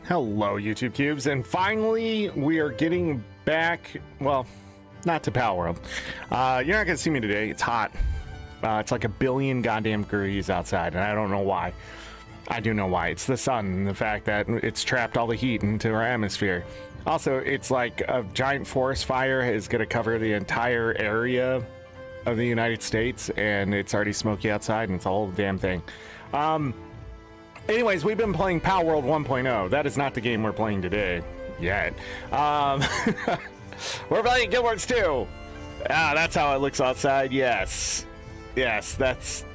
Hello, YouTube Cubes, and finally we are getting back, well, not to Power World. You're not gonna see me today. It's hot. It's like a billion goddamn degrees outside, and I don't know why. I do know why. It's the sun and the fact that it's trapped all the heat into our atmosphere. Also, it's like a giant forest fire is gonna cover the entire area of the United States, and it's already smoky outside, and it's a whole damn thing. Anyways, we've been playing Power World 1.0. That is not the game we're playing today yet. We're playing Guild Wars 2. Ah, that's how it looks outside. Yes, that's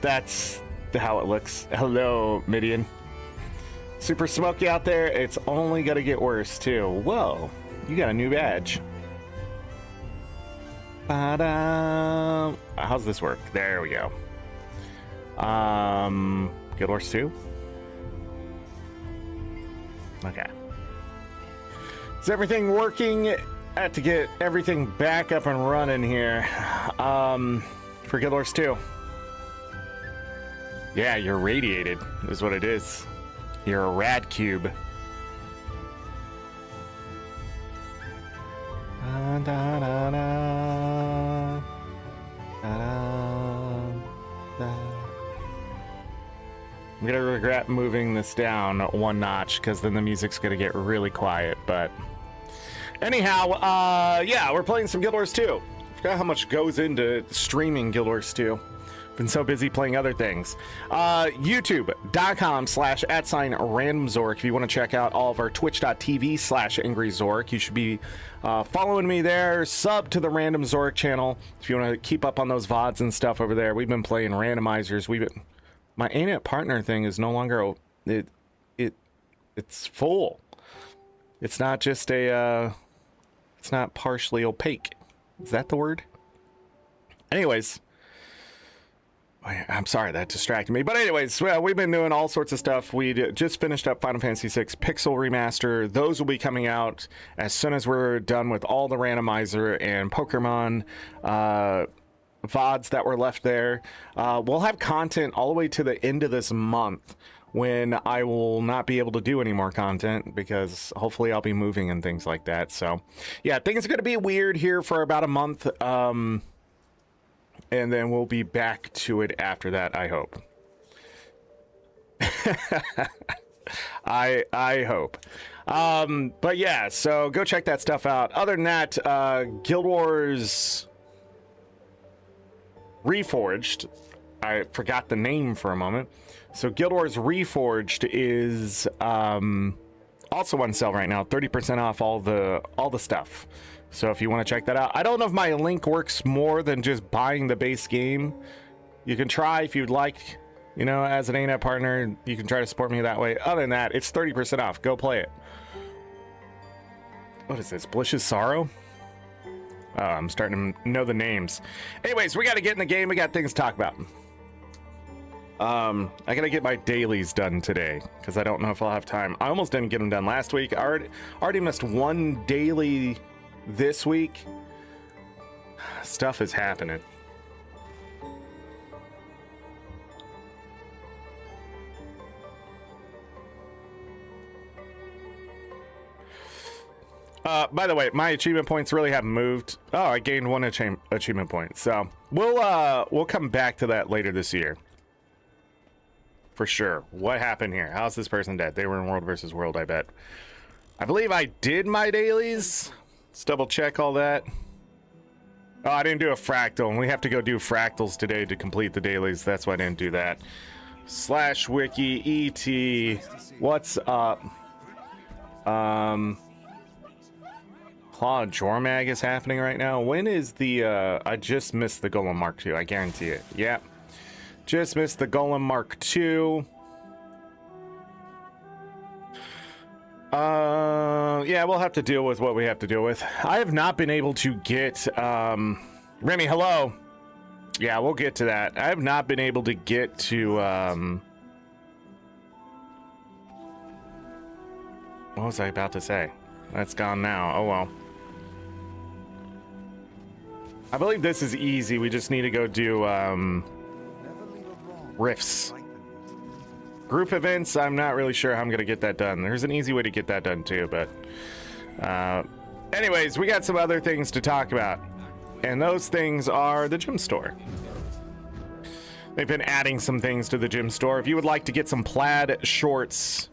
how it looks. Hello, Midian. Super smoky out there. It's only gonna get worse too. Whoa, you got a new badge. How's this work? There we go. Guild Wars 2. Okay. Is everything working? I have to get everything back up and running here. For Guild Wars 2. Yeah, you're radiated is what it is. You're a rad cube. I'm gonna regret moving this down one notch because then the music's gonna get really quiet. But anyhow, yeah, we're playing some Guild Wars 2. Forgot how much goes into streaming Guild Wars 2. Been so busy playing other things. YouTube.com/@RandomZorric. If you want to check out all of our Twitch.tv/AngryZorric, you should be following me there. Sub to the Random Zorric channel if you want to keep up on those VODs and stuff over there. We've been playing randomizers. My ArenaNet partner thing is no longer it's full. It's not just a it's not partially opaque. Is that the word? Anyways, I'm sorry that distracted me. But anyways, we've been doing all sorts of stuff. We just finished up Final Fantasy VI Pixel Remaster. Those will be coming out as soon as we're done with all the randomizer and Pokemon VODs that were left there. We'll have content all the way to the end of this month when I will not be able to do any more content because hopefully I'll be moving and things like that. So yeah, things are going to be weird here for about a month. And then we'll be back to it after that, I hope. I hope. But yeah, so go check that stuff out. Other than that, Guild Wars Reforged. I forgot the name for a moment. So Guild Wars Reforged is also on sale right now. 30% off all the stuff. So if you want to check that out, I don't know if my link works more than just buying the base game. You can try if you'd like, you know, as an ArenaNet partner, you can try to support me that way. Other than that, it's 30% off. Go play it. What is this? Blish's Sorrow? Oh, I'm starting to know the names. Anyways, we got to get in the game. We got things to talk about. I gotta get my dailies done today because I don't know if I'll have time. I almost didn't get them done last week. I already missed one daily this week. Stuff is happening. By the way, my achievement points really haven't moved. Oh, I gained one achievement point. So we'll come back to that later this year. For sure. What happened here? How's this person dead? They were in World versus World, I bet. I believe I did my dailies. Let's double check all that. Oh, I didn't do a fractal, and we have to go do fractals today to complete the dailies. That's why I didn't do that. /wiki et. What's up? Claw Jormag is happening right now. When is the I just missed the Golem Mark II, I guarantee it. Yep. Just missed the Golem Mark II. Yeah, we'll have to deal with what we have to deal with. I have not been able to get, Remy, hello. Yeah, we'll get to that. I have not been able to get to, what was I about to say? That's gone now. Oh, well. I believe this is easy. We just need to go do, Rifts. Group events, I'm not really sure how I'm gonna get that done. There's an easy way to get that done too, but anyways, we got some other things to talk about, and those things are the gym store. They've been adding some things to the gym store. If you would like to get some plaid shorts,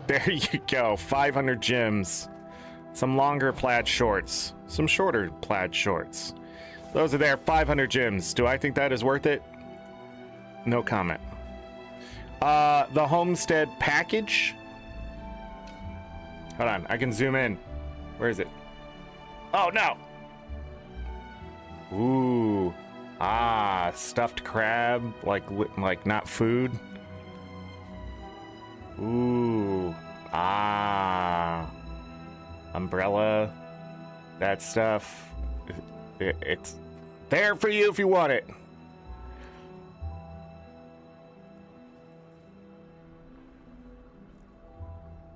there you go. 500 gyms. Some longer plaid shorts. Some shorter plaid shorts. Those are there. 500 gyms. Do I think that is worth it? No comment. The Homestead package. Hold on. I can zoom in. Where is it? Oh, no. Ooh. Ah, stuffed crab, like not food. Ooh, ah, umbrella, that stuff. It's there for you if you want it.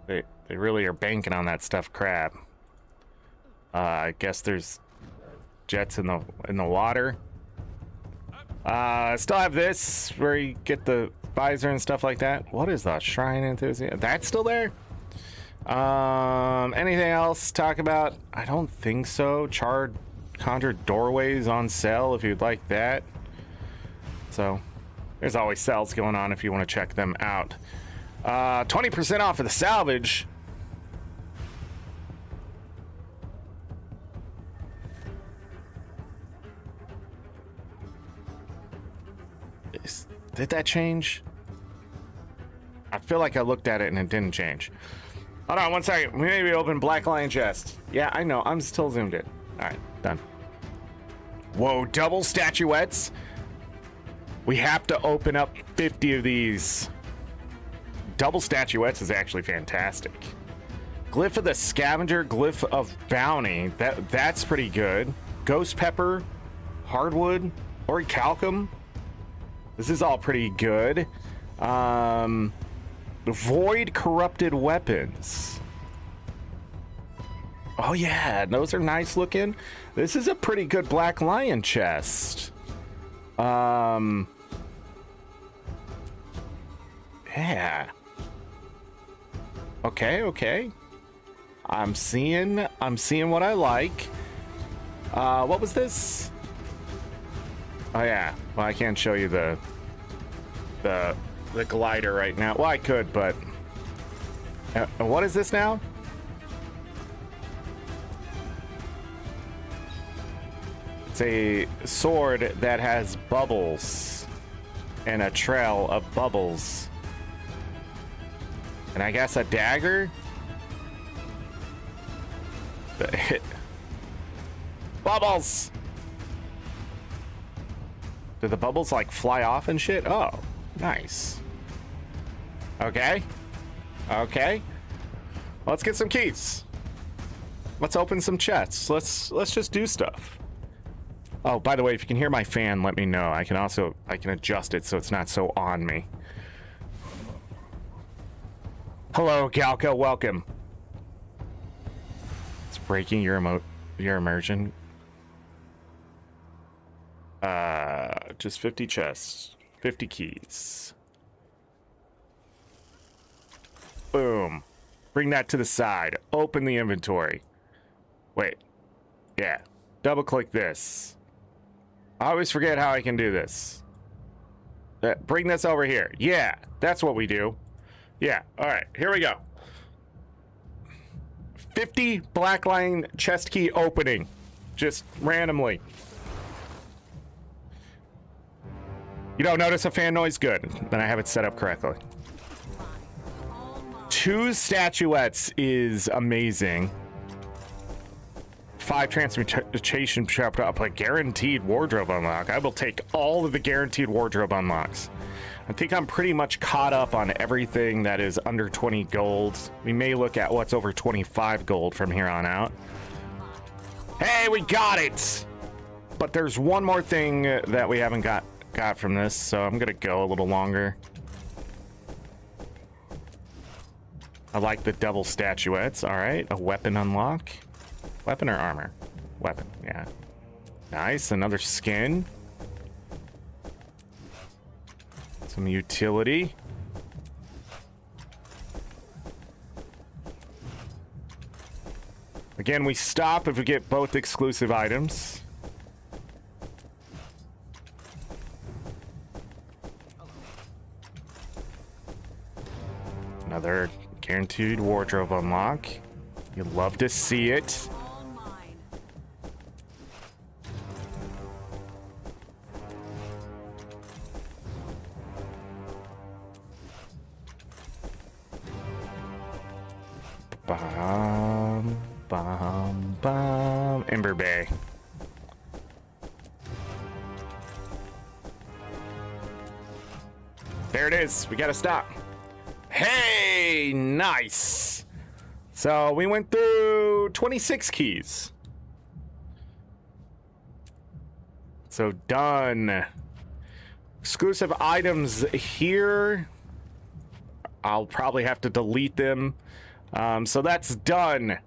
They really are banking on that stuffed crab. I guess there's jets in the water. Still have this where you get the visor and stuff like that. What is the shrine enthusiast? That's still there. Anything else to talk about? I don't think so. Conjured doorways on sale if you'd like that. So there's always sales going on if you want to check them out. 20% off of the salvage. Did that change? I feel like I looked at it and it didn't change. Hold on one second. We maybe open Black Lion chest. Yeah, I know. I'm still zoomed in. All right, done. Whoa, double statuettes. We have to open up 50 of these. Double statuettes is actually fantastic. Glyph of the Scavenger, Glyph of Bounty. That's pretty good. Ghost Pepper, Hardwood, Orichalcum. This is all pretty good. Void Corrupted Weapons. Oh yeah, those are nice looking. This is a pretty good Black Lion chest. Yeah. Okay. I'm seeing what I like. What was this? Oh yeah. Well, I can't show you the glider right now. Well, I could, but what is this now? It's a sword that has bubbles and a trail of bubbles, and I guess a dagger. Bubbles. Do the bubbles like fly off and shit? Oh, nice. Okay. Let's get some keys. Let's open some chests. Let's just do stuff. Oh, by the way, if you can hear my fan, let me know. I can adjust it so it's not so on me. Hello, Galka. Welcome. It's breaking your immersion. Just 50 chests, 50 keys. Boom. Bring that to the side. Open the inventory. Wait. Yeah. Double click this. I always forget how I can do this. Bring this over here. Yeah, that's what we do. Yeah. All right. Here we go. 50 Black Lion chest key opening. Just randomly. You don't notice a fan noise? Good. Then I have it set up correctly. 2 statuettes is amazing. 5 transmutation chapter up, a guaranteed wardrobe unlock. I will take all of the guaranteed wardrobe unlocks. I think I'm pretty much caught up on everything that is under 20 gold. We may look at what's over 25 gold from here on out. Hey, we got it! But there's one more thing that we haven't got from this, so I'm gonna go a little longer. I like the double statuettes. All right, a weapon unlock. Weapon or armor? Weapon, yeah. Nice, another skin. Some utility. Again, we stop if we get both exclusive items. Another guaranteed wardrobe unlock. You'd love to see it. Bum, bum, bum. Ember Bay. There it is. We gotta stop. Hey, nice. So we went through 26 keys. So done. Exclusive items here. I'll probably have to delete them. So that's done.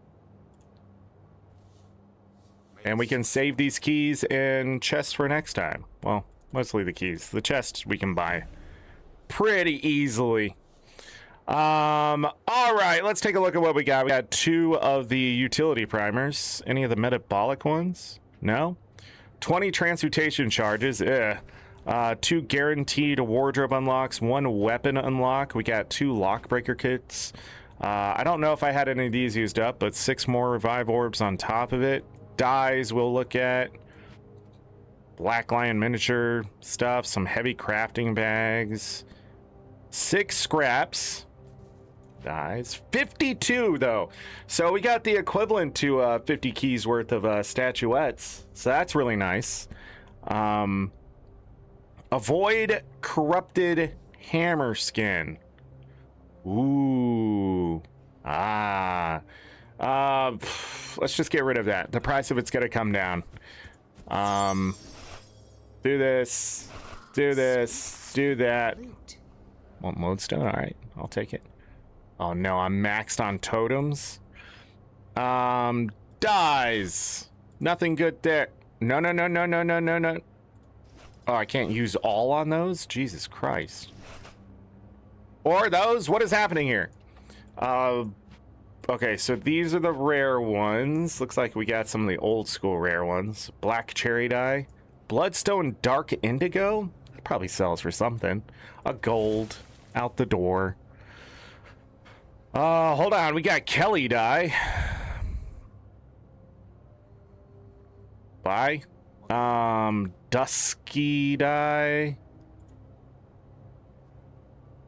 And we can save these keys in chests for next time. Well, mostly the keys. The chests we can buy pretty easily. All right, let's take a look at what we got. We got 2 of the utility primers. Any of the metabolic ones? No. 20 transmutation charges. 2 guaranteed wardrobe unlocks, 1 weapon unlock. We got 2 lockbreaker kits. I don't know if I had any of these used up, but 6 more revive orbs on top of it. Dyes we'll look at. Black Lion miniature stuff, some heavy crafting bags. 6 scraps. Dyes. 52 though. So we got the equivalent to 50 keys worth of statuettes. So that's really nice. Avoid corrupted hammer skin. Ooh. Let's just get rid of that. The price of it's gonna come down. Do this. Do this. Do that. Want lodestone? Alright, I'll take it. Oh no, I'm maxed on totems. Dies. Nothing good there. No, no, no, no, no, no, no, no. Oh, I can't use all on those? Jesus Christ. Or those? What is happening here? Okay, so these are the rare ones. Looks like we got some of the old school rare ones. Black cherry dye. Bloodstone dark indigo? That probably sells for something. A gold. Out the door. Hold on. We got Kelly dye. Buy. Dusky dye.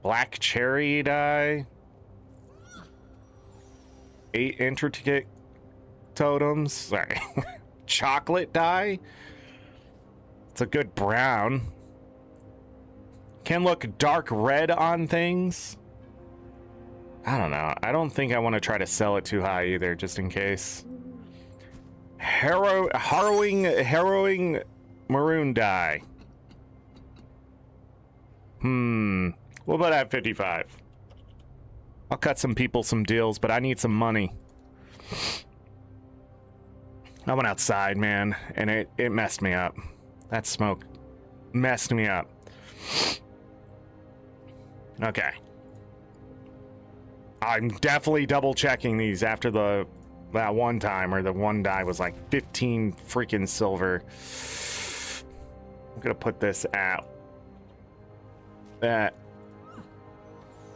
Black cherry dye. 8 intricate totems. Sorry. Chocolate dye. It's a good brown. Can look dark red on things. I don't know. I don't think I want to try to sell it too high either, just in case. Harrowing maroon dye. What about at 55? I'll cut some people some deals, but I need some money. I went outside, man, and it messed me up. That smoke messed me up. Okay. I'm definitely double checking these after that one time where the one die was like 15 freaking silver. I'm gonna put this out.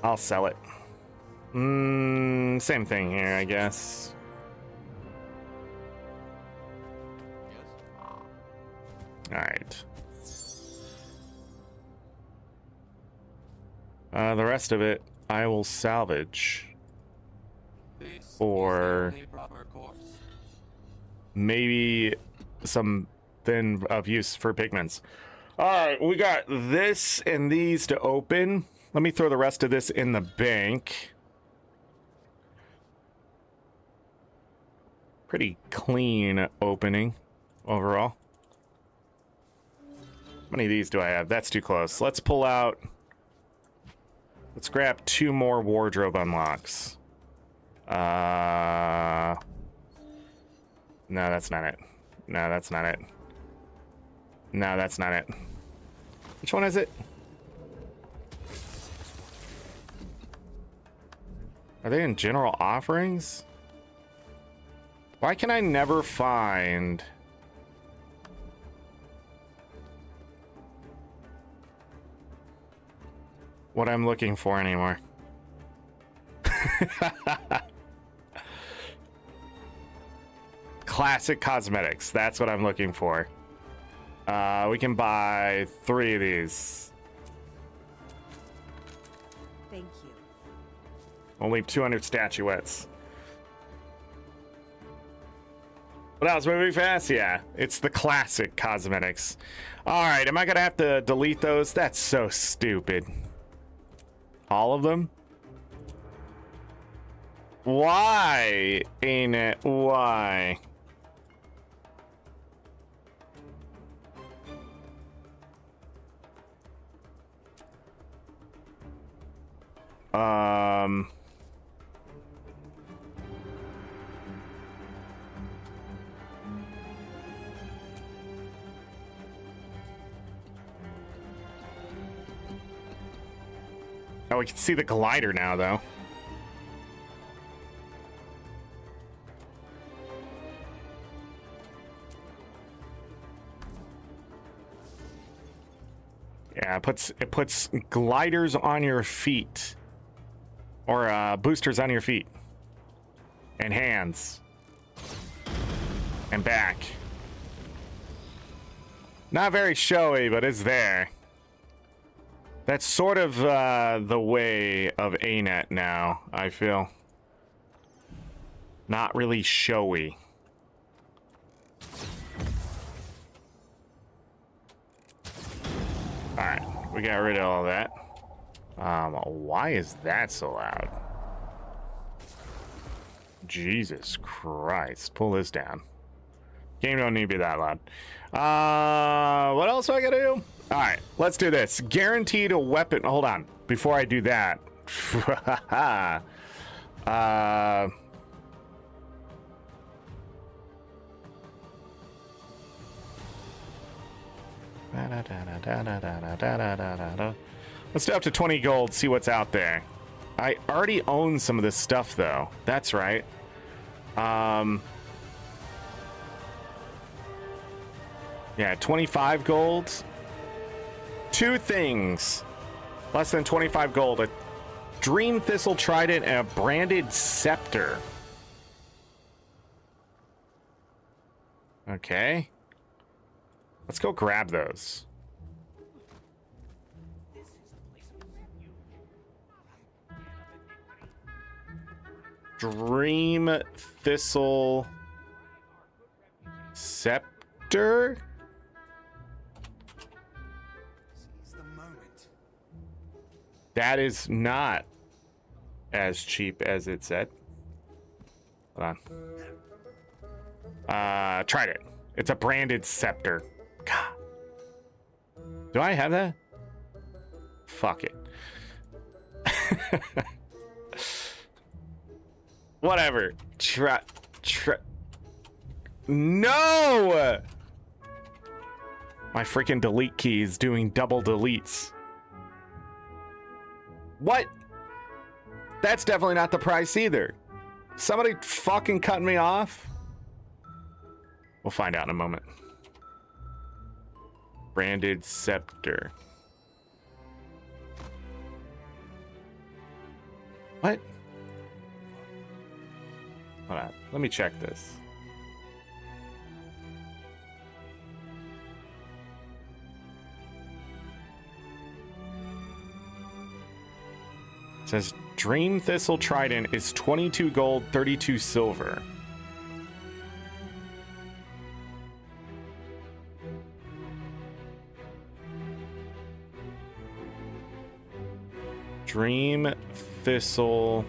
I'll sell it. Same thing here, I guess. All right. The rest of it I will salvage. Or maybe something of use for pigments. Alright, we got this and these to open. Let me throw the rest of this in the bank. Pretty clean opening overall. How many of these do I have? That's too close. Let's pull out. Let's grab 2 more wardrobe unlocks. No, that's not it. No, that's not it. No, that's not it. Which one is it? Are they in general offerings? Why can I never find... what I'm looking for anymore? Classic cosmetics. That's what I'm looking for. We can buy 3 of these. Thank you. Only 200 statuettes. What else? Moving fast? Yeah, it's the classic cosmetics. All right, am I gonna have to delete those? That's so stupid. All of them? Why, ain't it? Why? Oh, we can see the glider now, though. Yeah, it puts gliders on your feet. Or boosters on your feet. And hands. And back. Not very showy, but it's there. That's sort of the way of ArenaNet now, I feel. Not really showy. Alright, we got rid of all that. Why is that so loud? Jesus Christ. Pull this down. Game don't need to be that loud. What else do I gotta do? Alright, let's do this. Guaranteed a weapon. Hold on. Before I do that. Let's do up to 20 gold, see what's out there. I already own some of this stuff, though. That's right. Yeah, 25 gold. 2 things. Less than 25 gold. A Dream Thistle Trident and a branded scepter. Okay. Let's go grab those. Dream Thistle Scepter? That is not as cheap as it said. Hold on. Tried it. It's a branded scepter. God. Do I have that? Fuck it. Whatever. No! My freaking delete key is doing double deletes. What? That's definitely not the price either. Somebody fucking cut me off? We'll find out in a moment. Branded scepter. What? Hold on. Let me check this. It says Dream Thistle Trident is 22 gold, 32 silver. Dream Thistle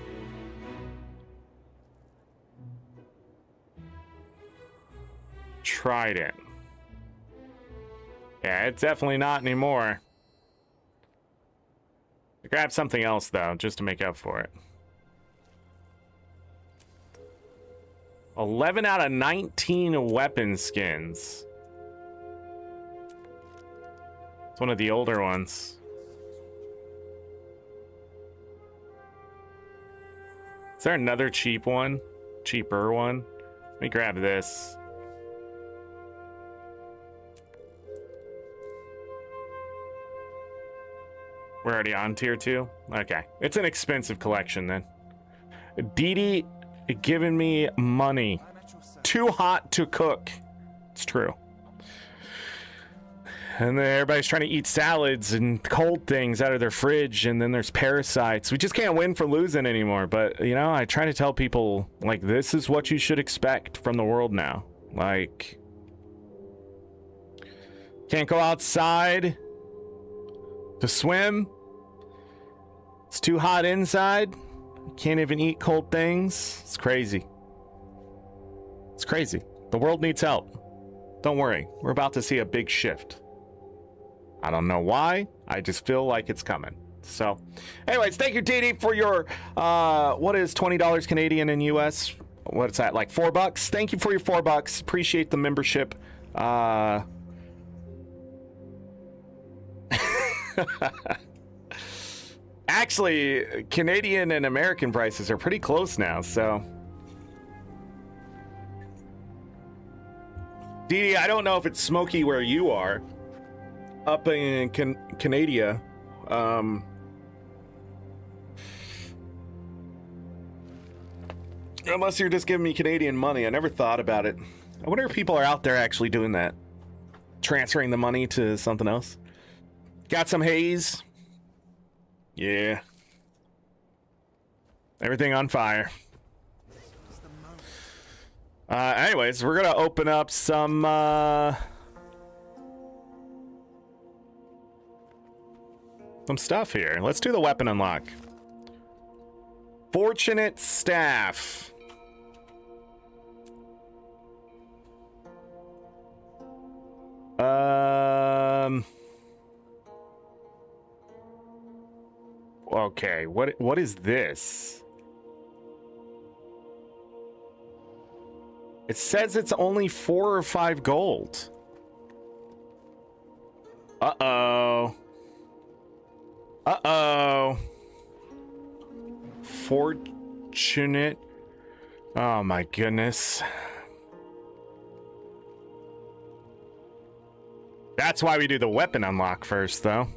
Trident. Yeah, it's definitely not anymore. Grab something else, though, just to make up for it. 11 out of 19 weapon skins. It's one of the older ones. Is there another cheap one? Cheaper one? Let me grab this. We're already on tier 2? Okay. It's an expensive collection then. Didi giving me money. Too hot to cook. It's true. And then everybody's trying to eat salads and cold things out of their fridge, and then there's parasites. We just can't win for losing anymore. But, you know, I try to tell people, like, this is what you should expect from the world now. Like, can't go outside to swim. It's too hot inside. Can't even eat cold things. It's crazy. It's crazy. The world needs help. Don't worry. We're about to see a big shift. I don't know why. I just feel like it's coming. So, anyways, thank you, Didi, for your, what is $20 Canadian in US? What's that, like $4? Thank you for your $4. Appreciate the membership. Actually, Canadian and American prices are pretty close now, so. Didi, I don't know if it's smoky where you are. Up in Canada, unless you're just giving me Canadian money. I never thought about it. I wonder if people are out there actually doing that, transferring the money to something else. Got some haze? Yeah. Everything on fire. Anyways, we're gonna open up some stuff here. Let's do the weapon unlock. Fortunate staff. Okay, what is this? It says it's only 4 or 5 gold. Uh-oh. Uh-oh. Fortunate. Oh my goodness. That's why we do the weapon unlock first, though.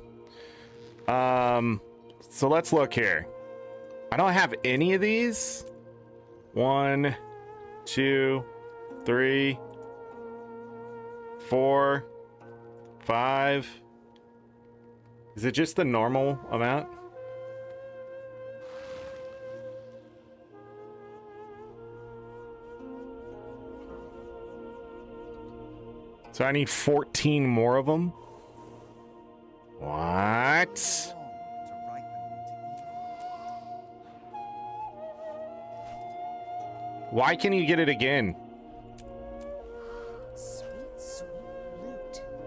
So let's look here. I don't have any of these. 1, 2, 3, 4, 5. Is it just the normal amount? So I need 14 more of them? What? Why can you get it again?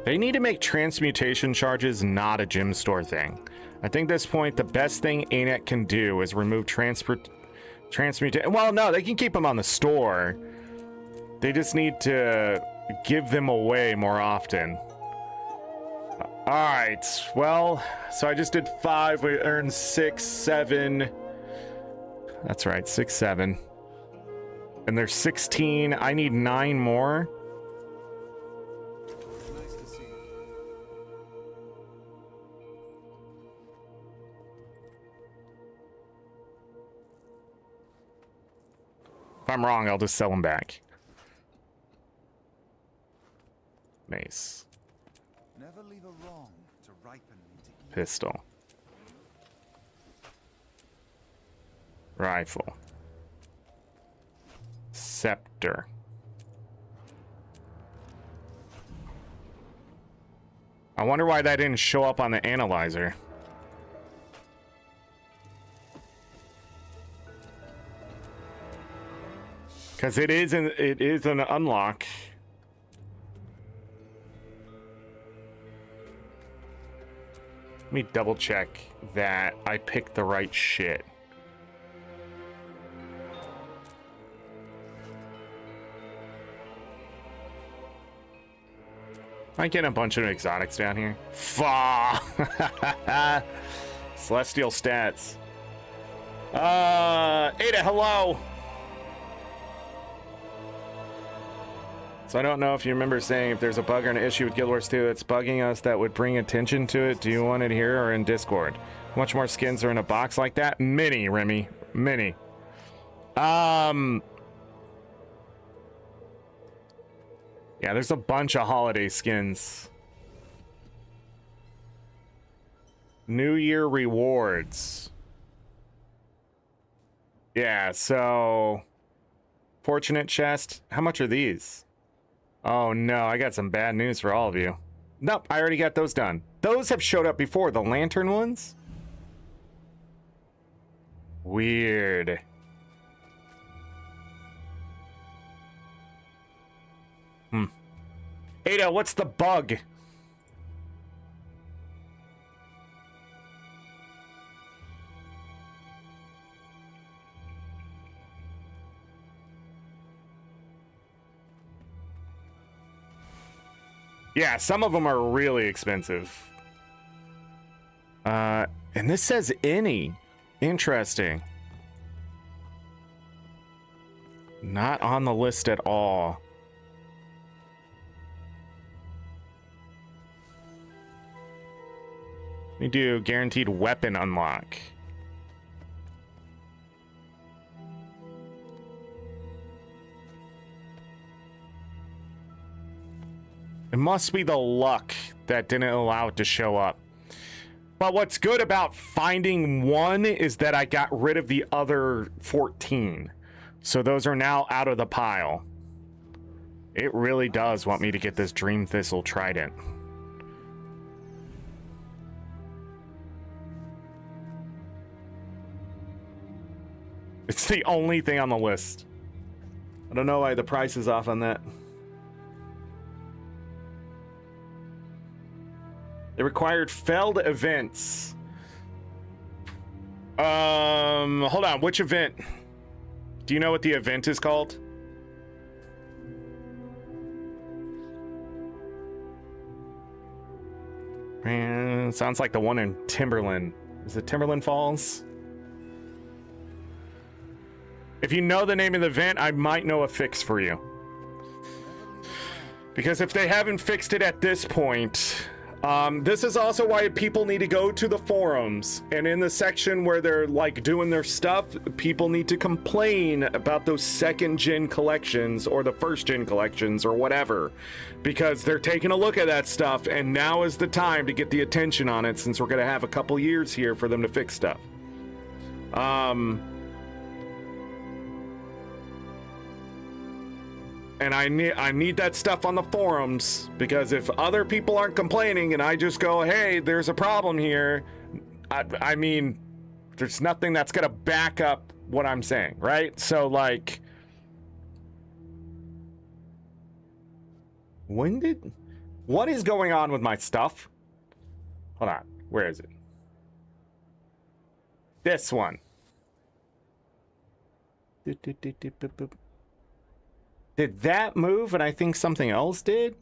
They need to make transmutation charges not a gym store thing. I think at this point, the best thing ArenaNet can do is remove transmutation. Well, no, they can keep them on the store. They just need to give them away more often. All right, well, so I just did 5. We earned 6, 7. That's right, 6, 7. And there's 16. I need 9 more. If I'm wrong, I'll just sell them back. Mace. Never leave a wrong to ripen into evil. Pistol. Rifle. Scepter. I wonder why that didn't show up on the analyzer. Because it is an unlock. Let me double check that I picked the right shit. I get a bunch of exotics down here. Fuck. Celestial stats. Ada, hello. So I don't know if you remember saying if there's a bug or an issue with Guild Wars 2 that's bugging us that would bring attention to it. Do you want it here or in Discord? How much more skins are in a box like that? Many, Remy. Many. Yeah, there's a bunch of holiday skins. New Year rewards. Yeah, so fortunate chest. How much are these? Oh no, I got some bad news for all of you. Nope, I already got those done. Those have showed up before, the lantern ones. Weird. Ada, what's the bug? Yeah, some of them are really expensive. And this says any. Interesting. Not on the list at all. We do guaranteed weapon unlock. It must be the luck that didn't allow it to show up. But what's good about finding one is that I got rid of the other 14. So those are now out of the pile. It really does want me to get this Dream Thistle Trident. It's the only thing on the list. I don't know why the price is off on that. It required failed events. Hold on, which event? Do you know what the event is called? Man, sounds like the one in Timberland. Is it Timberland Falls? If you know the name of the event, I might know a fix for you. Because if they haven't fixed it at this point, this is also why people need to go to the forums, and in the section where they're like doing their stuff, people need to complain about those second gen collections or the first gen collections or whatever, because they're taking a look at that stuff, and now is the time to get the attention on it, since we're going to have a couple years here for them to fix stuff. And I need that stuff on the forums, because if other people aren't complaining and I just go, hey, there's a problem here, I mean, there's nothing that's gonna back up what I'm saying, right? So like, what is going on with my stuff? Hold on, where is it? This one. Did that move and I think something else did?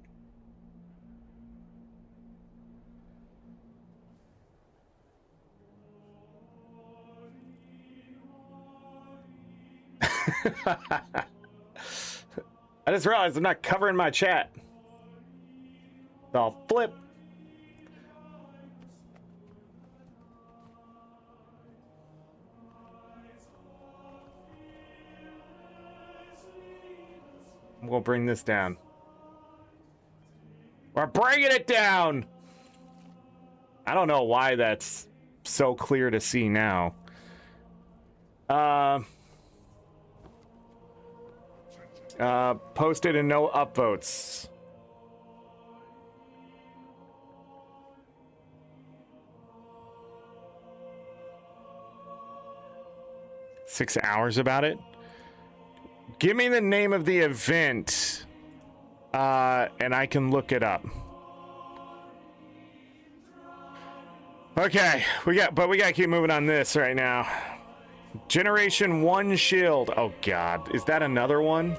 I just realized I'm not covering my chat. So I'll flip. We'll bring this down. We're bringing it down! I don't know why that's so clear to see now. Posted and no upvotes. Six hours about it? Give me the name of the event, and I can look it up. Okay, we gotta keep moving on this right now. Generation 1 shield. Oh God, is that another one?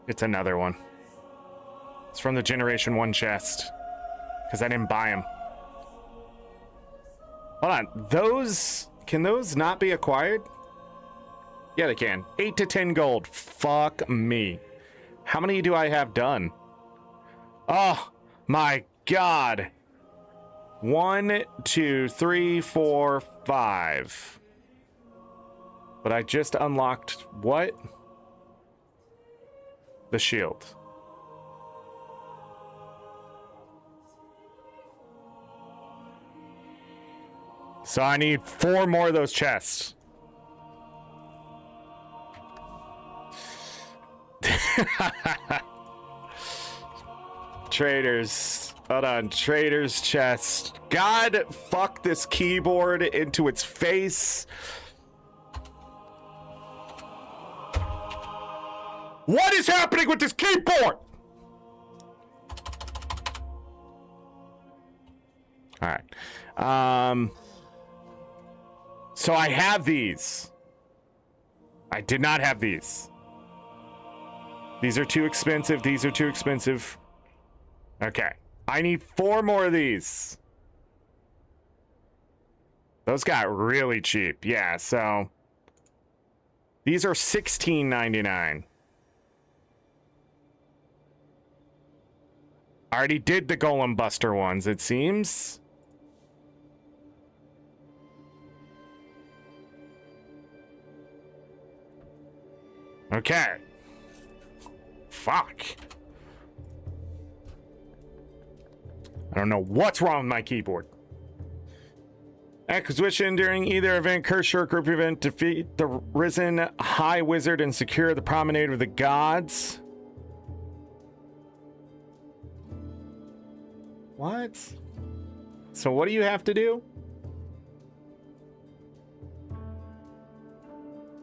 It's another one. It's from the Generation 1 chest, because I didn't buy them. Hold on. Can those not be acquired? Yeah, they can. 8 to 10 gold. Fuck me. How many do I have done? Oh my god. 1, 2, 3, 4, 5. But I just unlocked what? The shield. So I need 4 more of those chests. Traders. Hold on. Traders chest. God, fuck this keyboard into its face. What is happening with this keyboard? All right. So I have these. I did not have these. These are too expensive. These are too expensive. Okay. I need 4 more of these. Those got really cheap. Yeah, so these are $16.99. I already did the Golem Buster ones, it seems. Okay. Fuck. I don't know what's wrong with my keyboard. Acquisition during either event, curse or group event, defeat the risen high wizard and secure the promenade of the gods. What? So what do you have to do?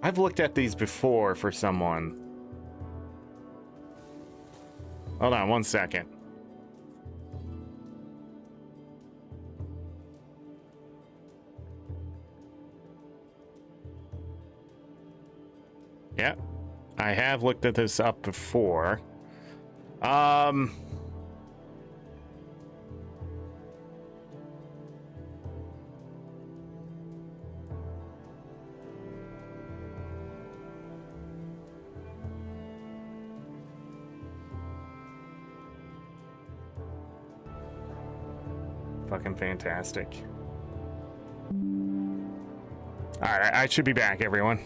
I've looked at these before for someone. Hold on 1 second. Yep. I have looked at this up before. Fucking fantastic. Alright, I should be back, everyone.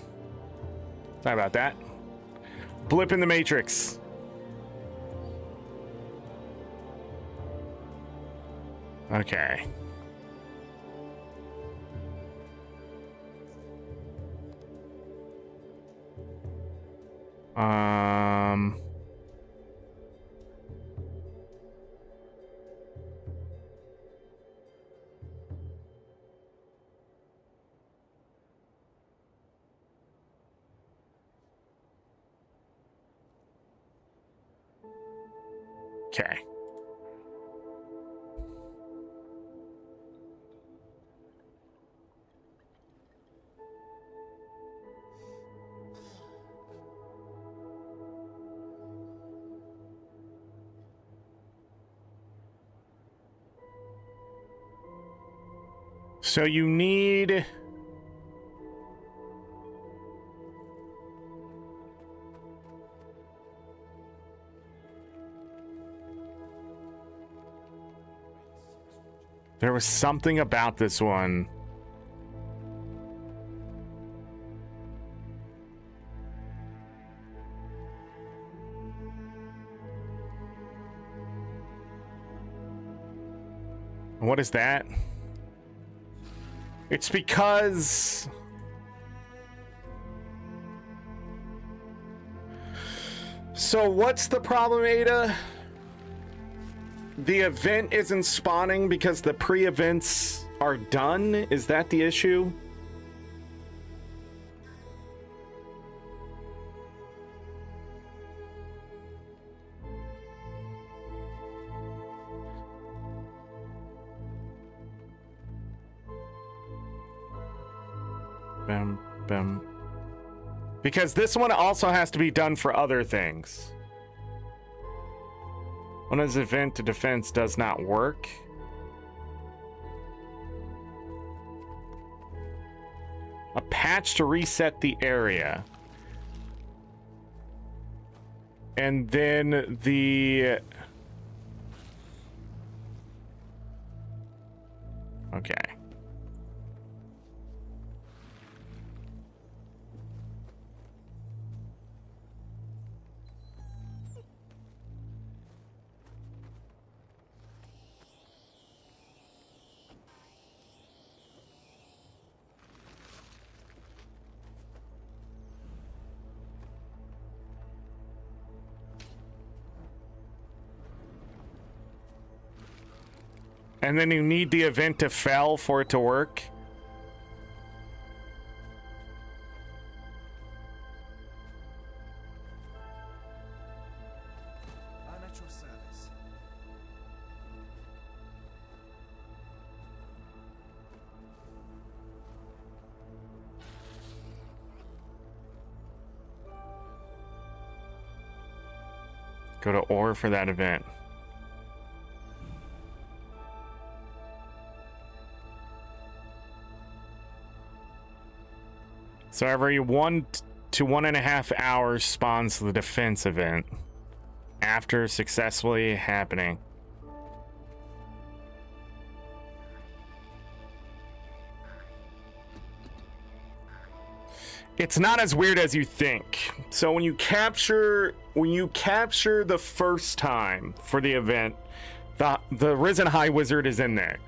Sorry about that. Blip in the Matrix. Okay. Okay. So you need... There was something about this one. What is that? It's because... So what's the problem, Ada? The event isn't spawning because the pre-events are done? Is that the issue? Bam, bam. Because this one also has to be done for other things. When this event to defense does not work. hatch to reset the area. And then the... Okay. And then you need the event to fail for it to work. I'm at your service. Go to ore for that event. So every 1 to 1.5 hours spawns the defense event after successfully happening. It's not as weird as you think. So when you capture the first time for the event, the Risen High Wizard is in there.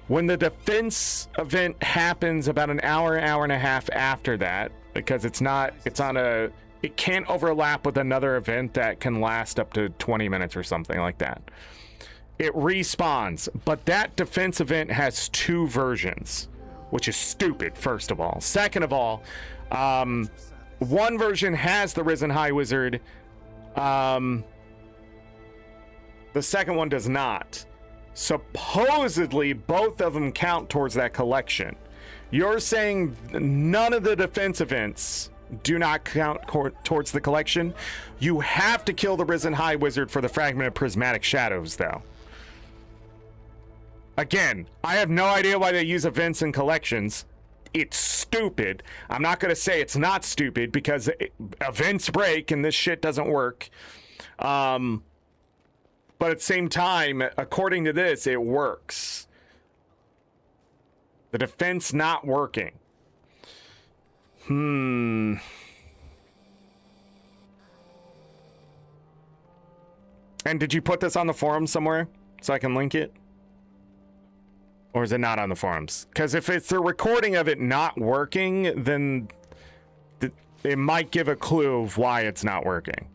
When the defense event happens about an hour and a half after that, because it can't overlap with another event that can last up to 20 minutes or something like that. It respawns, but that defense event has 2 versions, which is stupid, first of all. Second of all, one version has the Risen High Wizard. The second one does not. Supposedly, both of them count towards that collection. You're saying none of the defense events do not count towards the collection? You have to kill the Risen High Wizard for the Fragment of Prismatic Shadows, though. Again, I have no idea why they use events and collections. It's stupid. I'm not going to say it's not stupid, because events break and this shit doesn't work. But at the same time, according to this, it works. The defense not working. And did you put this on the forum somewhere so I can link it? Or is it not on the forums? Because if it's a recording of it not working, then it might give a clue of why it's not working.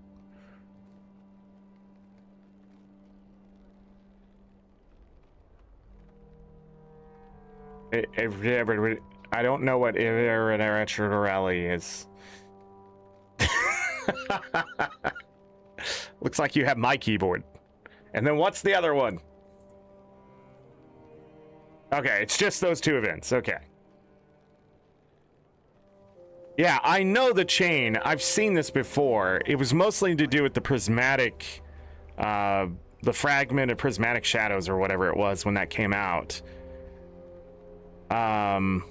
I don't know what ArenaNet is. Looks like you have my keyboard. And then what's the other one? Okay, it's just those 2 events. Okay. Yeah, I know the chain. I've seen this before. It was mostly to do with the prismatic, the fragment of prismatic shadows or whatever it was when that came out. Hold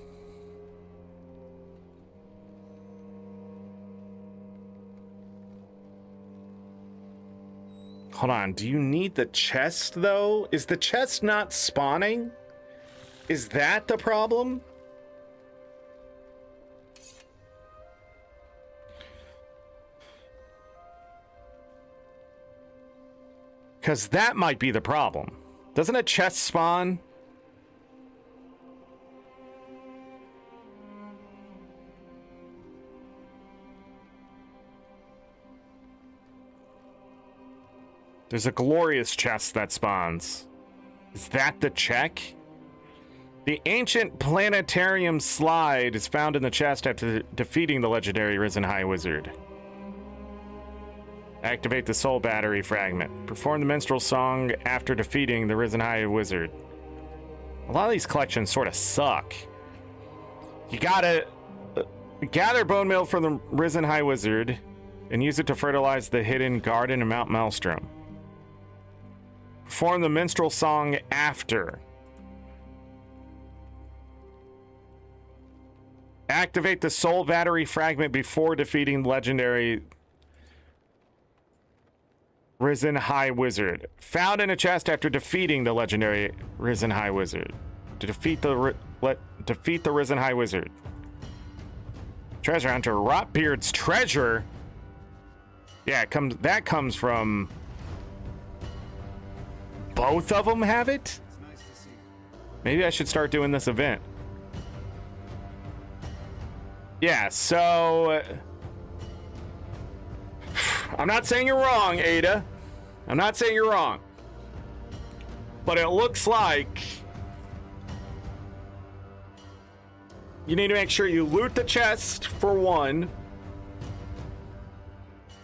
on, do you need the chest though? Is the chest not spawning? Is that the problem? Because that might be the problem. Doesn't a chest spawn? There's a glorious chest that spawns. Is that the check? The ancient planetarium slide is found in the chest after defeating the legendary Risen High Wizard. Activate the soul battery fragment. Perform the minstrel song after defeating the Risen High Wizard. A lot of these collections sort of suck. You gotta gather bone meal from the Risen High Wizard and use it to fertilize the hidden garden in Mount Maelstrom. Perform the minstrel song after. Activate the soul battery fragment before defeating legendary Risen High Wizard. Found in a chest after defeating the legendary Risen High Wizard. To defeat the Risen High Wizard. Treasure Hunter. Rotbeard's treasure. Yeah, that comes from. Both of them have it? Maybe I should start doing this event. Yeah, so I'm not saying you're wrong, Ada. I'm not saying you're wrong. But it looks like you need to make sure you loot the chest for one.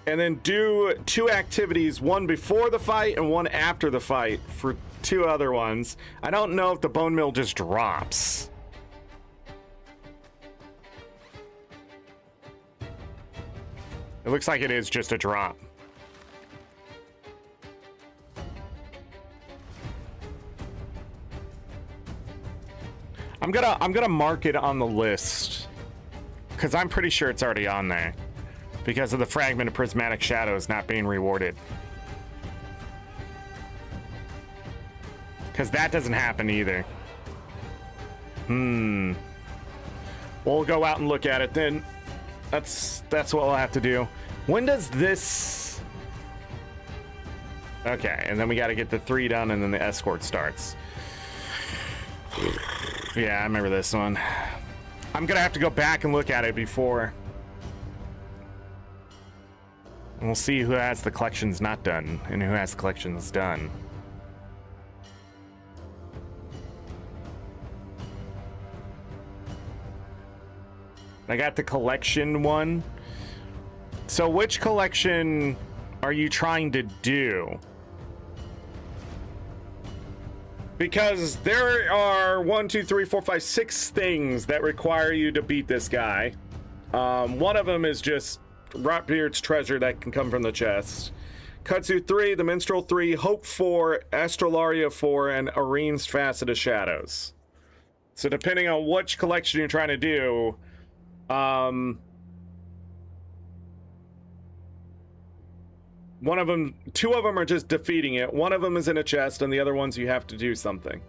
And then do 2 activities, one before the fight and one after the fight for 2 other ones. I don't know if the bone meal just drops. It looks like it is just a drop. I'm gonna mark it on the list because I'm pretty sure it's already on there because of the fragment of prismatic shadows not being rewarded. Because that doesn't happen either. We'll go out and look at it then. That's what we'll have to do. When does this... Okay, and then we got to get the 3 done and then the escort starts. Yeah, I remember this one. I'm gonna have to go back and look at it before. And we'll see who has the collections not done and who has the collections done. I got the collection one. So which collection are you trying to do? Because there are 1, 2, 3, 4, 5, 6 things that require you to beat this guy. One of them is just Rotbeard's treasure that can come from the chest. Kudzu 3, the Minstrel 3, Hope 4, Astrolaria 4, and Arene's Facet of Shadows. So depending on which collection you're trying to do, one of them, 2 of them are just defeating it. One of them is in a chest, and the other ones you have to do something.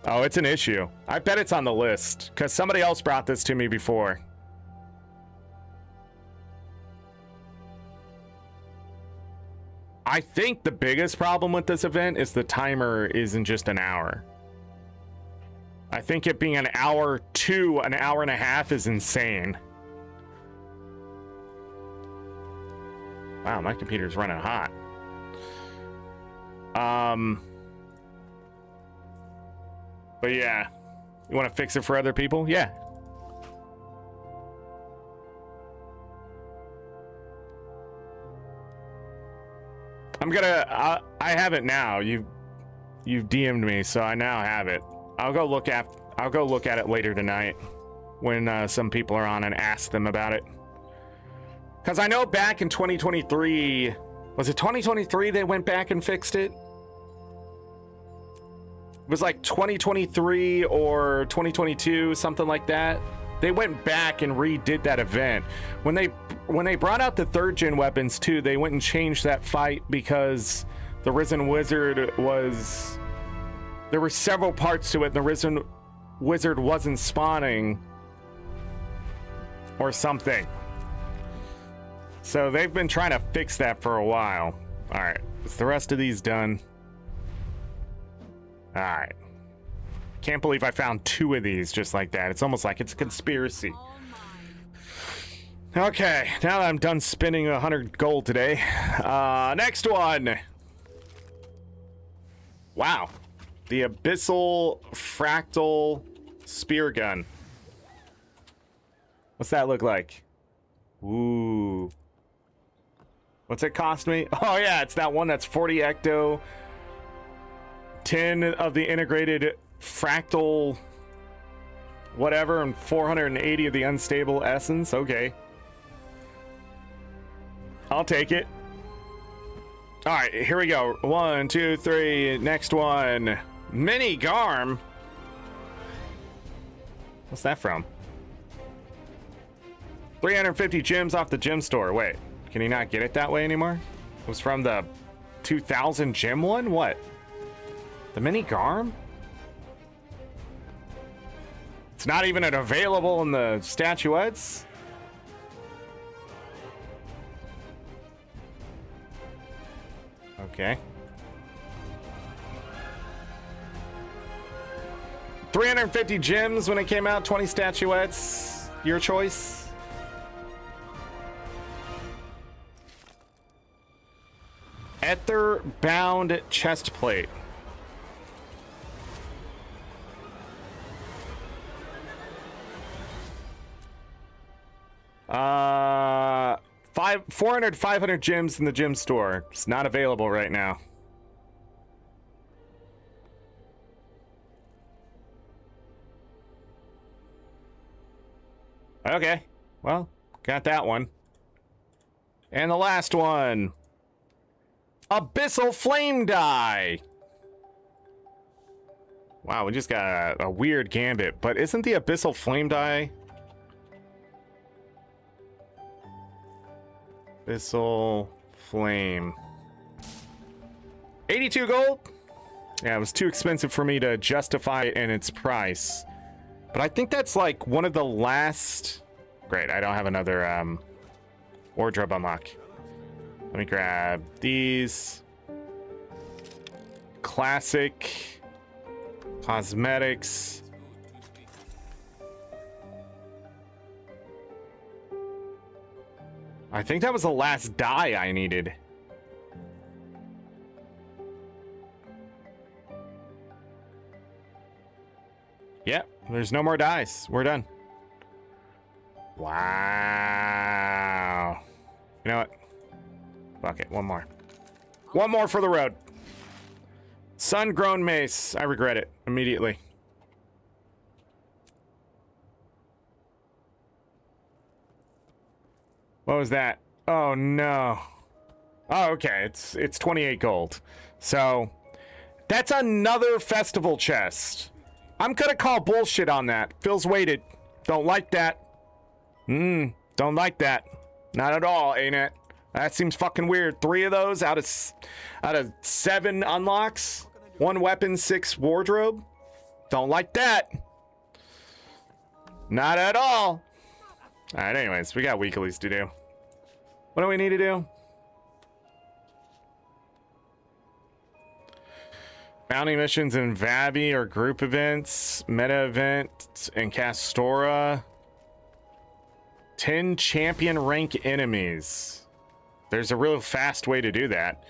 Oh, it's an issue. I bet it's on the list, because somebody else brought this to me before. I think the biggest problem with this event is the timer isn't just an hour. I think it being an hour to an hour and a half is insane. Wow, my computer's running hot. But yeah, you want to fix it for other people? Yeah. I'm gonna. I have it now. You've DM'd me, so I now have it. I'll go look at it later tonight when some people are on and ask them about it. Because I know back in 2023, was it 2023 they went back and fixed it? It was like 2023 or 2022, something like that. They went back and redid that event. When they brought out the 3rd gen weapons too, they went and changed that fight because the Risen Wizard was... There were several parts to it, and the Risen Wizard wasn't spawning or something. So they've been trying to fix that for a while. All right, is the rest of these done? All right. Can't believe I found 2 of these just like that. It's almost like it's a conspiracy. Okay, now that I'm done spending 100 gold today. Next one. Wow. The Abyssal Fractal Spear Gun. What's that look like? Ooh. What's it cost me? Oh yeah, it's that one that's 40 ecto, 10 of the integrated fractal whatever, and 480 of the unstable essence. Okay. I'll take it. All right, here we go. 1, 2, 3. Next one. Mini Garm. What's that from? 350 gems off the gem store. Wait, can you not get it that way anymore? It was from the 2000 gem one? What? The mini Garm? It's not even available in the statuettes? Okay. 350 gems when it came out, 20 statuettes. Your choice. Ether bound chest plate. Uh, 500 gems in the gem store. It's not available right now. Okay, well, got that one. And the last one. Abyssal Flame Die. Wow, we just got a weird gambit. But isn't the Abyssal Flame Die... Abyssal Flame. 82 gold? Yeah, it was too expensive for me to justify it in its price. But I think that's like one of the last... Great, I don't have another wardrobe unlock. Let me grab these. Classic. Cosmetics. I think that was the last dye I needed. Yep, there's no more dyes. We're done. Wow. You know what? Fuck it, one more. One more for the road. Sun-grown mace. I regret it immediately. What was that? Oh no. Oh, okay. It's 28 gold. So that's another festival chest. I'm gonna call bullshit on that. Phil's waited. Don't like that. Don't like that. Not at all, ArenaNet. That seems fucking weird. 3 of those out of 7 unlocks. 1 weapon, 6 wardrobe. Don't like that. Not at all. Alright, anyways, we got weeklies to do. What do we need to do? Bounty missions in Vavi or group events, meta event in Castora. 10 champion rank enemies. There's a real fast way to do that.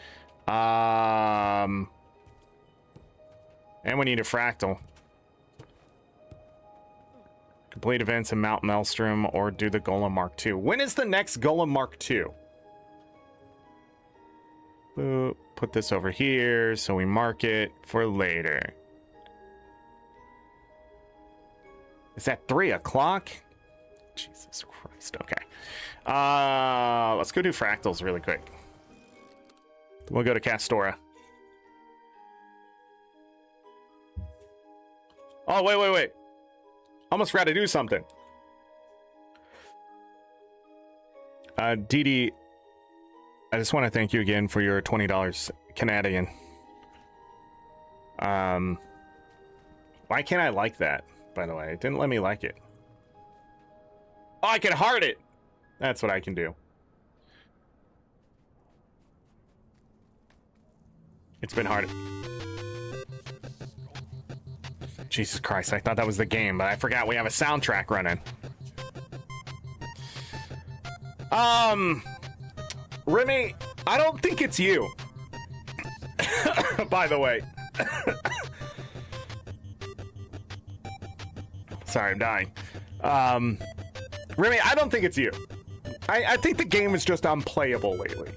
And we need a fractal. Complete events in Mount Maelstrom or do the Golem Mark II. When is the next Golem Mark II? Put this over here so we mark it for later. Is that 3 o'clock? Jesus Christ. Okay. Let's go do fractals really quick. Then we'll go to Castora. Oh, wait. Almost forgot to do something. Didi, I just want to thank you again for your $20 Canadian. Why can't I like that, by the way? It didn't let me like it. Oh, I can heart it! That's what I can do. It's been hearted. Jesus Christ, I thought that was the game, but I forgot we have a soundtrack running. Remy, I don't think it's you. By the way. Sorry, I'm dying. Remy, I don't think it's you. I think the game is just unplayable lately.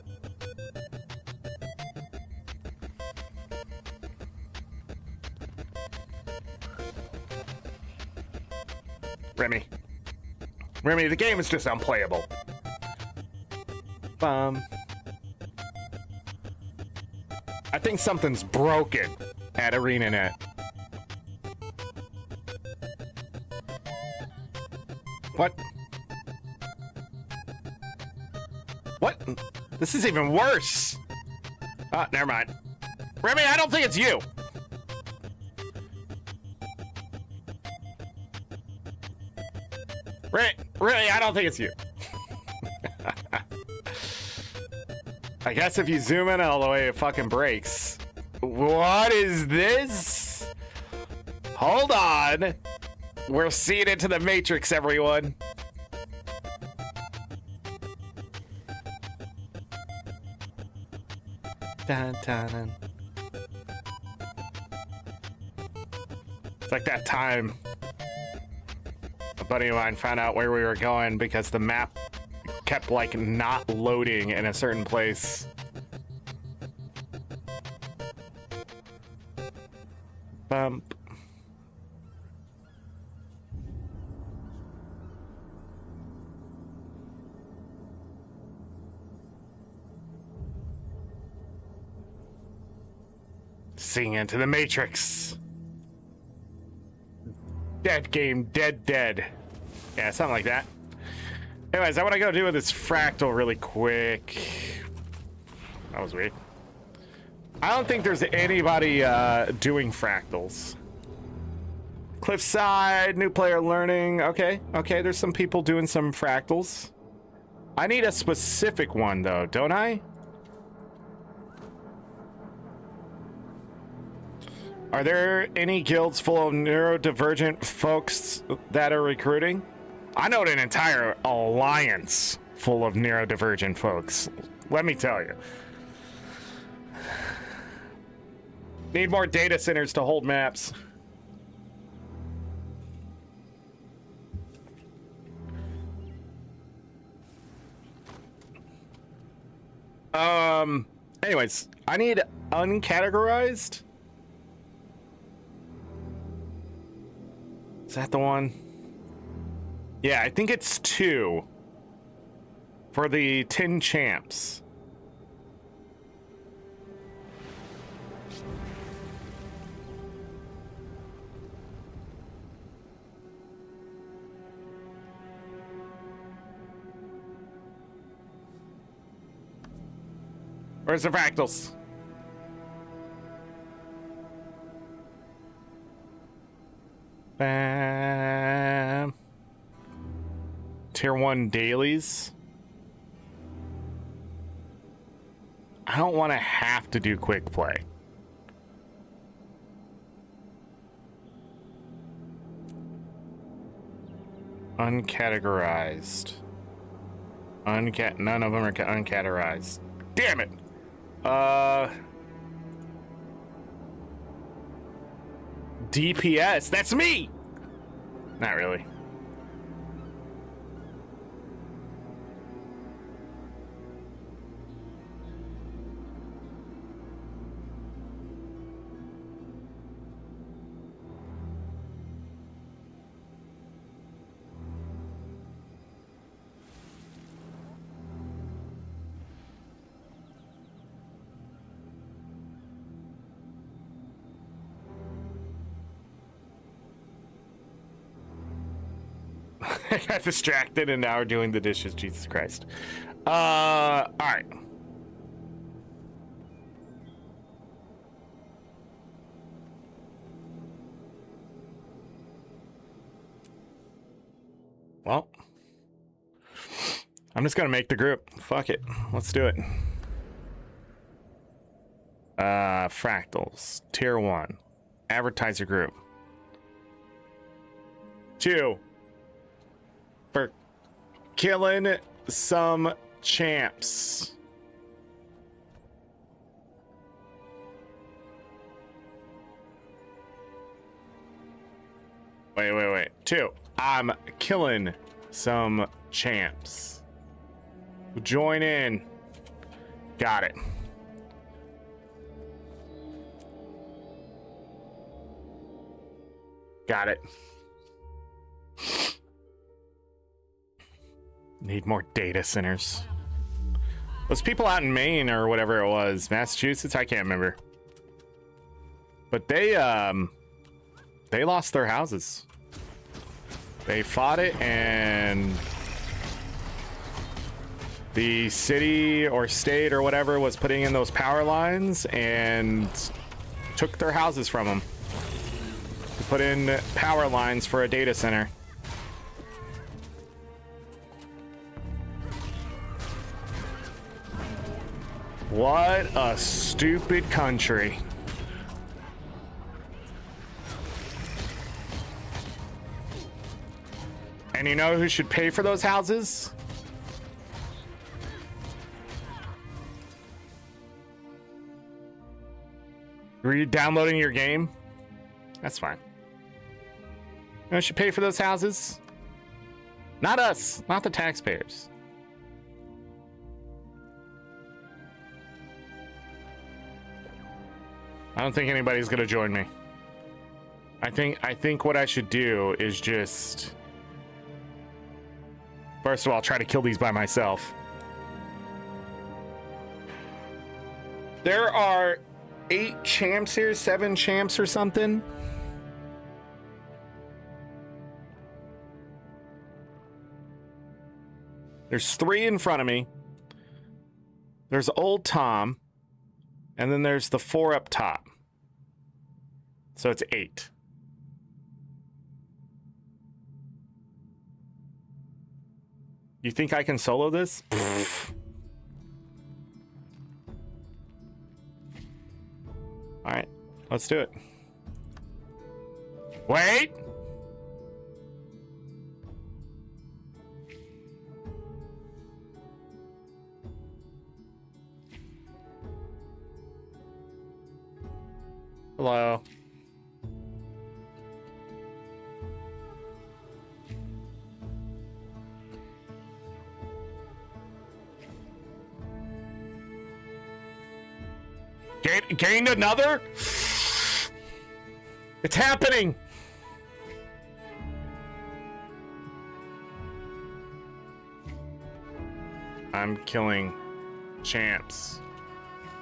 Remy, the game is just unplayable. I think something's broken at ArenaNet. This is even worse. Oh, never mind. Remy, I don't think it's you. Really, I don't think it's you. I guess if you zoom in all the way, it fucking breaks. What is this? Hold on. We're seeing into the Matrix, everyone. Dun, dun, dun. It's like that time a buddy of mine found out where we were going because the map kept like not loading in a certain place. Bump. Seeing into the Matrix. Dead game, dead. Yeah, something like that. Anyways, I want to go do with this fractal really quick. That was weird. I don't think there's anybody doing fractals. Cliffside, new player learning. Okay, there's some people doing some fractals. I need a specific one though, don't I? Are there any guilds full of neurodivergent folks that are recruiting? I know an entire alliance full of neurodivergent folks. Let me tell you. Need more data centers to hold maps. Anyways, I need uncategorized. Is that the one? Yeah, I think it's 2 for the 10 champs. Where's the fractals? Bam. Tier 1 dailies. I don't want to have to do quick play. Uncategorized. None of them are uncategorized. Damn it. DPS. That's me. Not really. I got distracted and now we're doing the dishes. Jesus Christ. All right. Well, I'm just gonna make the group. Fuck it. Let's do it. Fractals. Tier 1. Advertiser group. 2. For killing some champs. Wait. 2. I'm killing some champs. Join in. Got it. Got it. Need more data centers. Those people out in Maine or whatever it was, Massachusetts, I can't remember. But they lost their houses. They fought it and The city or state or whatever was putting in those power lines and took their houses from them. To put in power lines for a data center. What a stupid country. And you know who should pay for those houses? Were you downloading your game? That's fine. You know who should pay for those houses? Not us, not the taxpayers. I don't think anybody's gonna join me. I think what I should do is just, first of all, try to kill these by myself. There are 8 champs here, 7 champs or something. There's 3 in front of me. There's Old Tom. And then there's the 4 up top. So it's 8. You think I can solo this? Alright, let's do it. Wait! Hello. Gained another? It's happening. I'm killing champs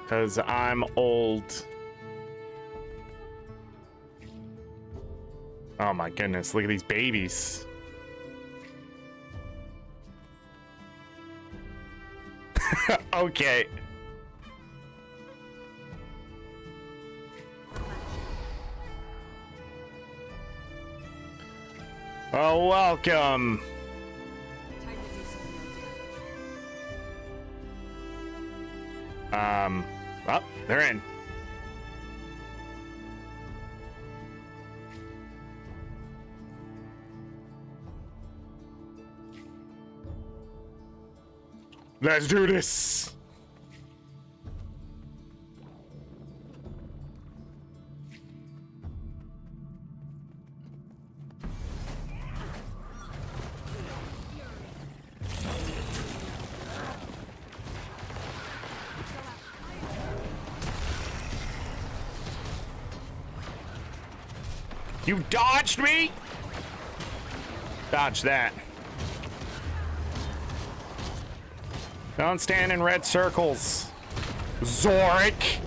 because I'm old. Oh my goodness, look at these babies. Okay. Oh, welcome. Oh, they're in. Let's do this. You dodged me? Dodge that. Don't stand in red circles. Zorric.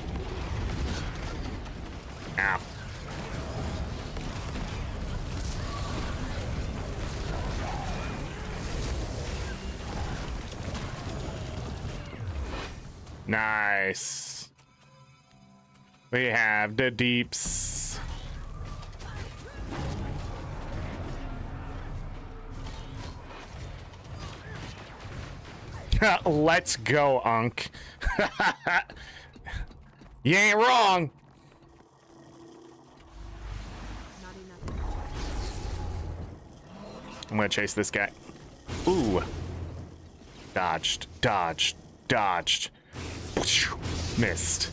Ow. Nice. We have the deeps. Let's go, Unk. You ain't wrong. I'm gonna chase this guy. Ooh. Dodged, dodged, dodged. Missed.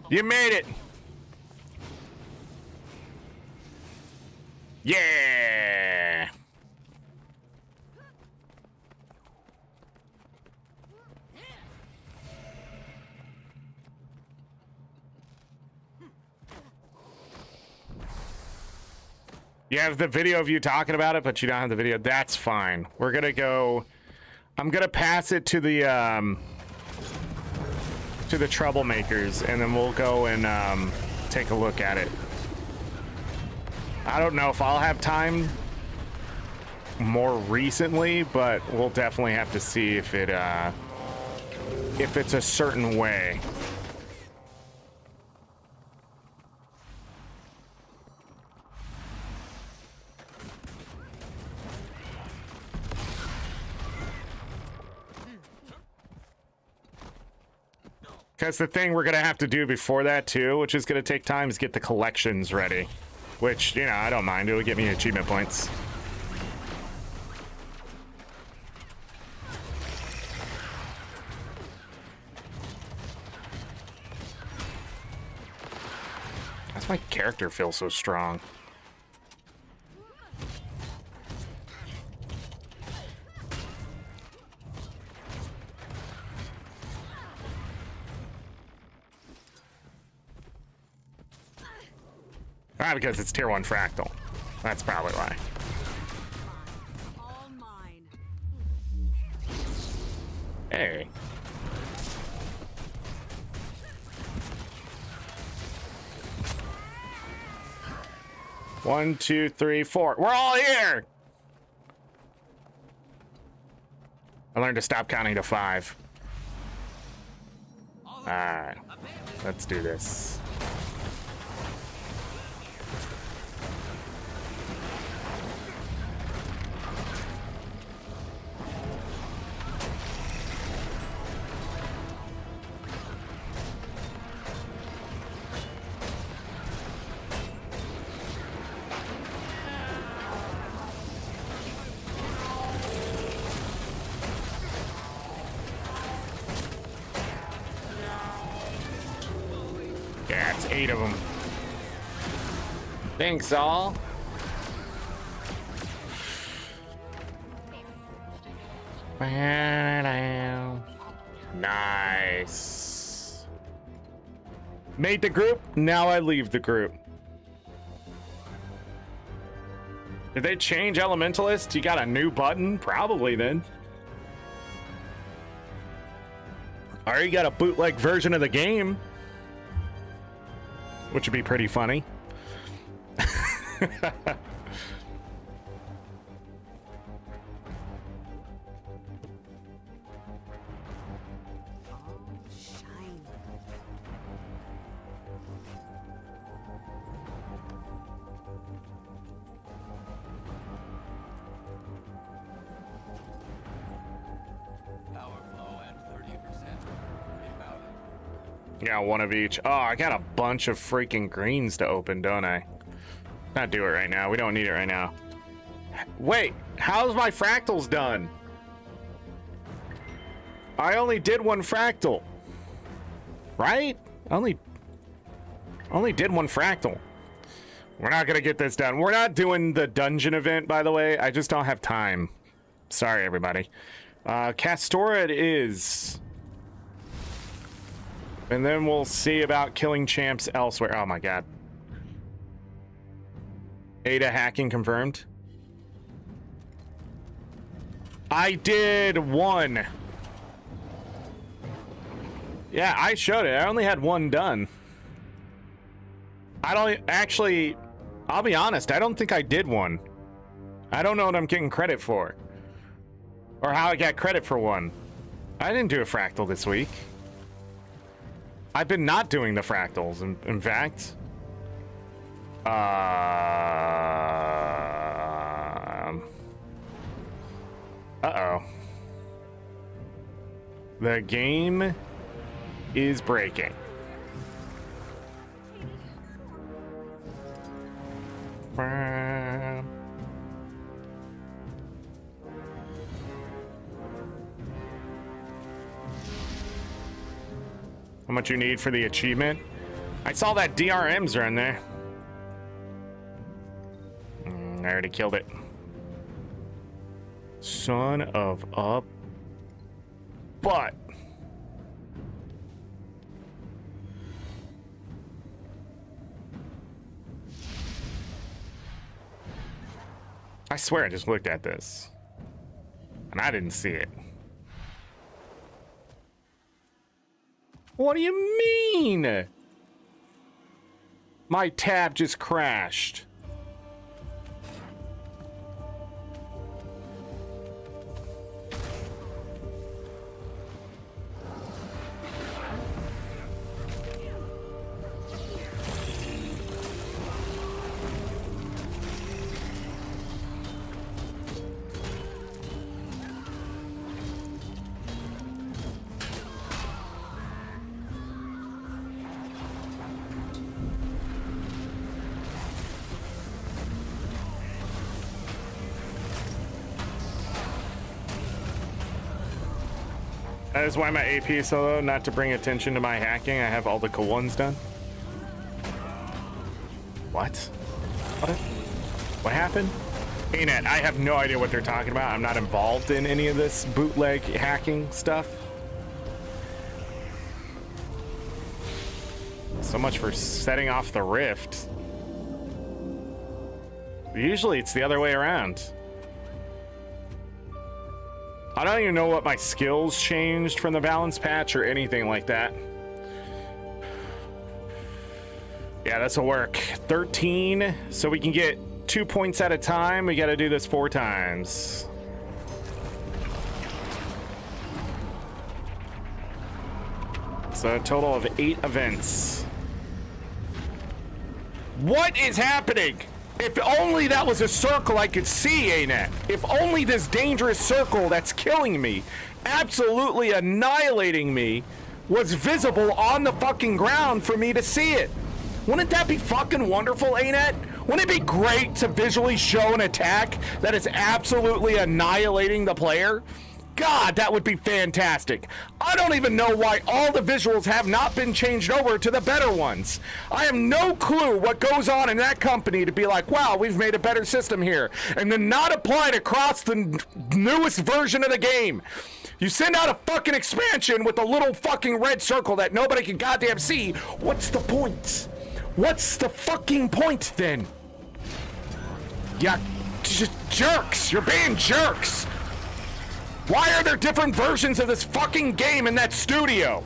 You made it. Yeah. You have the video of you talking about it, but you don't have the video. That's fine. We're gonna go. I'm gonna pass it to the troublemakers, and then we'll go and take a look at it. I don't know if I'll have time more recently, but we'll definitely have to see if it's a certain way. Because the thing we're going to have to do before that, too, which is going to take time, is get the collections ready. Which, you know, I don't mind. It'll get me achievement points. Why's my character feel so strong? Ah, because it's tier 1 fractal. That's probably why. All mine. Hey. One, two, three, four. We're all here! I learned to stop counting to 5. Alright. Let's do this. Yeah, it's 8 of them. Thanks, all. Nice. Made the group. Now I leave the group. Did they change Elementalist? You got a new button? Probably then. Or you got a bootleg version of the game. Which would be pretty funny. Shine. Power flow at 30%. Inbound. Yeah, one of each. Oh, I got a bunch of freaking greens to open, don't I? Not do it right now. We don't need it right now. Wait, how's my fractals done? I only did 1 fractal. Right? Only did 1 fractal. We're not gonna get this done. We're not doing the dungeon event, by the way. I just don't have time. Sorry, everybody. Castora it is. And then we'll see about killing champs elsewhere. Oh my god. Ada hacking confirmed. I did 1. Yeah, I showed it. I only had 1 done. I don't actually, I'll be honest, I don't think I did 1. I don't know what I'm getting credit for. Or how I got credit for 1. I didn't do a fractal this week. I've been not doing the fractals, in fact. Uh-oh. The game is breaking. How much you need for the achievement? I saw that DRMs are in there. I already killed it. Son of a butt. I swear I just looked at this. And I didn't see it. What do you mean? My tab just crashed. That is why my AP is so low, not to bring attention to my hacking. I have all the cool ones done. What? What happened? ArenaNet, I have no idea what they're talking about. I'm not involved in any of this bootleg hacking stuff. So much for setting off the rift. Usually it's the other way around. I don't even know what my skills changed from the balance patch or anything like that. Yeah, this'll work. 13, so we can get 2 points at a time. We gotta do this 4 times. So a total of 8 events. What is happening? If only that was a circle I could see, ArenaNet. If only this dangerous circle that's killing me, absolutely annihilating me, was visible on the fucking ground for me to see it. Wouldn't that be fucking wonderful, ArenaNet? Wouldn't it be great to visually show an attack that is absolutely annihilating the player? God, that would be fantastic. I don't even know why all the visuals have not been changed over to the better ones. I have no clue what goes on in that company to be like, wow, we've made a better system here, and then not applied across the newest version of the game. You send out a fucking expansion with a little fucking red circle that nobody can goddamn see. What's the point? What's the fucking point then? Yeah, just jerks. You're being jerks. Why are there different versions of this fucking game in that studio?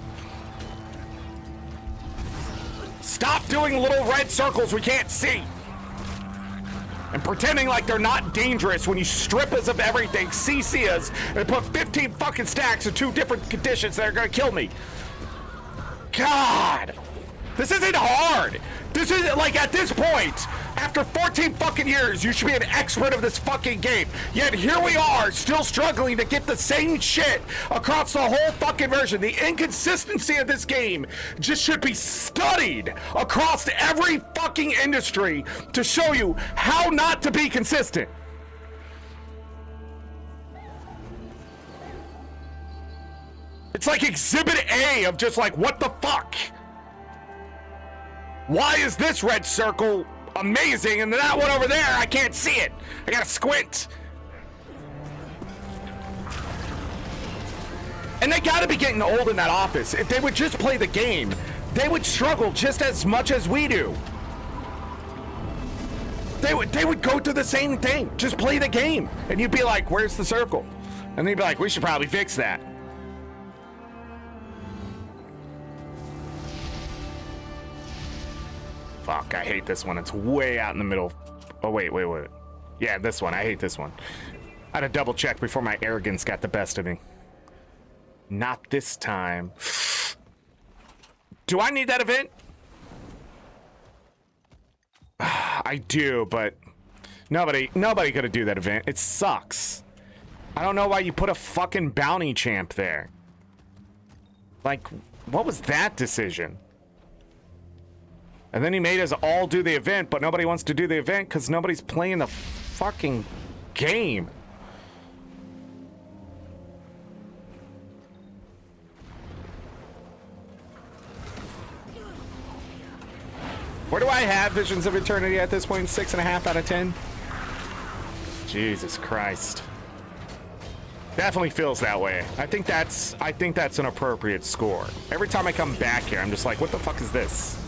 Stop doing little red circles we can't see. And pretending like they're not dangerous when you strip us of everything, CC us, and put 15 fucking stacks of 2 different conditions that are gonna kill me. God! This isn't hard! This isn't, like, at this point, after 14 fucking years, you should be an expert of this fucking game. Yet here we are, still struggling to get the same shit across the whole fucking version. The inconsistency of this game just should be studied across every fucking industry to show you how not to be consistent. It's like Exhibit A of just like, what the fuck? Why is this red circle amazing and that one over there, I can't see it? I gotta squint. And they gotta be getting old in that office. If they would just play the game, they would struggle just as much as we do. They would go through the same thing. Just play the game. And you'd be like, where's the circle? And they'd be like, we should probably fix that. Fuck, I hate this one. It's way out in the middle. Oh, wait. Yeah, this one. I hate this one. I had to double check before my arrogance got the best of me. Not this time. Do I need that event? I do, but nobody gonna do that event. It sucks. I don't know why you put a fucking bounty champ there. Like, what was that decision? And then he made us all do the event, but nobody wants to do the event because nobody's playing the fucking game. Where do I have Visions of Eternity at this point? 6.5 out of 10? Jesus Christ. Definitely feels that way. I think that's an appropriate score. Every time I come back here, I'm just like, what the fuck is this?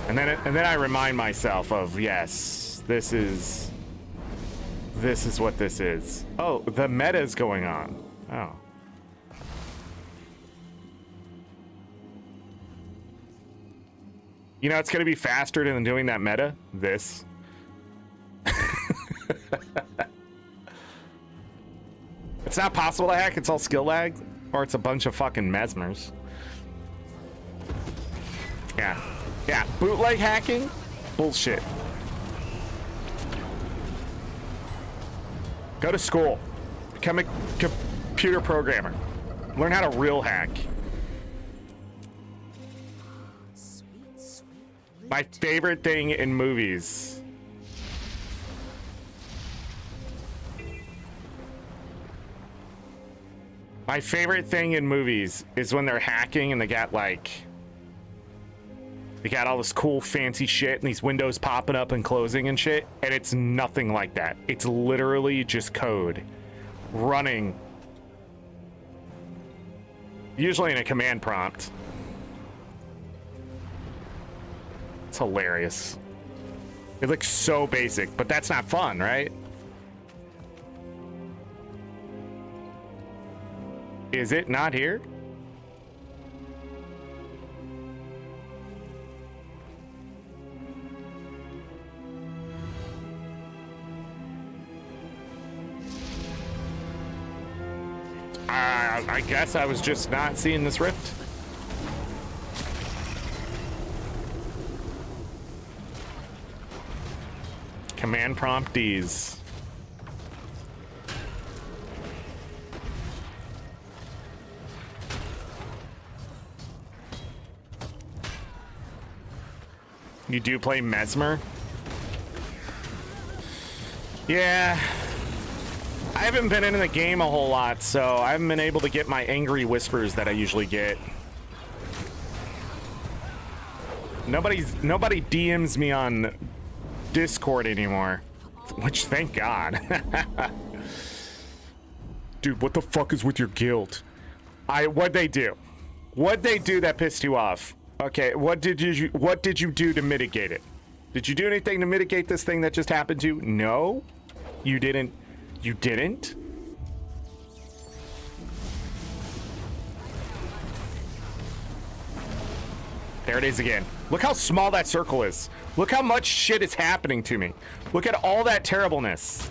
And then I remind myself of, yes, this is what this is. Oh, the meta is going on. Oh. You know, it's gonna be faster than doing that meta. This. It's not possible to hack. It's all skill lag, or it's a bunch of fucking mesmers. Yeah, bootleg hacking? Bullshit. Go to school. Become a computer programmer. Learn how to real hack. My favorite thing in movies. My favorite thing in movies is when they're hacking and they got all this cool fancy shit and these windows popping up and closing and shit, and it's nothing like that. It's literally just code running, usually in a command prompt. It's hilarious. It looks so basic, but that's not fun, right? Is it not here? I guess I was just not seeing this rift. Command prompt Ds. You do play Mesmer? Yeah. I haven't been into the game a whole lot, so I haven't been able to get my angry whispers that I usually get. Nobody DMs me on Discord anymore, which thank God. Dude, what the fuck is with your guild? What'd they do? What'd they do that pissed you off? Okay, what did you do to mitigate it? Did you do anything to mitigate this thing that just happened to you? No, you didn't. You didn't? There it is again. Look how small that circle is. Look how much shit is happening to me. Look at all that terribleness.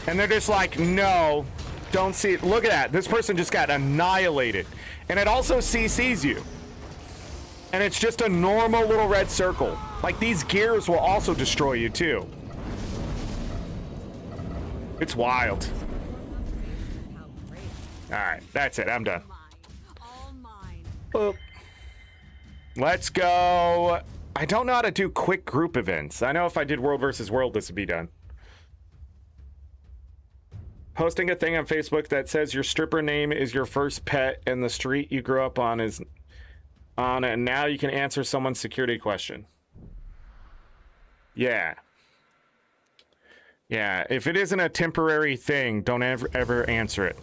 And they're just like, no, don't see it. Look at that. This person just got annihilated. And it also CCs you. And it's just a normal little red circle. Like, these gears will also destroy you too. It's wild. Alright, that's it. I'm done. Boop. Let's go. I don't know how to do quick group events. I know if I did World versus World, this would be done. Posting a thing on Facebook that says your stripper name is your first pet and the street you grew up on is on it, and now you can answer someone's security question. Yeah. Yeah, if it isn't a temporary thing, don't ever answer it.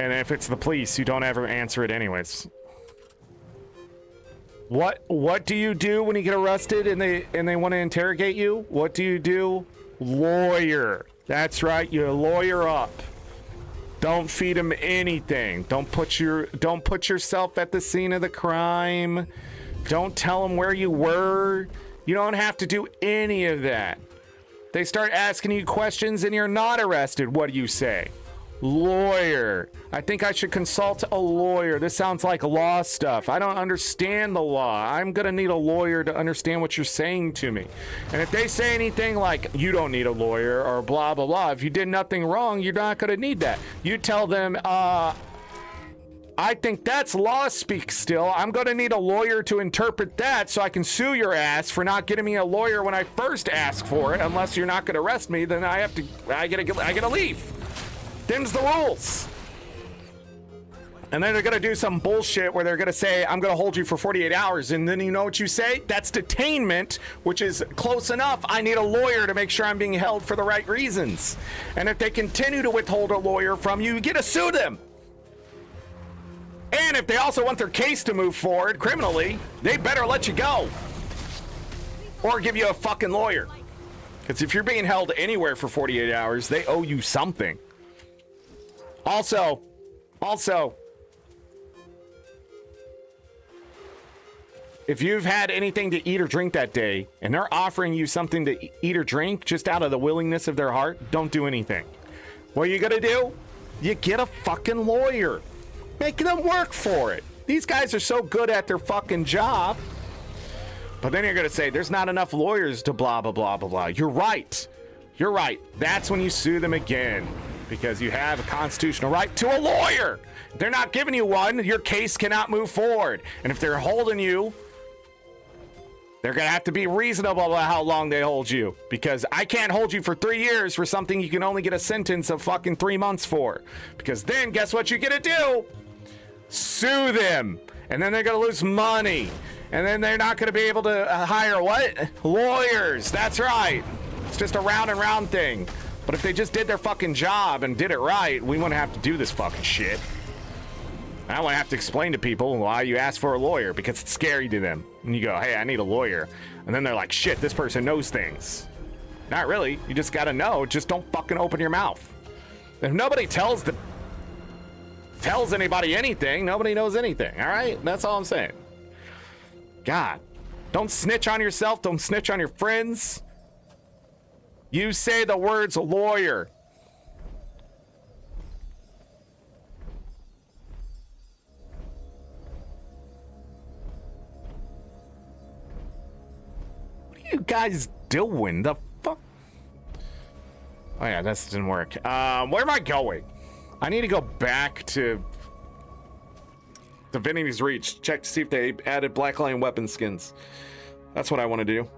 And if it's the police, you don't ever answer it anyways. What do you do when you get arrested and they want to interrogate you? What do you do? Lawyer. That's right, you lawyer up. Don't feed him anything. Don't put yourself at the scene of the crime. Don't tell him where you were. You don't have to do any of that. They start asking you questions and you're not arrested. What do you say? Lawyer. I think I should consult a lawyer. This sounds like law stuff. I don't understand the law. I'm gonna need a lawyer to understand what you're saying to me. And if they say anything like, you don't need a lawyer or blah, blah, blah, if you did nothing wrong, you're not gonna need that. You tell them, I think that's law speak still. I'm gonna need a lawyer to interpret that so I can sue your ass for not getting me a lawyer when I first asked for it. Unless you're not gonna arrest me, then I gotta leave. Them's the rules. And then they're gonna do some bullshit where they're gonna say, I'm gonna hold you for 48 hours. And then you know what you say? That's detainment, which is close enough. I need a lawyer to make sure I'm being held for the right reasons. And if they continue to withhold a lawyer from you, you get to sue them. And if they also want their case to move forward criminally, they better let you go. Or give you a fucking lawyer. Because if you're being held anywhere for 48 hours, they owe you something. Also, if you've had anything to eat or drink that day, and they're offering you something to eat or drink just out of the willingness of their heart, don't do anything. What are you gonna do? You get a fucking lawyer. Make them work for it. These guys are so good at their fucking job. But then you're gonna say, there's not enough lawyers to blah, blah, blah, blah, blah. You're right. You're right. That's when you sue them again. Because you have a constitutional right to a lawyer. If they're not giving you one, your case cannot move forward. And if they're holding you They're going to have to be reasonable about how long they hold you, because I can't hold you for 3 years for something you can only get a sentence of fucking 3 months for. Because then guess what you're going to do? Sue them. And then they're going to lose money. And then they're not going to be able to hire what? Lawyers. That's right. It's just a round and round thing. But if they just did their fucking job and did it right, we wouldn't have to do this fucking shit. I wouldn't have to explain to people why you ask for a lawyer, because it's scary to them. And you go, hey, I need a lawyer. And then they're like, shit, this person knows things. Not really. You just got to know. Just don't fucking open your mouth. If nobody tells anybody anything, nobody knows anything. All right? That's all I'm saying. God. Don't snitch on yourself. Don't snitch on your friends. You say the words lawyer. You guys doing? The fuck? Oh yeah, this didn't work. Where am I going? I need to go back to Divinity's Reach. Check to see if they added Black Lion weapon skins. That's what I want to do.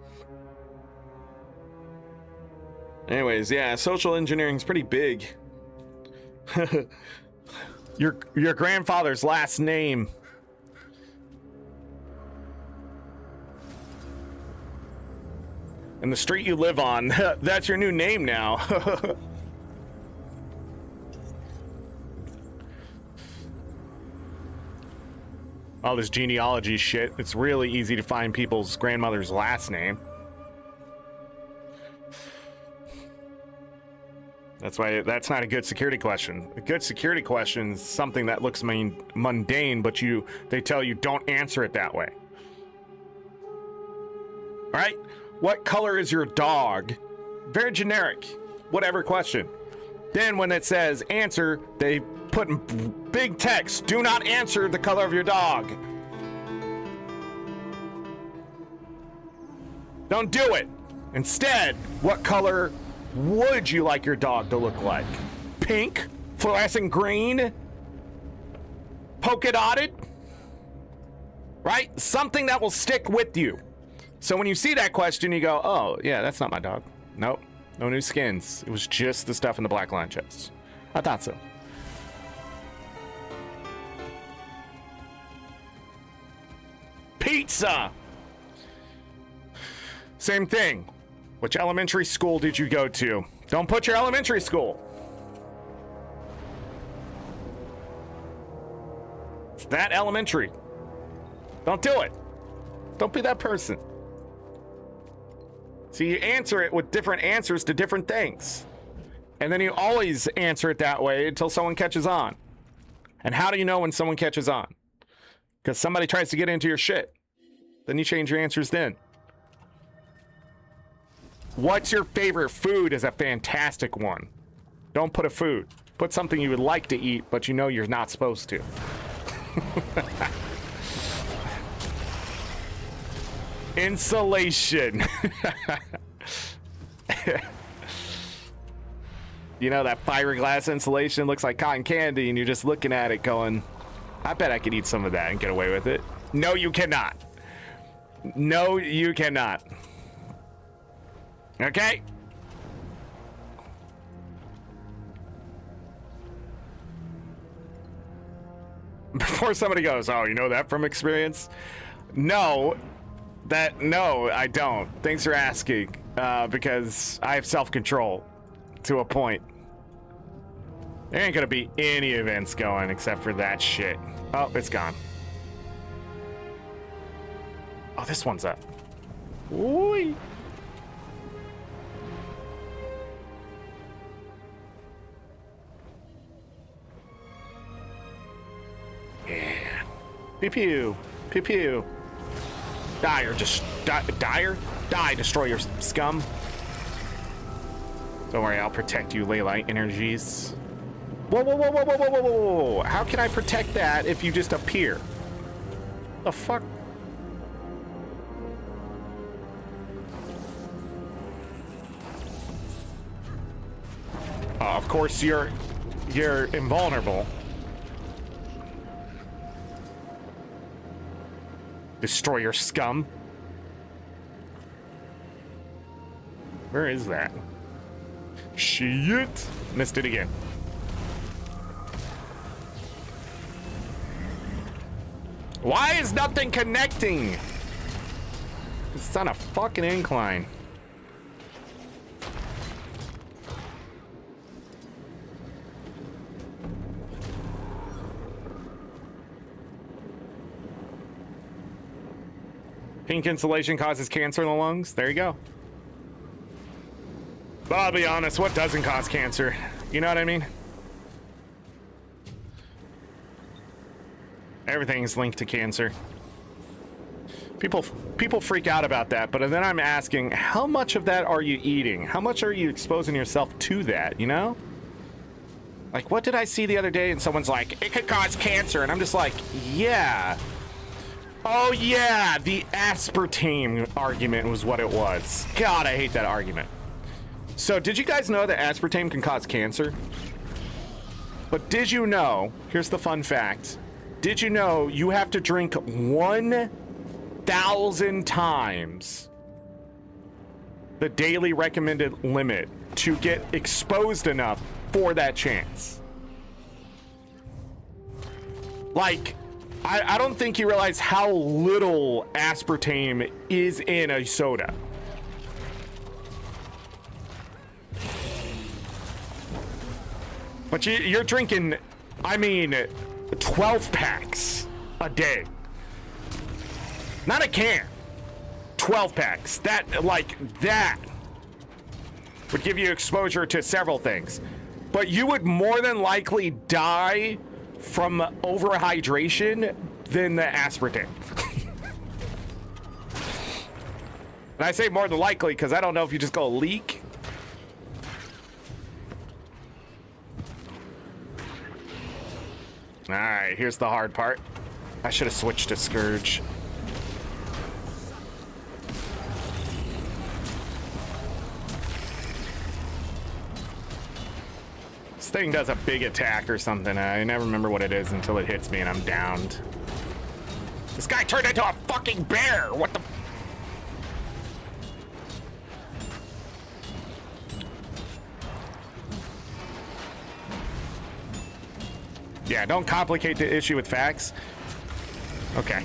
Anyways, yeah, social engineering's pretty big. Your grandfather's last name. And the street you live on, that's your new name now. All this genealogy shit, it's really easy to find people's grandmother's last name. That's why that's not a good security question. A good security question is something that looks mundane, but they tell you don't answer it that way. All right? What color is your dog? Very generic. Whatever question. Then when it says answer, they put in big text, do not answer the color of your dog. Don't do it. Instead, what color would you like your dog to look like? Pink? Fluorescent green? Polka dotted? Right? Something that will stick with you. So when you see that question, you go, oh, yeah, that's not my dog. Nope. No new skins. It was just the stuff in the Black Lion chest. I thought so. Pizza! Same thing. Which elementary school did you go to? Don't put your elementary school. It's that elementary. Don't do it. Don't be that person. So you answer it with different answers to different things. And then you always answer it that way until someone catches on. And how do you know when someone catches on? Because somebody tries to get into your shit. Then you change your answers then. What's your favorite food is a fantastic one. Don't put a food. Put something you would like to eat, but you know you're not supposed to. Insulation. You know, that fiberglass insulation looks like cotton candy, and you're just looking at it going, I bet I could eat some of that and get away with it. No, you cannot. No, you cannot. Okay? Before somebody goes, oh, you know that from experience? No, I don't. Thanks for asking, because I have self-control to a point. There ain't gonna be any events going except for that shit. Oh, it's gone. Oh, this one's up. Ooh. Yeah. Pew pew. Pew pew. Die or just die, destroy your scum. Don't worry, I'll protect you, Leylight energies. Whoa, whoa, whoa, whoa, whoa, whoa, whoa, whoa. How can I protect that if you just appear? The fuck? Of course you're invulnerable. Destroy your scum. Where is that? Shit! Missed it again. Why is nothing connecting? It's on a fucking incline. Pink insulation causes cancer in the lungs. There you go. But I'll be honest, what doesn't cause cancer? You know what I mean? Everything's linked to cancer. People freak out about that, but then I'm asking, how much of that are you eating? How much are you exposing yourself to that, you know? Like, what did I see the other day? And someone's like, it could cause cancer. And I'm just like, yeah. Oh, yeah, the aspartame argument was what it was. God, I hate that argument. So, did you guys know that aspartame can cause cancer? But did you know, here's the fun fact, did you know you have to drink 1,000 times the daily recommended limit to get exposed enough for that chance? Like, I don't think you realize how little aspartame is in a soda. But you're drinking, I mean, 12 packs a day. Not a can. 12 packs. That, like, that would give you exposure to several things. But you would more than likely die from overhydration than the aspartame. And I say more than likely because I don't know if you just go leak. All right, here's the hard part. I should have switched to Scourge. This thing does a big attack or something. I never remember what it is until it hits me and I'm downed. This guy turned into a fucking bear. What the? Yeah, don't complicate the issue with facts. Okay.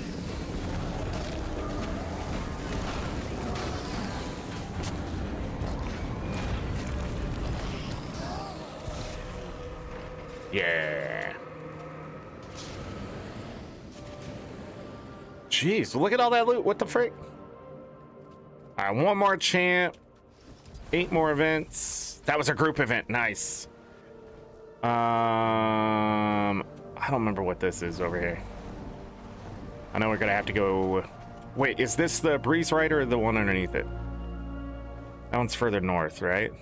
Yeah. Jeez, look at all that loot. What the frick? All right, one more champ. 8 more events. That was a group event. Nice. I don't remember what this is over here. I know we're gonna have to go. Wait, is this the Breeze Rider or the one underneath it? That one's further north, right?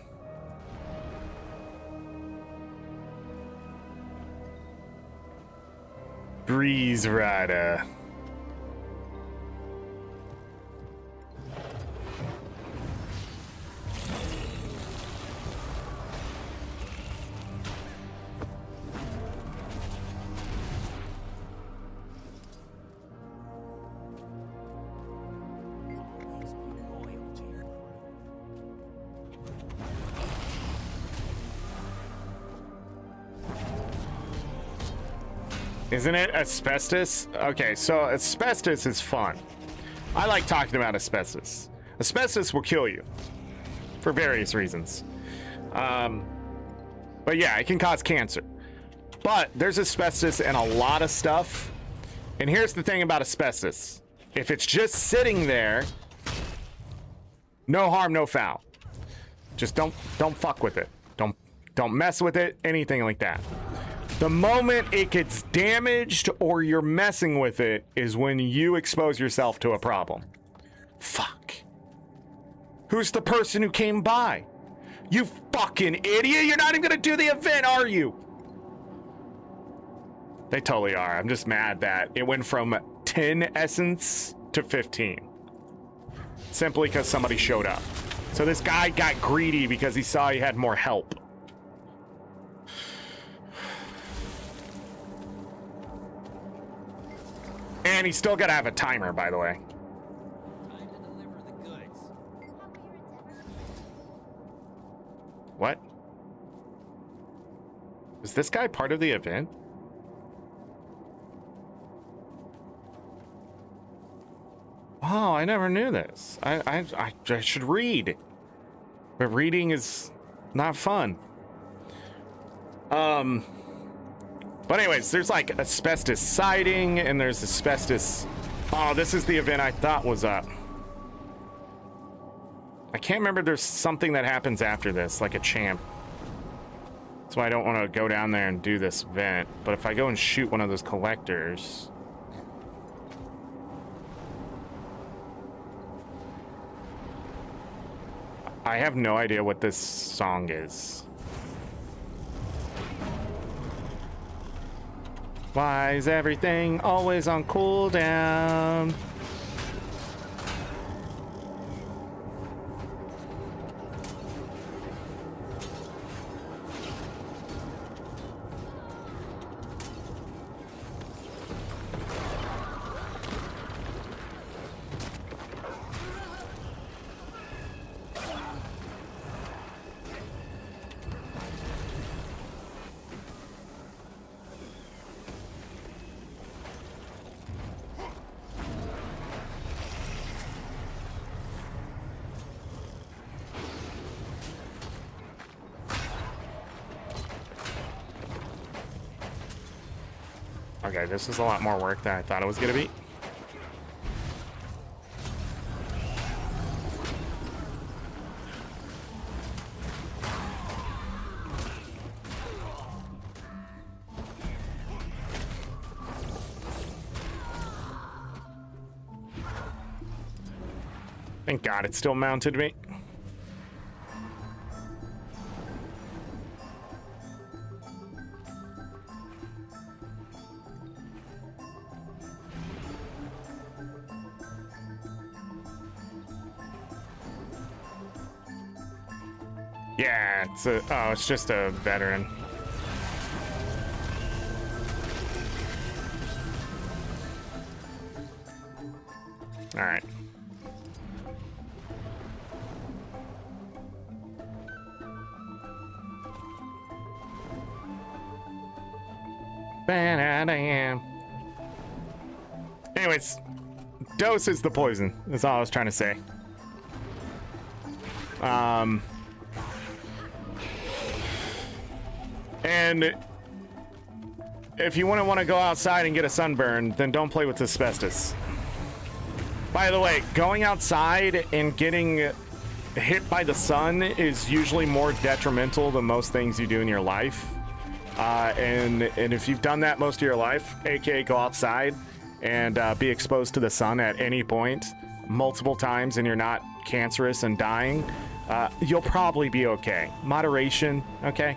Breeze Rider. Isn't it asbestos? Okay, so asbestos is fun. I like talking about asbestos. Asbestos will kill you for various reasons. But yeah, it can cause cancer. But there's asbestos in a lot of stuff. And here's the thing about asbestos. If it's just sitting there, no harm, no foul. Just don't fuck with it. Don't mess with it, anything like that. The moment it gets damaged or you're messing with it is when you expose yourself to a problem. Fuck. Who's the person who came by? You fucking idiot! You're not even gonna do the event, are you? They totally are. I'm just mad that it went from 10 essence to 15. Simply because somebody showed up. So this guy got greedy because he saw he had more help. And he's still gotta have a timer, by the way. Time to deliver the goods. Is this guy part of the event? Oh, I never knew this. I should read. But reading is not fun. But anyways, there's like asbestos siding and there's asbestos. Oh, this is the event I thought was up. I can't remember. There's something that happens after this, like a champ. That's why I don't want to go down there and do this event. But if I go and shoot one of those collectors. I have no idea what this song is. Why is everything always on cooldown? Okay, this is a lot more work than I thought it was gonna be. Thank God it still mounted me. Yeah, it's just a veteran. All right. Anyways, dose is the poison. That's all I was trying to say. And if you want to go outside and get a sunburn, then don't play with asbestos. By the way, going outside and getting hit by the sun is usually more detrimental than most things you do in your life. And if you've done that most of your life, aka go outside and be exposed to the sun at any point, multiple times, and you're not cancerous and dying, you'll probably be okay. Moderation, okay?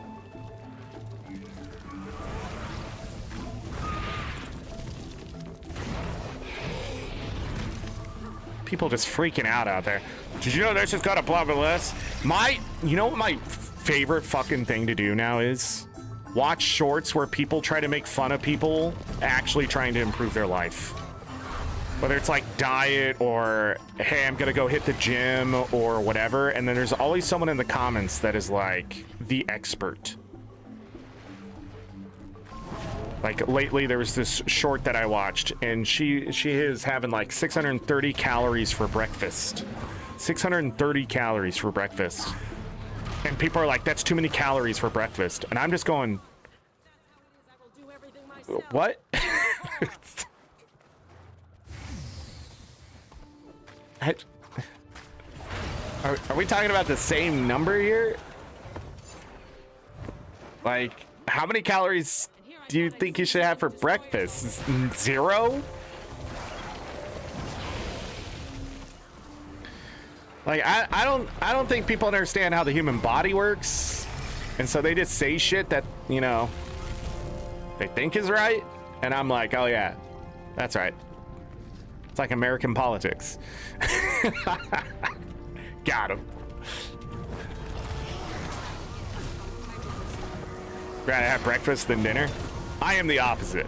People just freaking out there. Did you know this has got a blah blah list? You know what my favorite fucking thing to do now is? Watch shorts where people try to make fun of people actually trying to improve their life. Whether it's like diet or, hey, I'm gonna go hit the gym or whatever. And then there's always someone in the comments that is like the expert. Like lately there was this short that I watched and she is having like 630 calories for breakfast. 630 calories for breakfast. And people are like, that's too many calories for breakfast. And I'm just going, what? Are we talking about the same number here? Like, how many calories do you think you should have for breakfast? 0? Like, I don't think people understand how the human body works, and so they just say shit that, you know, they think is right, and I'm like, oh yeah, that's right. It's like American politics. Got him. Rather have breakfast than dinner? I am the opposite.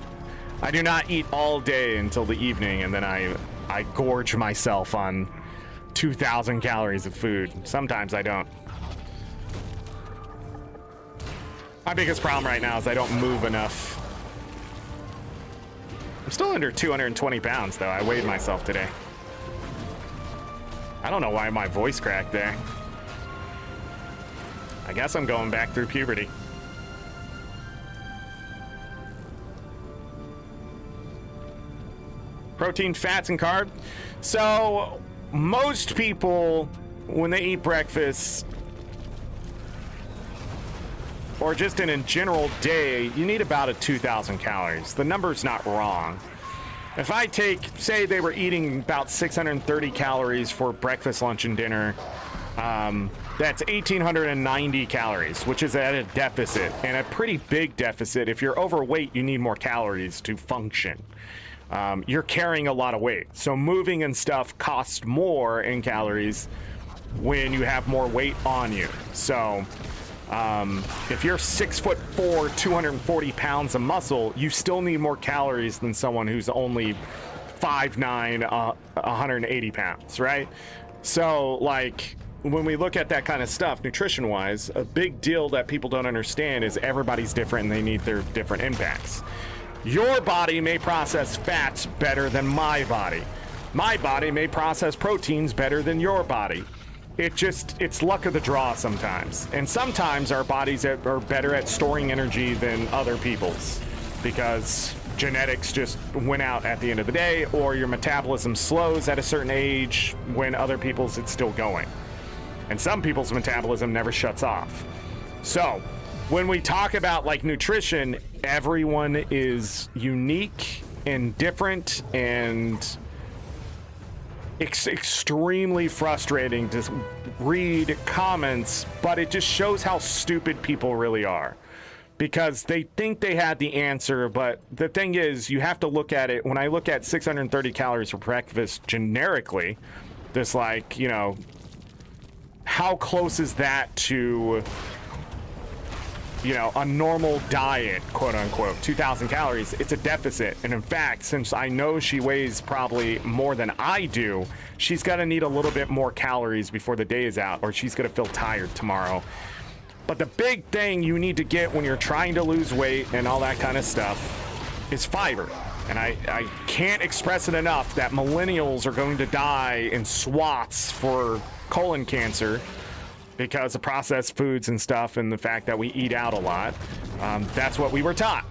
I do not eat all day until the evening, and then I gorge myself on 2,000 calories of food. Sometimes I don't. My biggest problem right now is I don't move enough. I'm still under 220 pounds, though. I weighed myself today. I don't know why my voice cracked there. I guess I'm going back through puberty. Protein, fats, and carb. So most people, when they eat breakfast, or just in a general day, you need about 2,000 calories. The number's not wrong. If I take, say they were eating about 630 calories for breakfast, lunch, and dinner, that's 1,890 calories, which is at a deficit, and a pretty big deficit. If you're overweight, you need more calories to function. You're carrying a lot of weight, so moving and stuff costs more in calories when you have more weight on you. So if you're 6'4", 240 pounds of muscle, you still need more calories than someone who's only 5'9", 180 pounds, right? So like when we look at that kind of stuff, nutrition wise, a big deal that people don't understand is everybody's different and they need their different impacts. Your body may process fats better than my body. My body may process proteins better than your body. It's luck of the draw sometimes. And sometimes our bodies are better at storing energy than other people's because genetics just went out at the end of the day, or your metabolism slows at a certain age when other people's it's still going. And some people's metabolism never shuts off. So when we talk about like nutrition, everyone is unique and different, and extremely frustrating to read comments, but it just shows how stupid people really are because they think they had the answer. But the thing is, you have to look at it. When I look at 630 calories for breakfast generically, this like, you know, how close is that to, you know, a normal diet, quote unquote, 2,000 calories? It's a deficit. And in fact, since I know she weighs probably more than I do, she's going to need a little bit more calories before the day is out, or she's going to feel tired tomorrow. But the big thing you need to get when you're trying to lose weight and all that kind of stuff is fiber. And I can't express it enough that millennials are going to die in swaths for colon cancer because of processed foods and stuff, and the fact that we eat out a lot. That's what we were taught.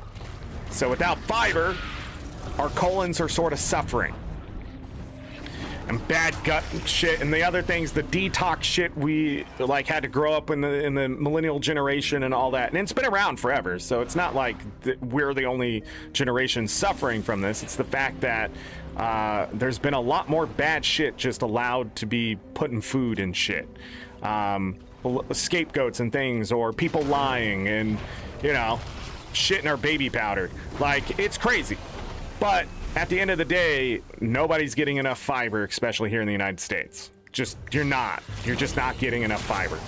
So without fiber, our colons are sort of suffering. And bad gut shit, and the other things, the detox shit we like had to grow up in the millennial generation and all that. And it's been around forever, so it's not like we're the only generation suffering from this. It's the fact that there's been a lot more bad shit just allowed to be put in food and shit. Scapegoats and things, or people lying and, you know, shit in our baby powder. Like, it's crazy. But at the end of the day, nobody's getting enough fiber, especially here in the United States. You're just not getting enough fiber.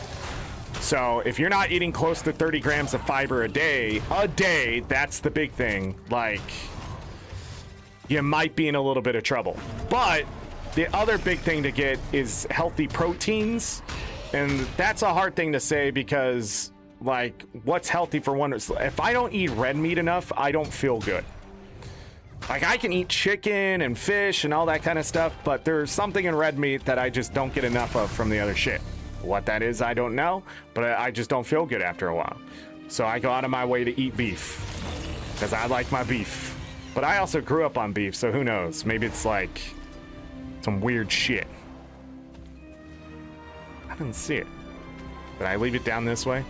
So if you're not eating close to 30 grams of fiber a day, that's the big thing. Like, you might be in a little bit of trouble. But the other big thing to get is healthy proteins. And that's a hard thing to say because, like, what's healthy for one? If I don't eat red meat enough, I don't feel good. Like, I can eat chicken and fish and all that kind of stuff, but there's something in red meat that I just don't get enough of from the other shit. What that is, I don't know, but I just don't feel good after a while. So I go out of my way to eat beef because I like my beef. But I also grew up on beef, so who knows? Maybe it's like some weird shit. I didn't see it. Did I leave it down this way?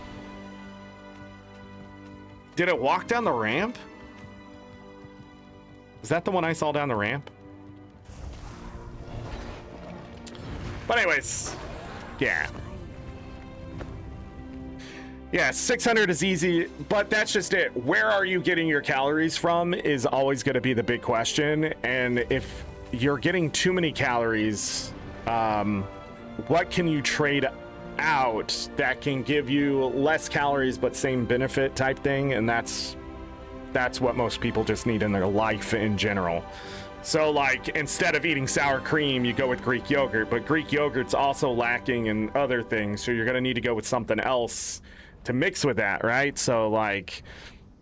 Did it walk down the ramp? Is that the one I saw down the ramp? But anyways, yeah. Yeah, 600 is easy, but that's just it. Where are you getting your calories from is always going to be the big question. And if you're getting too many calories, what can you trade out that can give you less calories but same benefit type thing? And that's what most people just need in their life in general. So like, instead of eating sour cream, you go with Greek yogurt, but Greek yogurt's also lacking in other things, so you're going to need to go with something else to mix with that, right? So like,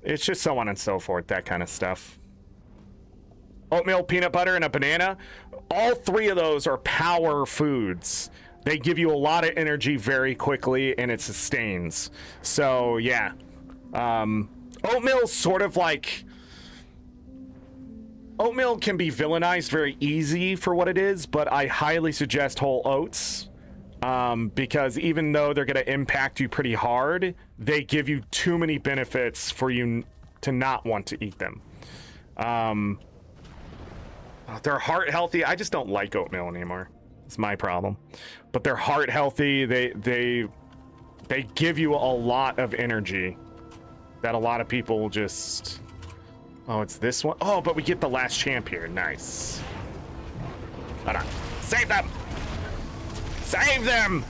it's just so on and so forth, that kind of stuff. Oatmeal, peanut butter, and a banana. All three of those are power foods. They give you a lot of energy very quickly, and it sustains. So yeah, oatmeal's sort of like, oatmeal can be villainized very easy for what it is, but I highly suggest whole oats, because even though they're going to impact you pretty hard, they give you too many benefits for you to not want to eat them. They're heart healthy. I just don't like oatmeal anymore. It's my problem. But they're heart healthy. They give you a lot of energy that a lot of people just... Oh, it's this one? Oh, but we get the last champ here. Nice. Hold on. Save them! Save them!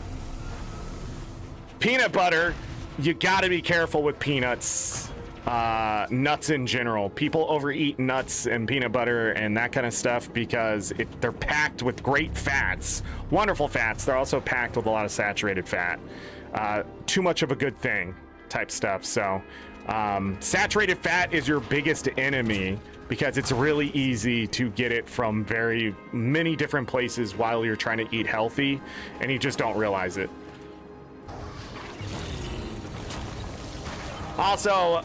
Peanut butter. You gotta be careful with peanuts. Nuts in general. People overeat nuts and peanut butter and that kind of stuff because they're packed with great fats. Wonderful fats. They're also packed with a lot of saturated fat. Too much of a good thing type stuff. So saturated fat is your biggest enemy because it's really easy to get it from very many different places while you're trying to eat healthy and you just don't realize it. Also,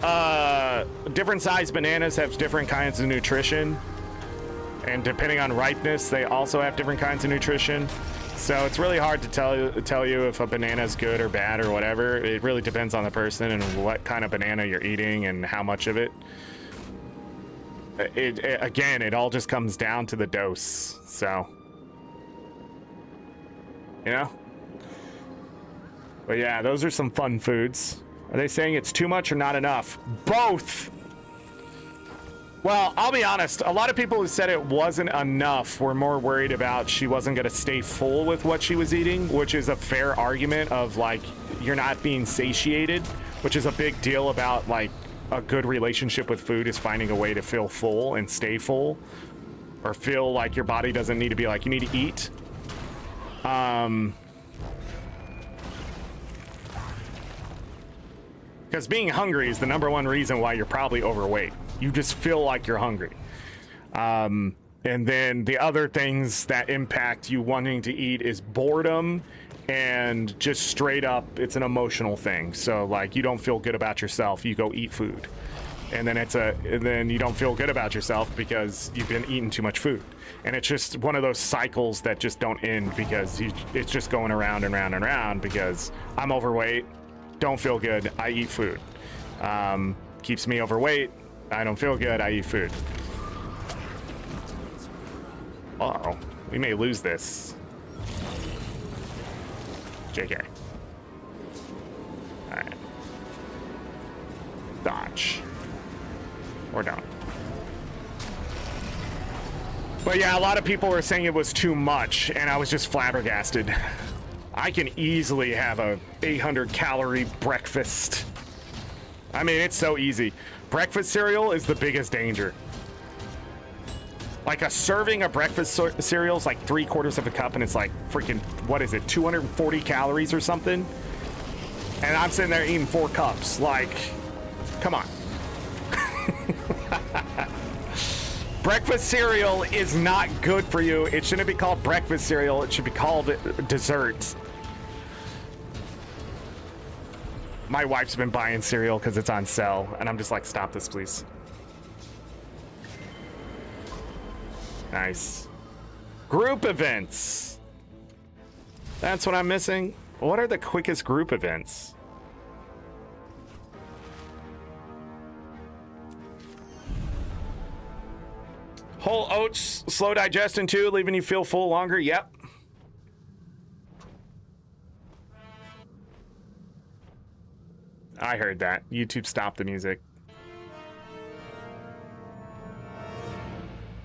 different sized bananas have different kinds of nutrition, and depending on ripeness, they also have different kinds of nutrition. So it's really hard to tell you if a banana is good or bad or whatever. It really depends on the person and what kind of banana you're eating and how much of it. Again, it all just comes down to the dose. So, you know. But yeah, those are some fun foods. Are they saying it's too much or not enough? Both. Well, I'll be honest. A lot of people who said it wasn't enough were more worried about she wasn't going to stay full with what she was eating, which is a fair argument of like, you're not being satiated, which is a big deal about like a good relationship with food is finding a way to feel full and stay full, or feel like your body doesn't need to be like, you need to eat. Because being hungry is the #1 reason why you're probably overweight. You just feel like you're hungry. And then the other things that impact you wanting to eat is boredom and just straight up, it's an emotional thing. So like you don't feel good about yourself, you go eat food. And then you don't feel good about yourself because you've been eating too much food. And it's just one of those cycles that just don't end because it's just going around and round and round because I'm overweight. Don't feel good, I eat food. Keeps me overweight, I don't feel good, I eat food. Uh-oh, we may lose this. JK. Alright. Dodge. Or don't. But yeah, a lot of people were saying it was too much, and I was just flabbergasted. I can easily have a 800-calorie breakfast. I mean, it's so easy. Breakfast cereal is the biggest danger. Like a serving of breakfast cereal is like 3/4 of a cup, and it's like freaking, what is it, 240 calories or something? And I'm sitting there eating 4 cups. Like, come on. Breakfast cereal is not good for you. It shouldn't be called breakfast cereal. It should be called dessert. My wife's been buying cereal because it's on sale, and I'm just like, stop this, please. Nice. Group events. That's what I'm missing. What are the quickest group events? Whole oats, slow digestion too, leaving you feel full longer. Yep. I heard that. YouTube stopped the music.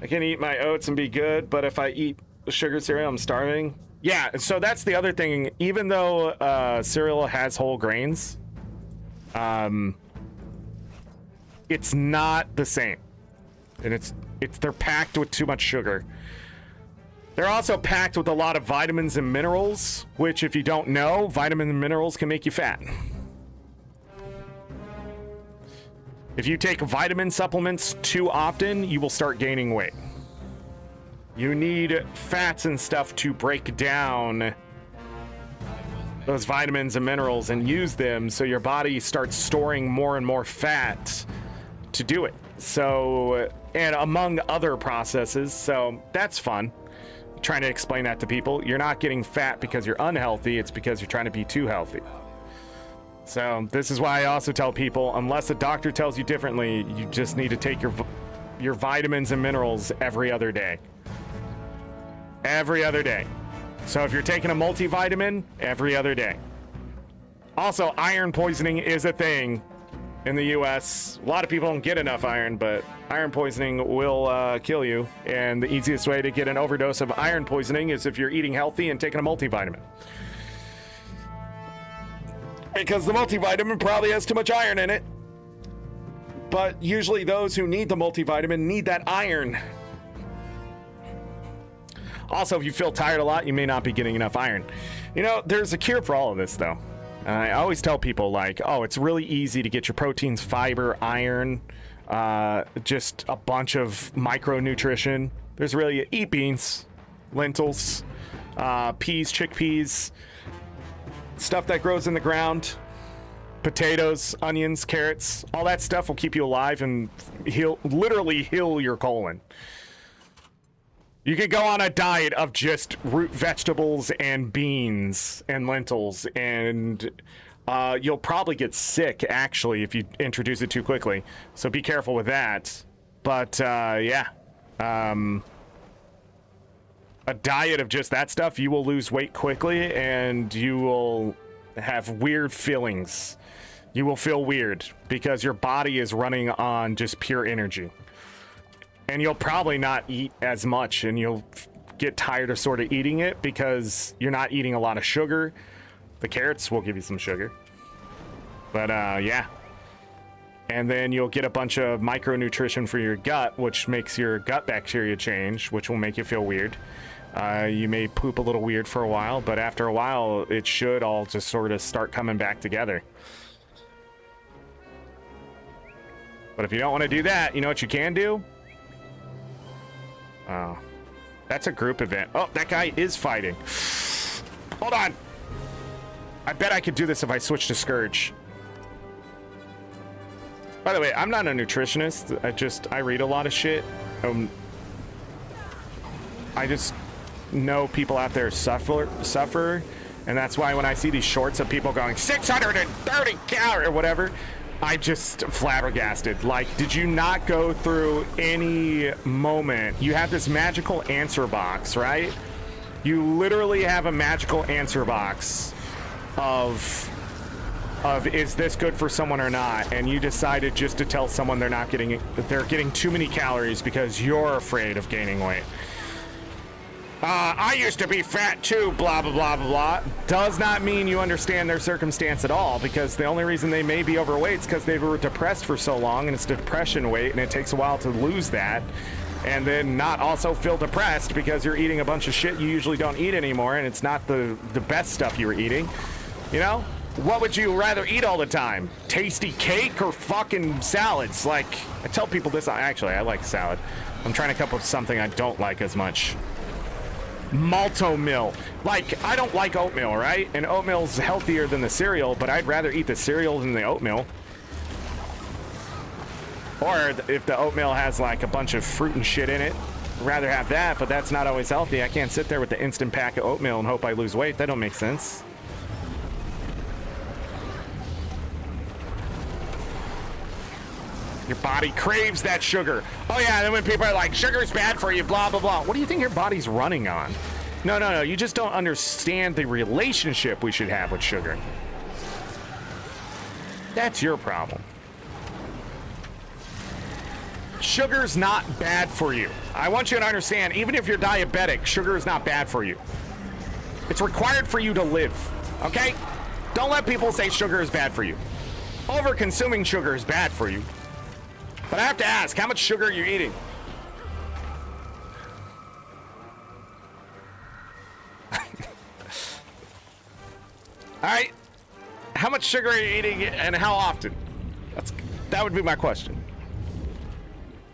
I can eat my oats and be good, but if I eat sugar cereal, I'm starving. Yeah, so that's the other thing. Even though cereal has whole grains, it's not the same. And they're packed with too much sugar. They're also packed with a lot of vitamins and minerals, which if you don't know, vitamins and minerals can make you fat. If you take vitamin supplements too often, you will start gaining weight. You need fats and stuff to break down those vitamins and minerals and use them, so your body starts storing more and more fat to do it. So, and among other processes, so that's fun. Trying to explain that to people. You're not getting fat because you're unhealthy, it's because you're trying to be too healthy. So this is why I also tell people, unless a doctor tells you differently, you just need to take your vitamins and minerals every other day. Every other day. So if you're taking a multivitamin, every other day. Also, iron poisoning is a thing in the US. A lot of people don't get enough iron, but iron poisoning will kill you. And the easiest way to get an overdose of iron poisoning is if you're eating healthy and taking a multivitamin. Because the multivitamin probably has too much iron in it. But usually those who need the multivitamin need that iron. Also, if you feel tired a lot, you may not be getting enough iron. You know, there's a cure for all of this, though. I always tell people, like, oh, it's really easy to get your proteins, fiber, iron, just a bunch of micronutrition. There's really, eat beans, lentils, peas, chickpeas, stuff that grows in the ground, potatoes, onions, carrots, all that stuff will keep you alive and literally heal your colon. You could go on a diet of just root vegetables and beans and lentils, and you'll probably get sick, actually, if you introduce it too quickly. So be careful with that. But, yeah. A diet of just that stuff, you will lose weight quickly, and you will have weird feelings. You will feel weird because your body is running on just pure energy. And you'll probably not eat as much, and you'll get tired of sort of eating it because you're not eating a lot of sugar. The carrots will give you some sugar. But, yeah. And then you'll get a bunch of micronutrition for your gut, which makes your gut bacteria change, which will make you feel weird. You may poop a little weird for a while, but after a while, it should all just sort of start coming back together. But if you don't want to do that, you know what you can do? Oh, that's a group event. Oh, that guy is fighting. Hold on. I bet I could do this if I switched to Scourge. By the way, I'm not a nutritionist. I read a lot of shit. I just know people out there suffer, and that's why when I see these shorts of people going 630 calories or whatever, I just flabbergasted. Like, did you not go through any moment? You have this magical answer box, right? You literally have a magical answer box of is this good for someone or not, and you decided just to tell someone they're getting too many calories because you're afraid of gaining weight. I used to be fat too, blah, blah, blah, blah, blah. Does not mean you understand their circumstance at all, because the only reason they may be overweight is because they were depressed for so long, and it's depression weight, and it takes a while to lose that, and then not also feel depressed because you're eating a bunch of shit you usually don't eat anymore, and it's not the best stuff you were eating. You know? What would you rather eat all the time? Tasty cake or fucking salads? Like, I tell people this, actually, I like salad. I'm trying to come up with something I don't like as much. Malto meal. Like, I don't like oatmeal, right? And oatmeal's healthier than the cereal, but I'd rather eat the cereal than the oatmeal. Or if the oatmeal has like a bunch of fruit and shit in it, I'd rather have that, but that's not always healthy. I can't sit there with the instant pack of oatmeal and hope I lose weight. That don't make sense. Your body craves that sugar. Oh yeah, and then when people are like, sugar's bad for you, blah, blah, blah. What do you think your body's running on? No. You just don't understand the relationship we should have with sugar. That's your problem. Sugar's not bad for you. I want you to understand, even if you're diabetic, sugar is not bad for you. It's required for you to live, okay? Don't let people say sugar is bad for you. Over-consuming sugar is bad for you. But I have to ask, how much sugar are you eating? All right. How much sugar are you eating and how often? That would be my question.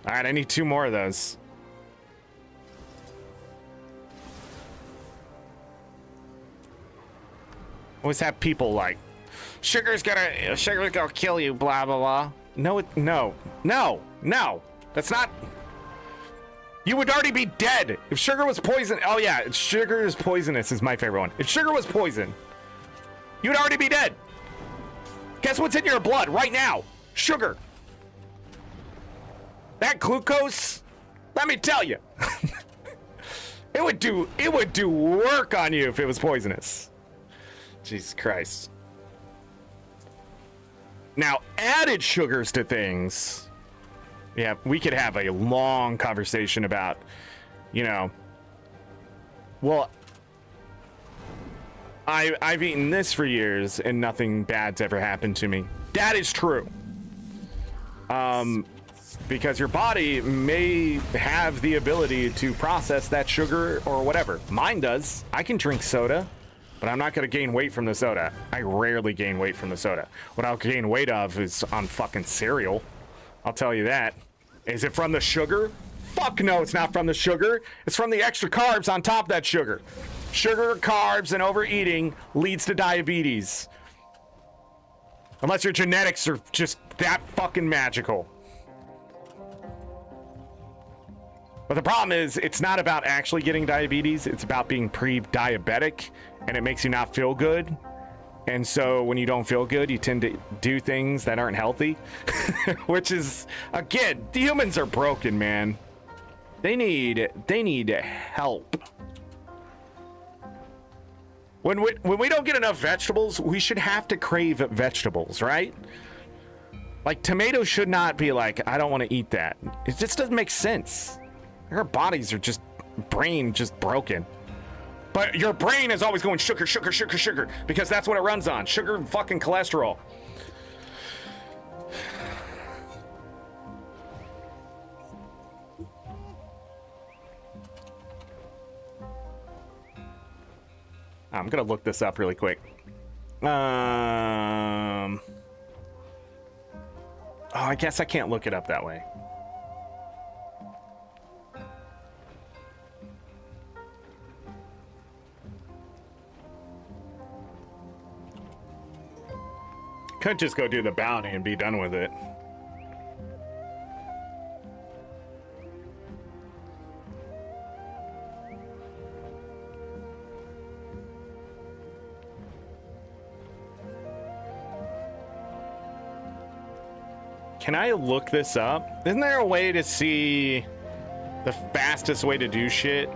All right, I need 2 more of those. Always have people like, sugar's gonna kill you, blah blah blah. No, no. That's not. You would already be dead if sugar was poison. Oh yeah, sugar is poisonous is my favorite one. If sugar was poison, you'd already be dead. Guess what's in your blood right now? Sugar. That glucose, let me tell you, it would do work on you if it was poisonous. Jesus Christ. Now, added sugars to things. Yeah, we could have a long conversation about, you know, well, I've eaten this for years and nothing bad's ever happened to me. That is true. Because your body may have the ability to process that sugar or whatever. Mine does. I can drink soda, but I'm not going to gain weight from the soda. I rarely gain weight from the soda. What I'll gain weight of is on fucking cereal. I'll tell you that. Is it from the sugar? Fuck no, it's not from the sugar. It's from the extra carbs on top of that sugar. Sugar, carbs, and overeating leads to diabetes. Unless your genetics are just that fucking magical. But the problem is, it's not about actually getting diabetes. It's about being pre-diabetic, and it makes you not feel good. And so when you don't feel good, you tend to do things that aren't healthy. Which is, again, the humans are broken, man. They need help. When we don't get enough vegetables, we should have to crave vegetables, right? Like, tomatoes should not be like, I don't want to eat that. It just doesn't make sense. Our bodies are just, brain just broken. But your brain is always going sugar, sugar, sugar, sugar, because that's what it runs on. Sugar and fucking cholesterol. I'm gonna look this up really quick. Oh, I guess I can't look it up that way. Could just go do the bounty and be done with it. Can I look this up? Isn't there a way to see the fastest way to do shit?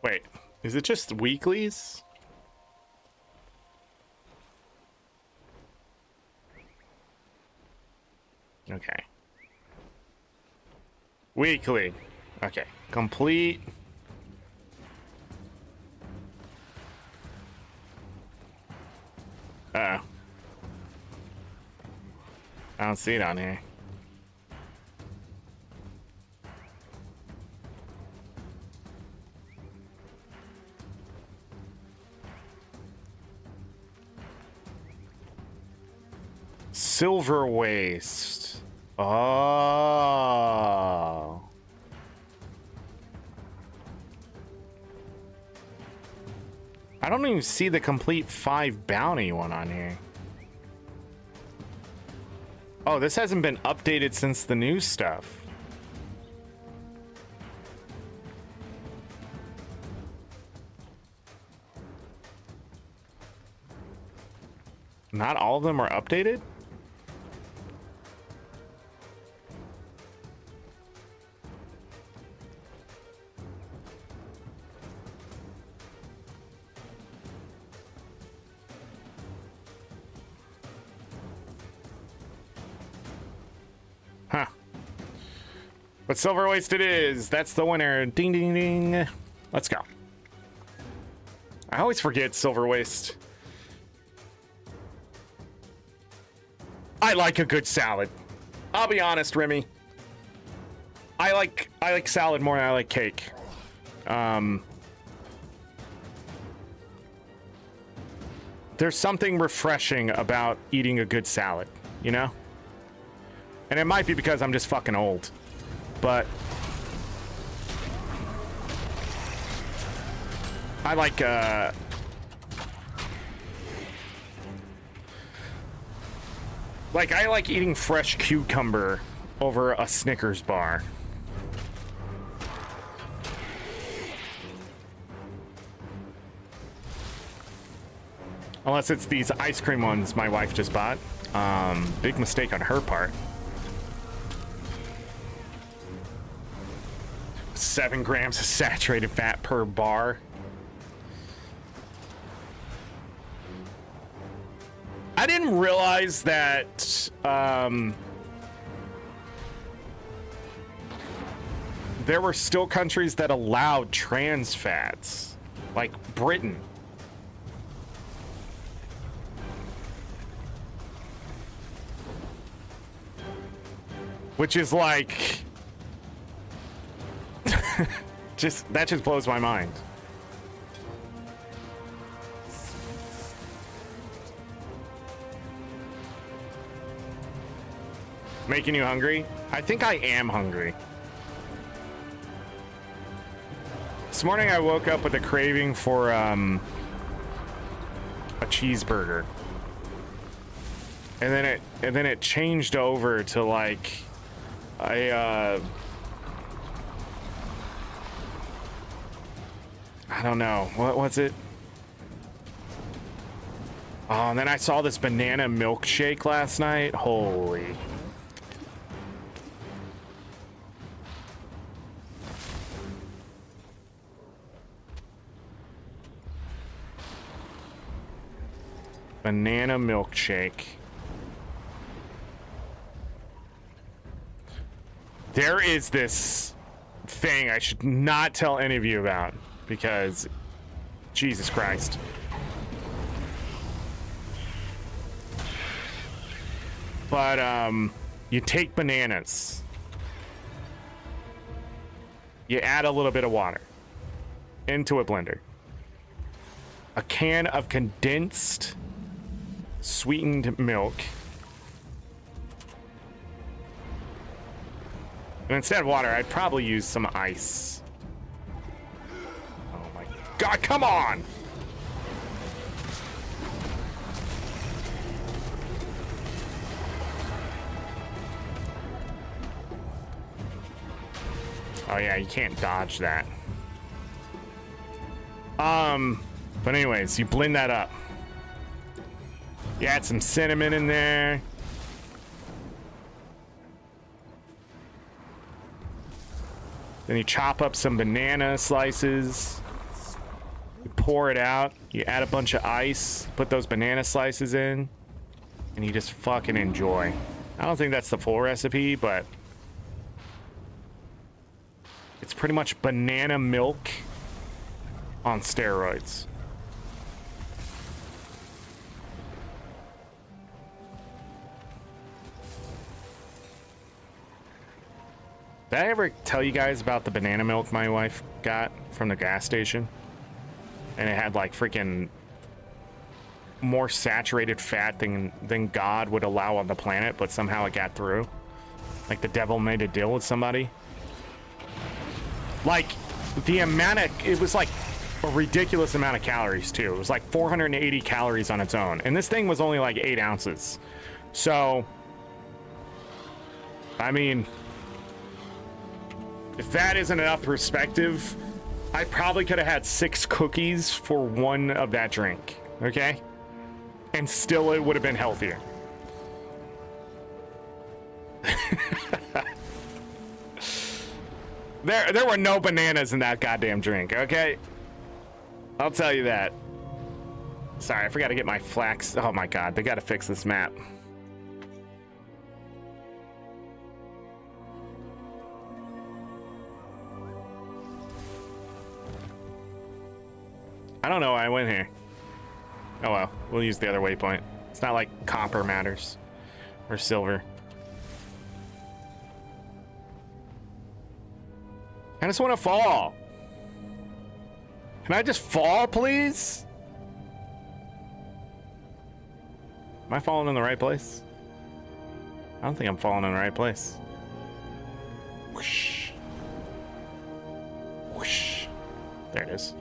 Wait, is it just weeklies? Okay. Weekly. Okay. Complete. I don't see it on here. Silver waste. Oh. I don't even see the complete 5 bounty one on here. Oh, this hasn't been updated since the new stuff. Not all of them are updated? Huh. But silver waste it is. That's the winner. Ding, ding, ding. Let's go. I always forget silver waste. I like a good salad. I'll be honest, Remy. I like salad more than I like cake. There's something refreshing about eating a good salad, you know? And it might be because I'm just fucking old, but I like I like eating fresh cucumber over a Snickers bar. Unless it's these ice cream ones my wife just bought. Big mistake on her part. 7 grams of saturated fat per bar. I didn't realize that there were still countries that allowed trans fats, like Britain. Which is like, that just blows my mind. Making you hungry? I think I am hungry. This morning I woke up with a craving for a cheeseburger. And then it changed over to like I don't know. What was it? Oh, and then I saw this banana milkshake last night. Holy. Banana milkshake. There is this thing I should not tell any of you about because Jesus Christ. But you take bananas. You add a little bit of water into a blender. A can of condensed sweetened milk. And instead of water, I'd probably use some ice. Oh my God, come on! Oh yeah, you can't dodge that. But anyways, you blend that up. You add some cinnamon in there. Then you chop up some banana slices. You pour it out. You add a bunch of ice. Put those banana slices in. And you just fucking enjoy. I don't think that's the full recipe, but it's pretty much banana milk on steroids. Did I ever tell you guys about the banana milk my wife got from the gas station? And it had like freaking more saturated fat than God would allow on the planet, but somehow it got through. Like the devil made a deal with somebody. Like the amount of, it was like a ridiculous amount of calories too. It was like 480 calories on its own. And this thing was only like 8 ounces. So, I mean, if that isn't enough perspective, I probably could have had 6 cookies for one of that drink, okay? And still it would have been healthier. There were no bananas in that goddamn drink, okay? I'll tell you that. Sorry, I forgot to get my flax. Oh my God, they gotta fix this map. I don't know why I went here. Oh well, we'll use the other waypoint. It's not like copper matters. Or silver. I just want to fall. Can I just fall, please? Am I falling in the right place? I don't think I'm falling in the right place. Whoosh. Whoosh. There it is.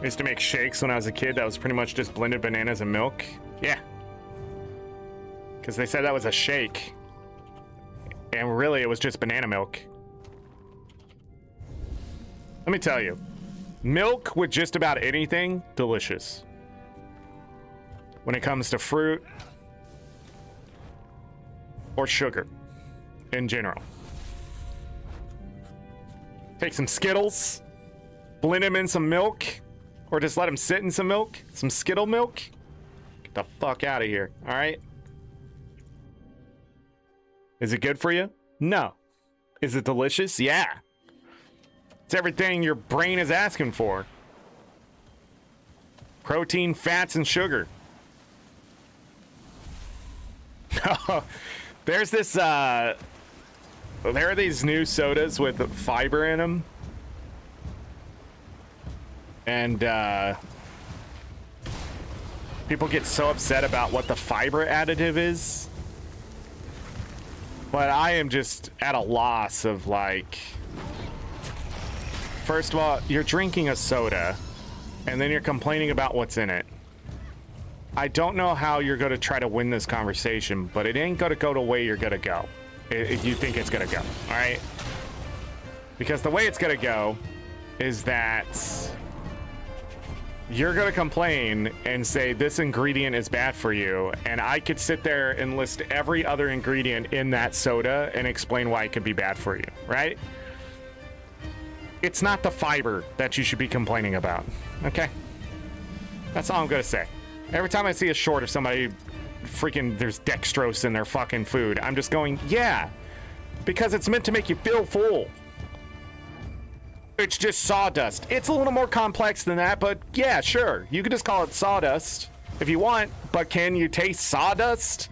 I used to make shakes when I was a kid that was pretty much just blended bananas and milk. Yeah. Because they said that was a shake. And really, it was just banana milk. Let me tell you. Milk with just about anything, delicious. When it comes to fruit or sugar in general. Take some Skittles, blend them in some milk, or just let them sit in some milk, some Skittle milk. Get the fuck out of here, all right? Is it good for you? No. Is it delicious? Yeah. It's everything your brain is asking for. Protein, fats, and sugar. There's this, there are these new sodas with fiber in them. And, people get so upset about what the fiber additive is. But I am just at a loss of, like... First of all, you're drinking a soda, and then you're complaining about what's in it. I don't know how you're going to try to win this conversation, but it ain't going to go the way you're going to go. If you think it's going to go, all right? Because the way it's going to go is that you're going to complain and say this ingredient is bad for you, and I could sit there and list every other ingredient in that soda and explain why it could be bad for you, right? It's not the fiber that you should be complaining about, okay? That's all I'm going to say. Every time I see a short of somebody freaking there's dextrose in their fucking food, I'm just going, yeah, because it's meant to make you feel full. It's just sawdust. It's a little more complex than that, but yeah, sure. You could just call it sawdust if you want, but can you taste sawdust?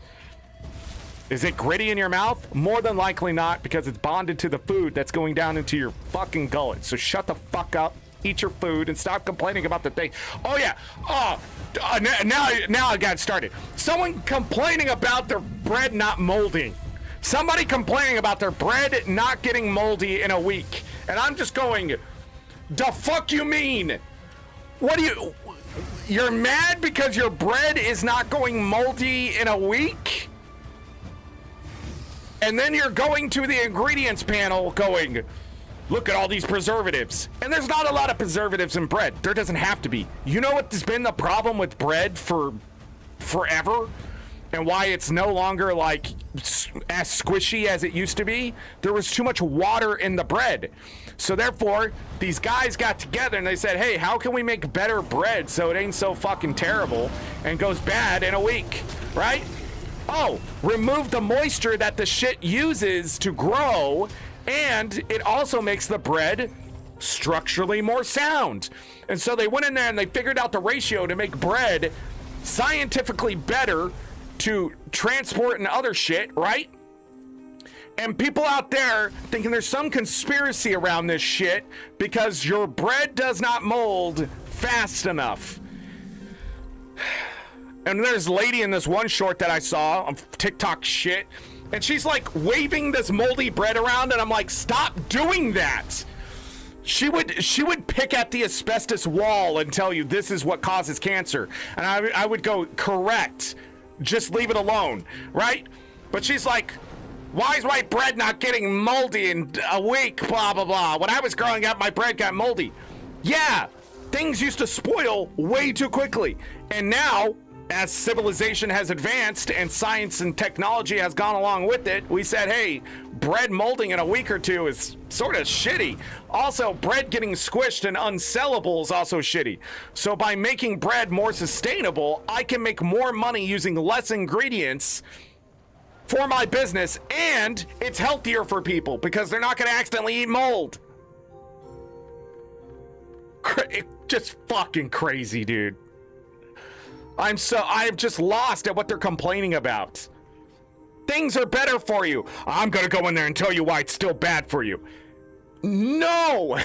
Is it gritty in your mouth? More than likely not, because it's bonded to the food that's going down into your fucking gullet. So shut the fuck up, eat your food, and stop complaining about the thing. Oh yeah, now I got started. Someone complaining about their bread not molding. Somebody complaining about their bread not getting moldy in a week. And I'm just going, the fuck you mean? What do you, you're mad because your bread is not going moldy in a week? And then you're going to the ingredients panel going, look at all these preservatives. And there's not a lot of preservatives in bread. There doesn't have to be. You know what has been the problem with bread for forever? And why it's no longer like as squishy as it used to be? There was too much water in the bread. So therefore, these guys got together and they said, hey, how can we make better bread so it ain't so fucking terrible and goes bad in a week, right? Oh, remove the moisture that the shit uses to grow, and it also makes the bread structurally more sound. And so they went in there and they figured out the ratio to make bread scientifically better to transport and other shit, right? And people out there thinking there's some conspiracy around this shit because your bread does not mold fast enough. And there's a lady in this one short that I saw on TikTok shit, and she's like waving this moldy bread around, and I'm like, stop doing that. She would pick at the asbestos wall and tell you this is what causes cancer. And I would go, correct. Just leave it alone, right? But she's like, why is my bread not getting moldy in a week, blah, blah, blah. When I was growing up, my bread got moldy. Yeah, things used to spoil way too quickly. And now, as civilization has advanced and science and technology has gone along with it, we said, hey, bread molding in a week or two is sort of shitty. Also, bread getting squished and unsellable is also shitty. So by making bread more sustainable, I can make more money using less ingredients for my business, and it's healthier for people because they're not going to accidentally eat mold. just fucking crazy, dude. I'm just lost at what they're complaining about. Things are better for you. I'm gonna go in there and tell you why it's still bad for you. No!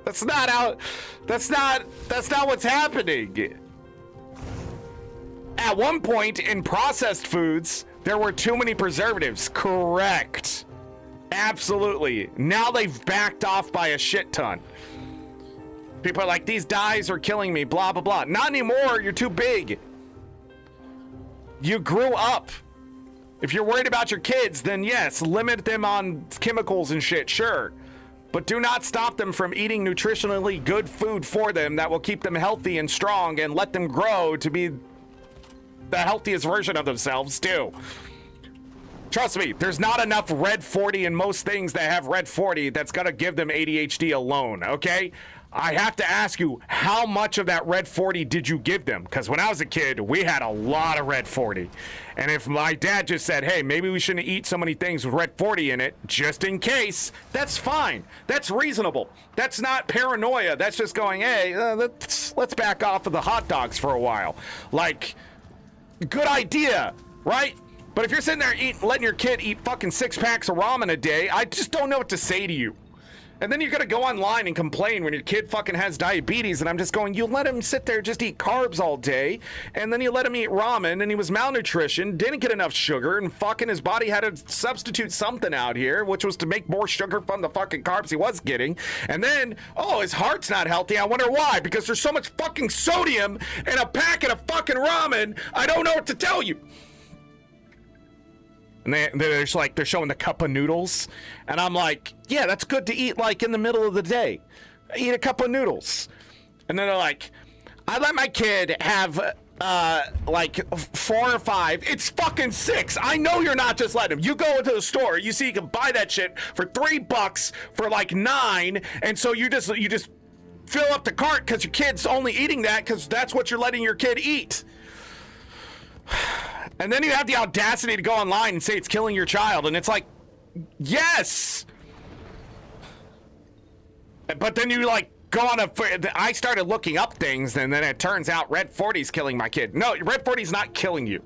That's not what's happening. At one point in processed foods, there were too many preservatives. Correct. Absolutely. Now they've backed off by a shit ton. People are like, these dyes are killing me, blah, blah, blah. Not anymore. You're too big. You grew up. If you're worried about your kids, then yes, limit them on chemicals and shit, sure. But do not stop them from eating nutritionally good food for them that will keep them healthy and strong and let them grow to be the healthiest version of themselves, too. Trust me, there's not enough red 40 in most things that have red 40 that's gonna give them ADHD alone, okay? I have to ask you, how much of that red 40 did you give them? Because when I was a kid, we had a lot of red 40. And if my dad just said, hey, maybe we shouldn't eat so many things with red 40 in it, just in case, that's fine. That's reasonable. That's not paranoia. That's just going, hey, let's back off of the hot dogs for a while. Like, good idea, right? But if you're sitting there letting your kid eat fucking 6 packs of ramen a day, I just don't know what to say to you. And then you're gonna go online and complain when your kid fucking has diabetes, and I'm just going, you let him sit there just eat carbs all day, and then you let him eat ramen, and he was malnutrition, didn't get enough sugar, and fucking his body had to substitute something out here, which was to make more sugar from the fucking carbs he was getting. And then, oh, his heart's not healthy. I wonder why, because there's so much fucking sodium in a packet of fucking ramen, I don't know what to tell you. And they're just like, they're showing the cup of noodles. And I'm like, yeah, that's good to eat like in the middle of the day. Eat a cup of noodles. And then they're like, I let my kid have like 4 or 5. It's fucking 6. I know you're not just letting him. You go into the store, you see you can buy that shit for $3 for like 9. And so you just fill up the cart because your kid's only eating that because that's what you're letting your kid eat. And then you have the audacity to go online and say it's killing your child, and it's like, yes! But then you like go on I started looking up things, and then it turns out red 40's killing my kid. No, red 40's not killing you.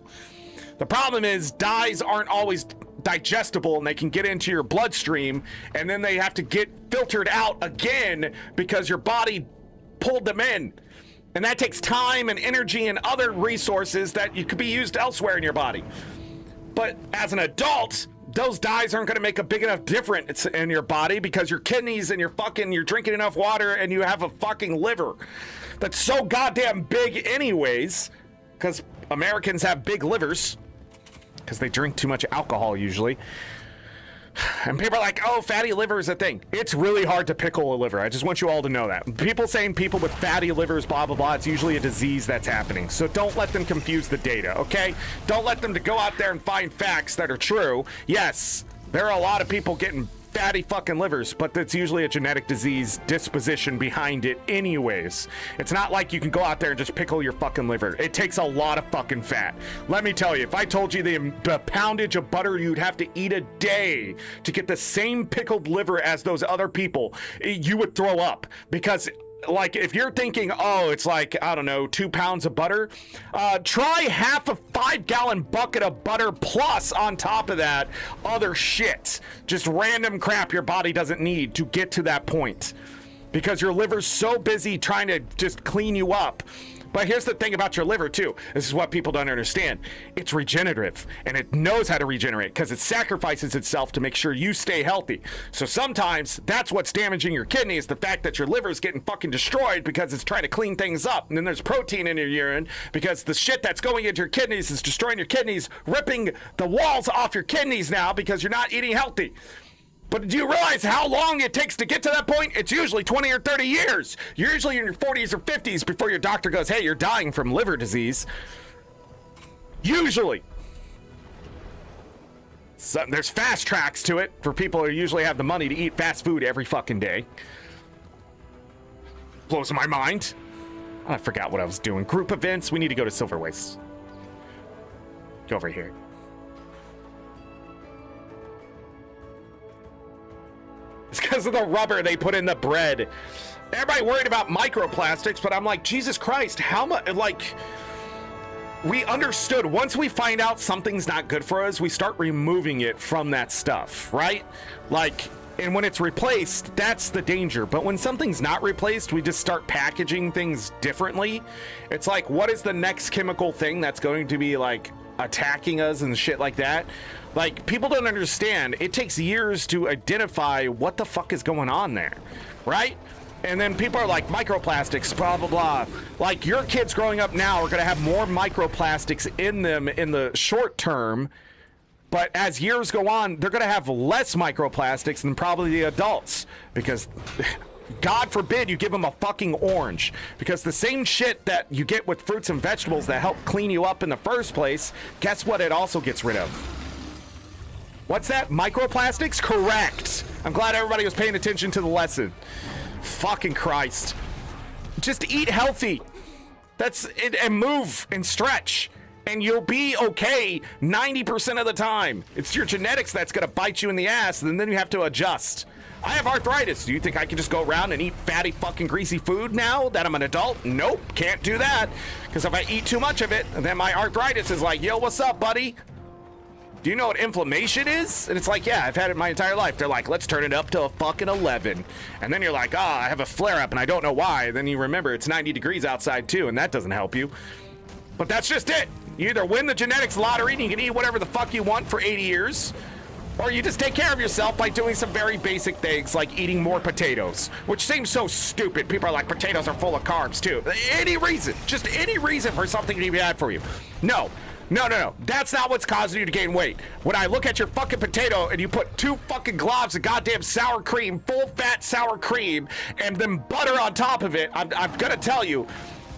The problem is dyes aren't always digestible, and they can get into your bloodstream, and then they have to get filtered out again because your body pulled them in. And that takes time and energy and other resources that you could be used elsewhere in your body. But as an adult, those dyes aren't going to make a big enough difference in your body because your kidneys and you're drinking enough water and you have a fucking liver that's so goddamn big anyways, because Americans have big livers because they drink too much alcohol usually. And people are like, oh, fatty liver is a thing. It's really hard to pickle a liver. I just want you all to know that. People saying people with fatty livers, blah, blah, blah, it's usually a disease that's happening. So don't let them confuse the data, okay? Don't let them to go out there and find facts that are true. Yes, there are a lot of people getting fatty fucking livers, but that's usually a genetic disease disposition behind it anyways. It's not like you can go out there and just pickle your fucking liver. It takes a lot of fucking fat. Let me tell you, if I told you the poundage of butter you'd have to eat a day to get the same pickled liver as those other people, you would throw up. Because like, if you're thinking, oh, it's like, I don't know, 2 pounds of butter, try half a 5-gallon bucket of butter plus on top of that other shit. Just random crap your body doesn't need to get to that point. Because your liver's so busy trying to just clean you up. But here's the thing about your liver, too. This is what people don't understand. It's regenerative, and it knows how to regenerate because it sacrifices itself to make sure you stay healthy. So sometimes that's what's damaging your kidney is the fact that your liver is getting fucking destroyed because it's trying to clean things up. And then there's protein in your urine because the shit that's going into your kidneys is destroying your kidneys, ripping the walls off your kidneys now because you're not eating healthy. But do you realize how long it takes to get to that point? It's usually 20 or 30 years. You're usually in your 40s or 50s before your doctor goes, hey, you're dying from liver disease. Usually. So there's fast tracks to it for people who usually have the money to eat fast food every fucking day. Blows my mind. I forgot what I was doing. Group events. We need to go to Silver Waste. Go over here. because of the rubber they put in the bread. Everybody worried about microplastics, but I'm like, Jesus Christ, how much, like, we understood once we find out something's not good for us, we start removing it from that stuff, right? Like, and when it's replaced, that's the danger. But when something's not replaced, we just start packaging things differently. It's like, what is the next chemical thing that's going to be like attacking us and shit like that? Like, people don't understand. It takes years to identify what the fuck is going on there, right? And then people are like, microplastics, blah, blah, blah. Like, your kids growing up now are going to have more microplastics in them in the short term. But as years go on, they're going to have less microplastics than probably the adults. Because, God forbid, you give them a fucking orange. Because the same shit that you get with fruits and vegetables that help clean you up in the first place, guess what it also gets rid of? What's that? Microplastics? Correct. I'm glad everybody was paying attention to the lesson. Fucking Christ. Just eat healthy. That's it, and move and stretch. And you'll be okay 90% of the time. It's your genetics that's going to bite you in the ass, and then you have to adjust. I have arthritis. Do you think I can just go around and eat fatty fucking greasy food now that I'm an adult? Nope, can't do that. Because if I eat too much of it, then my arthritis is like, yo, what's up, buddy? Do you know what inflammation is? And it's like, yeah, I've had it my entire life. They're like, let's turn it up to a fucking 11. And then you're like, I have a flare up and I don't know why. And then you remember it's 90 degrees outside too, and that doesn't help you. But that's just it. You either win the genetics lottery and you can eat whatever the fuck you want for 80 years, or you just take care of yourself by doing some very basic things like eating more potatoes, which seems so stupid. People are like, potatoes are full of carbs too. Any reason, just any reason for something to be bad for you. No. That's not what's causing you to gain weight. When I look at your fucking potato and you put 2 fucking globs of goddamn sour cream, full fat sour cream, and then butter on top of it, I'm gonna tell you,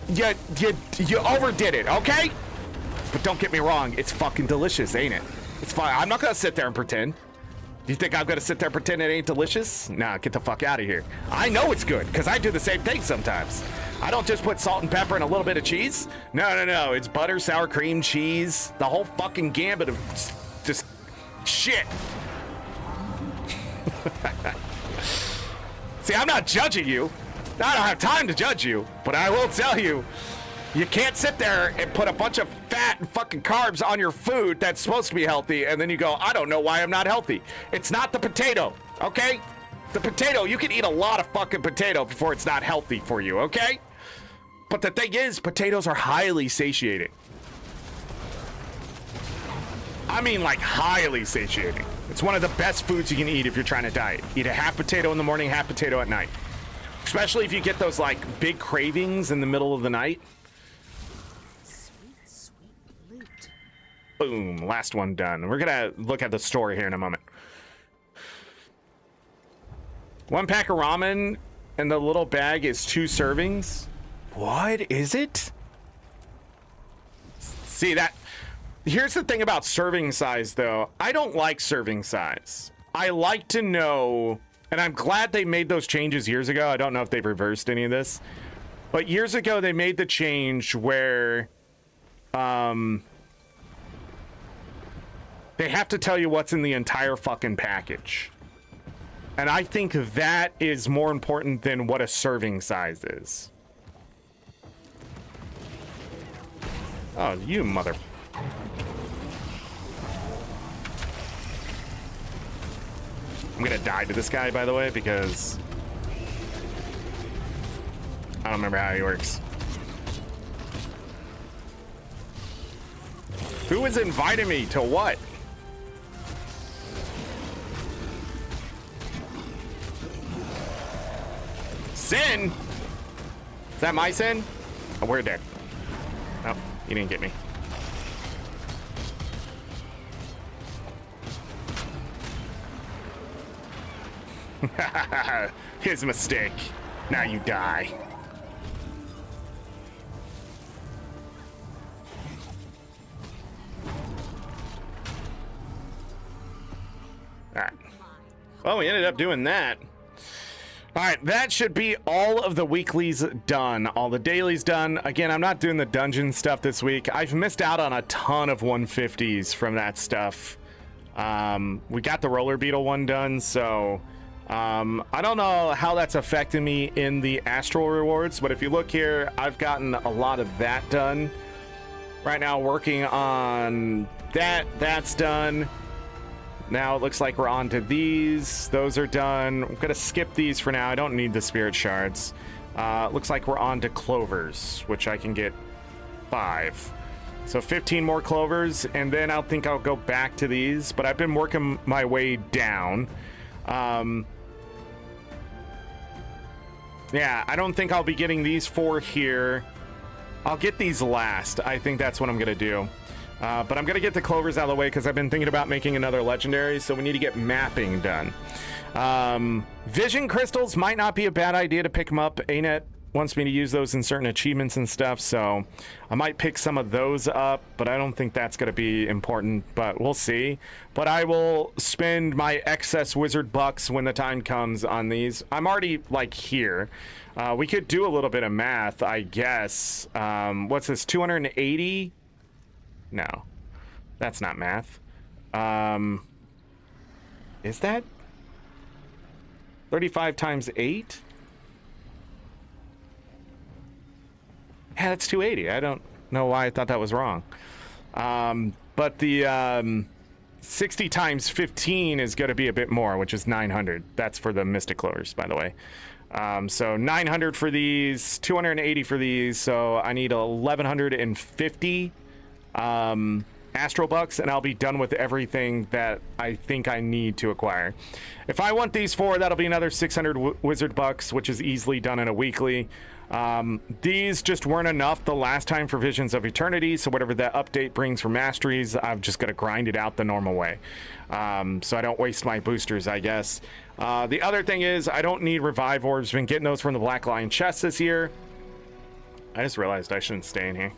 you overdid it, okay? But don't get me wrong, it's fucking delicious, ain't it? It's fine. I'm not gonna sit there and pretend. Do you think I'm gonna sit there and pretend it ain't delicious? Nah, get the fuck out of here. I know it's good, because I do the same thing sometimes. I don't just put salt and pepper and a little bit of cheese. No. It's butter, sour cream, cheese, the whole fucking gambit of just shit. See, I'm not judging you. I don't have time to judge you, but I will tell you, you can't sit there and put a bunch of fat and fucking carbs on your food that's supposed to be healthy, and then you go, I don't know why I'm not healthy. It's not the potato, okay? The potato, you can eat a lot of fucking potato before it's not healthy for you, okay? But the thing is, potatoes are highly satiating. I mean, like, highly satiating. It's one of the best foods you can eat if you're trying to diet. Eat a half potato in the morning, half potato at night. Especially if you get those, like, big cravings in the middle of the night. Sweet loot. Boom, last one done. We're gonna look at the story here in a moment. 1 pack of ramen and the little bag is 2 servings. What is it? See that? Here's the thing about serving size, though. I don't like serving size. I like to know, and I'm glad they made those changes years ago. I don't know if they've reversed any of this, but years ago they made the change where they have to tell you what's in the entire fucking package. And I think that is more important than what a serving size is. Oh, you mother... I'm gonna die to this guy, by the way, because I don't remember how he works. Who is inviting me to what? Sin? Is that my sin? Oh, we're dead. Oh, you didn't get me. His mistake. Now you die. Alright. Well, we ended up doing that. Alright, that should be all of the weeklies done. All the dailies done. Again, I'm not doing the dungeon stuff this week. I've missed out on a ton of 150s from that stuff. We got the roller beetle one done, so I don't know how that's affecting me in the astral rewards, but if you look here, I've gotten a lot of that done. Right now, working on that. That's done. Now it looks like we're on to these. Those are done. I'm going to skip these for now. I don't need the spirit shards. Looks like we're on to clovers, which I can get 5. So 15 more clovers, and then I think I'll go back to these. But I've been working my way down. Yeah, I don't think I'll be getting these 4 here. I'll get these last. I think that's what I'm going to do. But I'm going to get the clovers out of the way because I've been thinking about making another legendary, so we need to get mapping done. Vision crystals might not be a bad idea to pick them up. ArenaNet wants me to use those in certain achievements and stuff, so I might pick some of those up, but I don't think that's going to be important, but we'll see. But I will spend my excess wizard bucks when the time comes on these. I'm already like here. We could do a little bit of math, I guess. What's this, 280? No, that's not math. Is that 35 times 8? Yeah, that's 280. I don't know why I thought that was wrong. But the 60 times 15 is going to be a bit more, which is 900. That's for the Mystic Clovers, by the way. So 900 for these, 280 for these. So I need 1,150 Astral Bucks, and I'll be done with everything that I think I need to acquire. If I want these 4, that'll be another 600 Wizard Bucks, which is easily done in a weekly. These just weren't enough the last time for Visions of Eternity, so whatever that update brings for masteries, I've just got to grind it out the normal way. So I don't waste my boosters, I guess. The other thing is, I don't need Revive Orbs. Been getting those from the Black Lion chest this year. I just realized I shouldn't stay in here.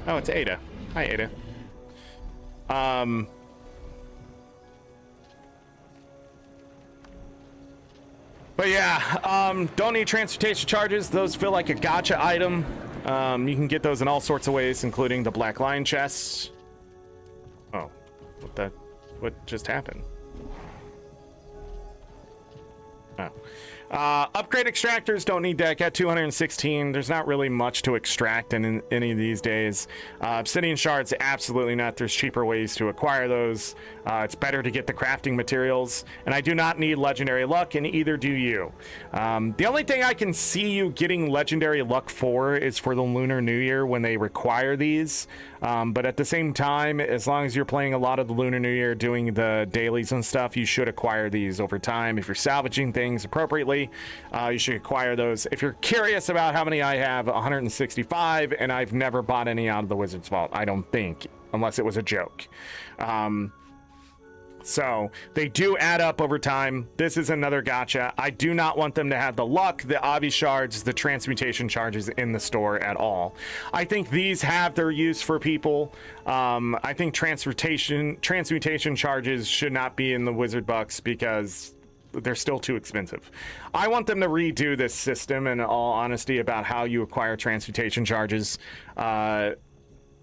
Oh, it's Ada. Hi, Ada. But yeah, don't need transportation charges. Those feel like a gotcha item. You can get those in all sorts of ways, including the Black Lion chests. Oh, what just happened? Oh. Upgrade extractors, don't need that. Got 216. There's not really much to extract in any of these days. Obsidian shards, absolutely not. There's cheaper ways to acquire those. It's better to get the crafting materials. And I do not need legendary luck, and either do you. The only thing I can see you getting legendary luck for is for the Lunar New Year when they require these. But at the same time, as long as you're playing a lot of the Lunar New Year, doing the dailies and stuff, you should acquire these over time. If you're salvaging things appropriately, you should acquire those. If you're curious about how many I have, 165, and I've never bought any out of the Wizard's Vault, I don't think, unless it was a joke. So they do add up over time. This is another gotcha. I do not want them to have the luck, the obby shards, the transmutation charges in the store at all. I think these have their use for people. I think transmutation charges should not be in the Wizard Bucks because they're still too expensive. I want them to redo this system, in all honesty, about how you acquire transmutation charges,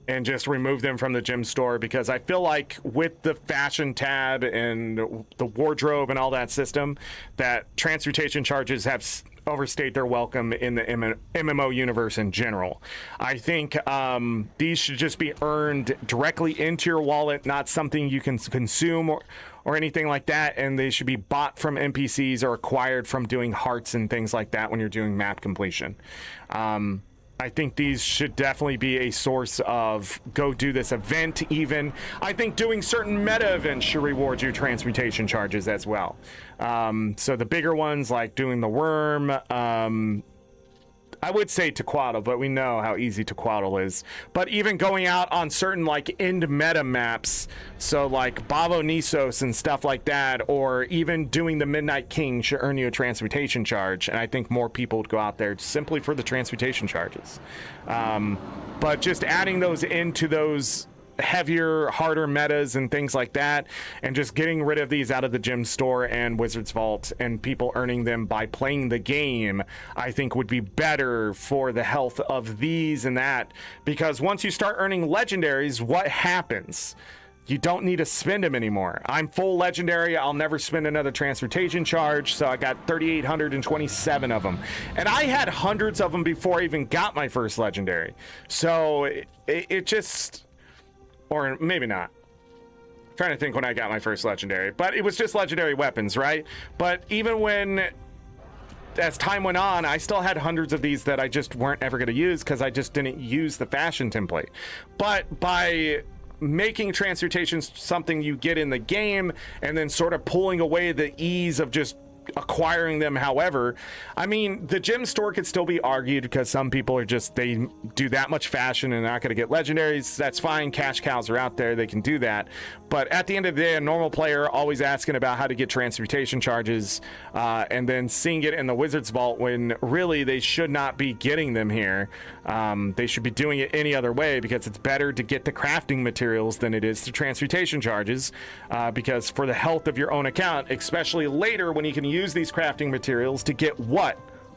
and just remove them from the gym store, because I feel like with the fashion tab and the wardrobe and all that system, that transmutation charges have overstayed their welcome in the MMO universe in general. I think these should just be earned directly into your wallet, not something you can consume or anything like that, and they should be bought from NPCs or acquired from doing hearts and things like that when you're doing map completion. I think these should definitely be a source of go do this event even. I think doing certain meta events should reward you transmutation charges as well. So the bigger ones like doing the worm, I would say Tequatl, but we know how easy Tequatl is. But even going out on certain like end meta maps, so like Bavo Nisos and stuff like that, or even doing the Midnight King should earn you a transmutation charge. And I think more people would go out there simply for the transmutation charges. But just adding those into those heavier, harder metas and things like that, and just getting rid of these out of the gym store and Wizard's Vault and people earning them by playing the game, I think would be better for the health of these and that, because once you start earning legendaries, what happens? you don't need to spend them anymore. I'm full legendary. I'll never spend another transportation charge. So I got 3,827 of them. And I had hundreds of them before I even got my first legendary. So it just, or maybe not. I'm trying to think when I got my first legendary, but it was just legendary weapons, right? But even when, as time went on, I still had hundreds of these that I just weren't ever going to use because I just didn't use the fashion template. But by making transportations something you get in the game and then sort of pulling away the ease of just acquiring them, however, I mean, the gem store could still be argued because some people are just, they do that much fashion and they're not going to get legendaries. That's fine. Cash cows are out there. They can do that. But at the end of the day, a normal player always asking about how to get transportation charges and then seeing it in the Wizard's Vault when really they should not be getting them here. They should be doing it any other way because it's better to get the crafting materials than it is the transportation charges because for the health of your own account, especially later when you can use these crafting materials to get what?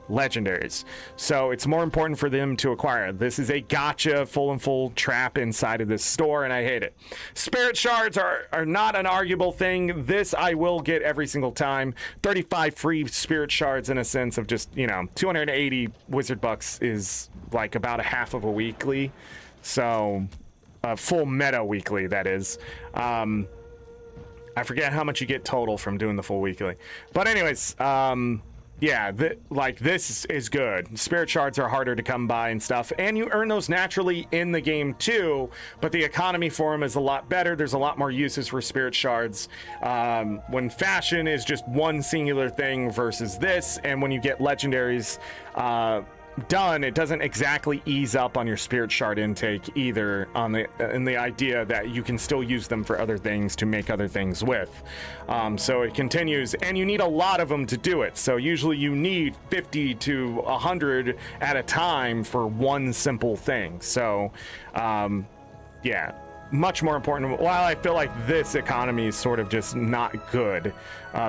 Legendaries. So it's more important for them to acquire. This is a gotcha full trap inside of this store, and I hate it. Spirit shards are not an arguable thing. This I will get every single time. 35 free spirit shards in a sense of just, you know, 280 wizard bucks is like about a half of a weekly. So a full meta weekly, that is. I forget how much you get total from doing the full weekly. But anyways, yeah, this is good. Spirit shards are harder to come by and stuff, and you earn those naturally in the game too, but the economy for them is a lot better. There's a lot more uses for spirit shards. When fashion is just one singular thing versus this, and when you get legendaries done, it doesn't exactly ease up on your spirit shard intake either on in the idea that you can still use them for other things to make other things with. So it continues, and you need a lot of them to do it. So usually you need 50 to 100 at a time for one simple thing. So yeah, much more important. While I feel like this economy is sort of just not good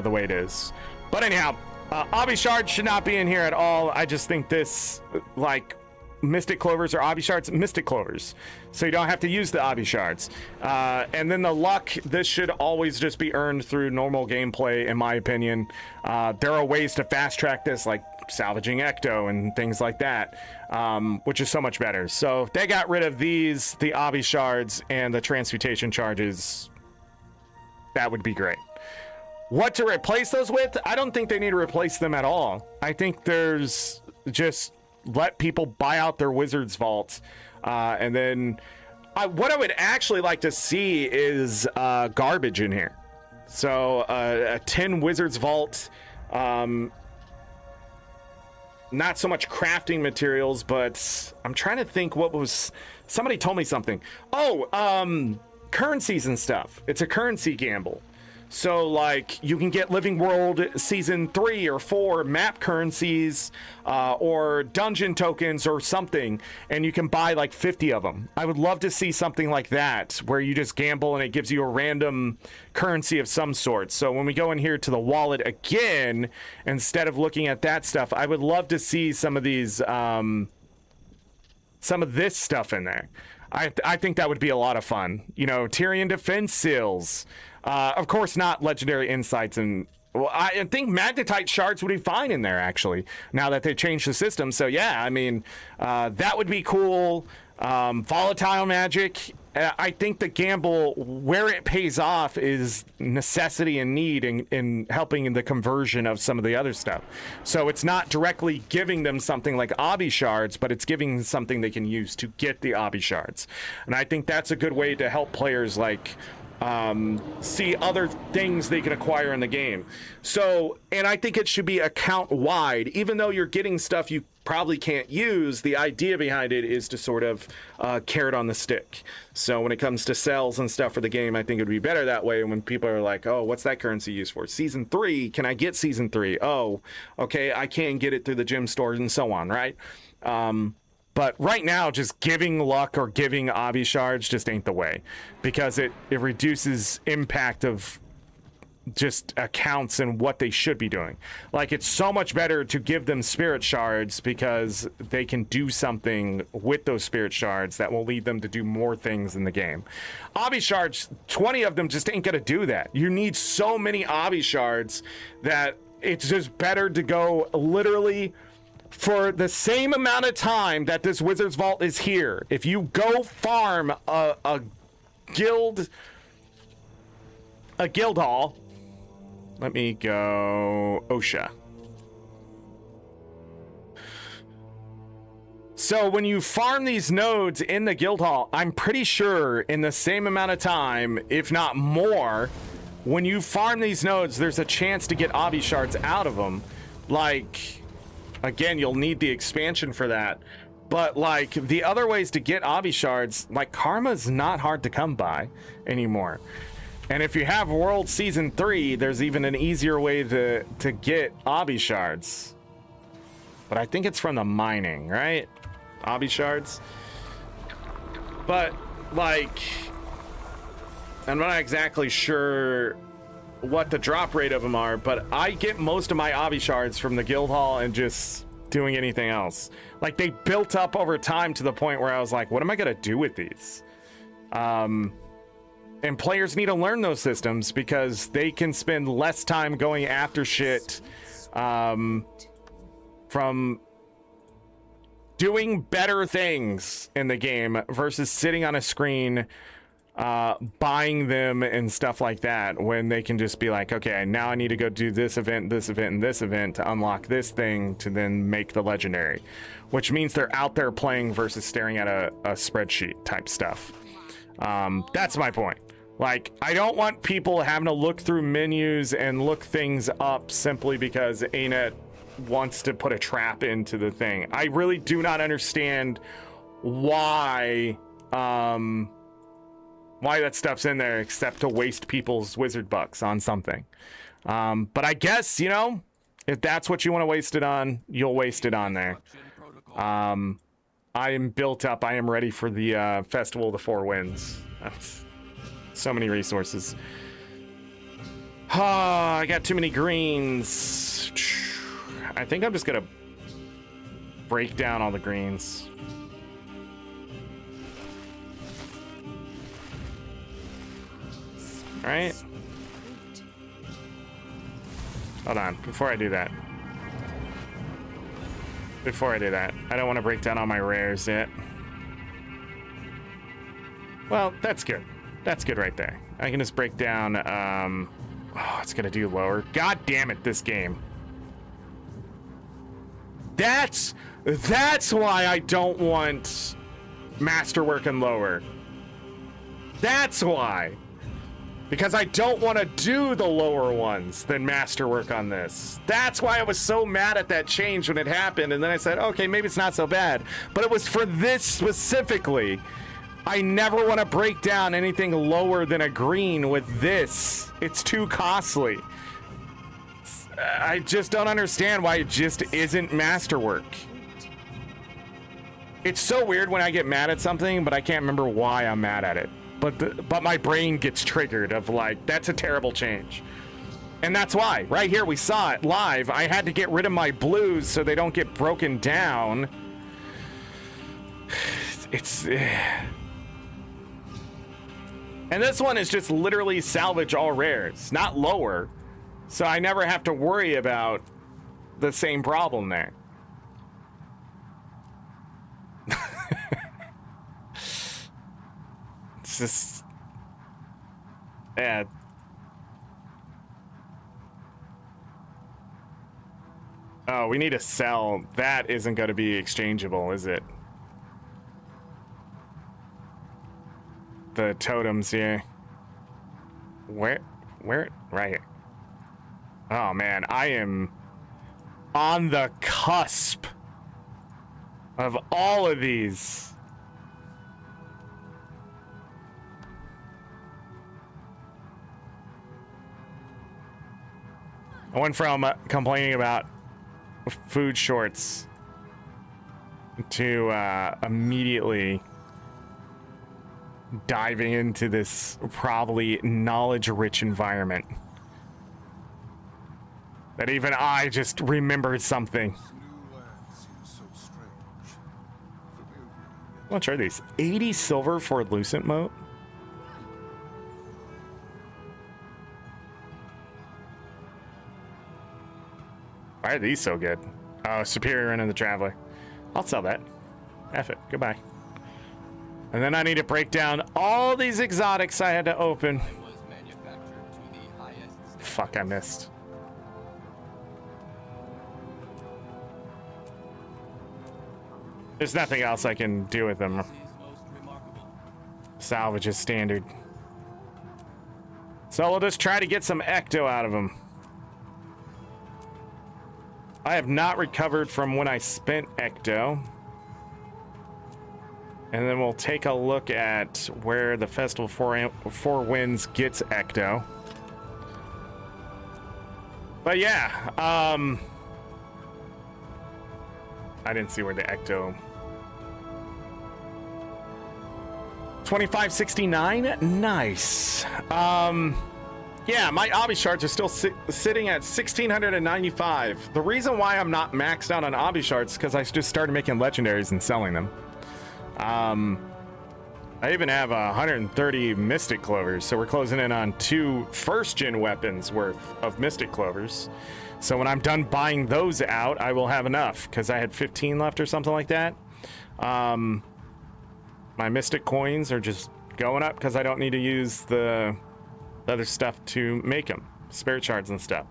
the way it is. But anyhow, obby shards should not be in here at all. I just think this, like, mystic clovers or obby shards, mystic clovers, so you don't have to use the obby shards. And then the luck, this should always just be earned through normal gameplay, in my opinion. There are ways to fast track this, like salvaging ecto and things like that, which is so much better. So if they got rid of these, the obby shards and the transmutation charges, that would be great. What to replace those with? I don't think they need to replace them at all. I think there's just let people buy out their Wizard's Vault. And then what I would actually like to see is garbage in here. So a 10 Wizard's Vault, not so much crafting materials, but I'm trying to think what was, somebody told me something. Oh, currencies and stuff. It's a currency gamble. So, like, you can get Living World Season 3 or 4 map currencies or dungeon tokens or something, and you can buy, like, 50 of them. I would love to see something like that, where you just gamble and it gives you a random currency of some sort. So when we go in here to the wallet again, instead of looking at that stuff, I would love to see some of these, some of this stuff in there. I think that would be a lot of fun. You know, Tyrion defense seals. Of course, not legendary insights, and well, I think magnetite shards would be fine in there actually. Now that they changed the system, so yeah, I mean, that would be cool. Volatile magic. I think the gamble where it pays off is necessity and need in helping in the conversion of some of the other stuff. So it's not directly giving them something like obby shards, but it's giving them something they can use to get the obby shards. And I think that's a good way to help players like see other things they can acquire in the game. So, and I think it should be account wide, even though you're getting stuff you probably can't use. The idea behind it is to sort of carrot on the stick. So when it comes to sales and stuff for the game, I think it would be better that way. When people are like, oh, what's that currency used for? Season 3, can I get Season 3? Oh, okay, I can get it through the gym stores and so on, right? But right now, just giving luck or giving obby shards just ain't the way, because it reduces impact of just accounts and what they should be doing. Like, it's so much better to give them spirit shards because they can do something with those spirit shards that will lead them to do more things in the game. Obby shards, 20 of them just ain't gonna do that. You need so many Obby shards that it's just better to go literally for the same amount of time that this Wizard's Vault is here. If you go farm a guild hall. Let me go OSHA. So when you farm these nodes in the guild hall, I'm pretty sure in the same amount of time, if not more, when you farm these nodes, there's a chance to get Obby shards out of them. Like, again, you'll need the expansion for that. But like the other ways to get Obby shards, like Karma's not hard to come by anymore. And if you have World Season 3, there's even an easier way to get Obby shards. But I think it's from the mining, right? Obby shards. But, like, I'm not exactly sure what the drop rate of them are, but I get most of my Obby shards from the guild hall and just doing anything else. Like, they built up over time to the point where I was like, what am I going to do with these? And players need to learn those systems because they can spend less time going after shit from doing better things in the game versus sitting on a screen buying them and stuff like that, when they can just be like, okay, now I need to go do this event, and this event to unlock this thing to then make the legendary, which means they're out there playing versus staring at a spreadsheet type stuff. That's my point. Like, I don't want people having to look through menus and look things up simply because ArenaNet wants to put a trap into the thing. I really do not understand why that stuff's in there except to waste people's wizard bucks on something. But I guess, you know, if that's what you want to waste it on, you'll waste it on there. I am built up. I am ready for the Festival of the Four Winds. So many resources. I got too many greens. I think I'm just gonna break down all the greens. All right. Hold on, before I do that. I don't want to break down all my rares yet. Well, that's good. That's good right there. I can just break down, oh, it's gonna do lower. God damn it, this game. That's why I don't want Masterwork and lower. That's why. Because I don't want to do the lower ones than Masterwork on this. That's why I was so mad at that change when it happened. And then I said, okay, maybe it's not so bad. But it was for this specifically. I never want to break down anything lower than a green with this. It's too costly. I just don't understand why it just isn't Masterwork. It's so weird when I get mad at something, but I can't remember why I'm mad at it. But my brain gets triggered of like, that's a terrible change. And that's why. Right here, we saw it live. I had to get rid of my blues so they don't get broken down. It's... And this one is just literally salvage all rares, not lower. So I never have to worry about the same problem there. It's just... Yeah. Oh, we need to sell. That isn't going to be exchangeable, is it? The totems here. Where? Right here. Oh man, I am on the cusp of all of these. I went from complaining about food shorts to immediately diving into this probably knowledge-rich environment that even I just remembered something. This new land seems so strange. Familiar, yet How much are these? 80 silver for a lucent moat? Why are these so good? Oh, superior end of the traveler. I'll sell that. F it. Goodbye. And then I need to break down all these exotics I had to open. Was manufactured to the highest standards. Fuck, I missed. There's nothing else I can do with them. This is most remarkable. Salvage is standard. So we'll just try to get some ecto out of them. I have not recovered from when I spent ecto. And then we'll take a look at where the Festival Four Winds gets ecto. But yeah, I didn't see where the ecto. 2569, nice. Yeah, my obby shards are still sitting at 1695. The reason why I'm not maxed out on obby shards is because I just started making legendaries and selling them. I even have 130 Mystic Clovers, so we're closing in on 2 first-gen weapons worth of Mystic Clovers. So when I'm done buying those out, I will have enough, because I had 15 left or something like that. My Mystic coins are just going up because I don't need to use the other stuff to make them, spirit shards and stuff.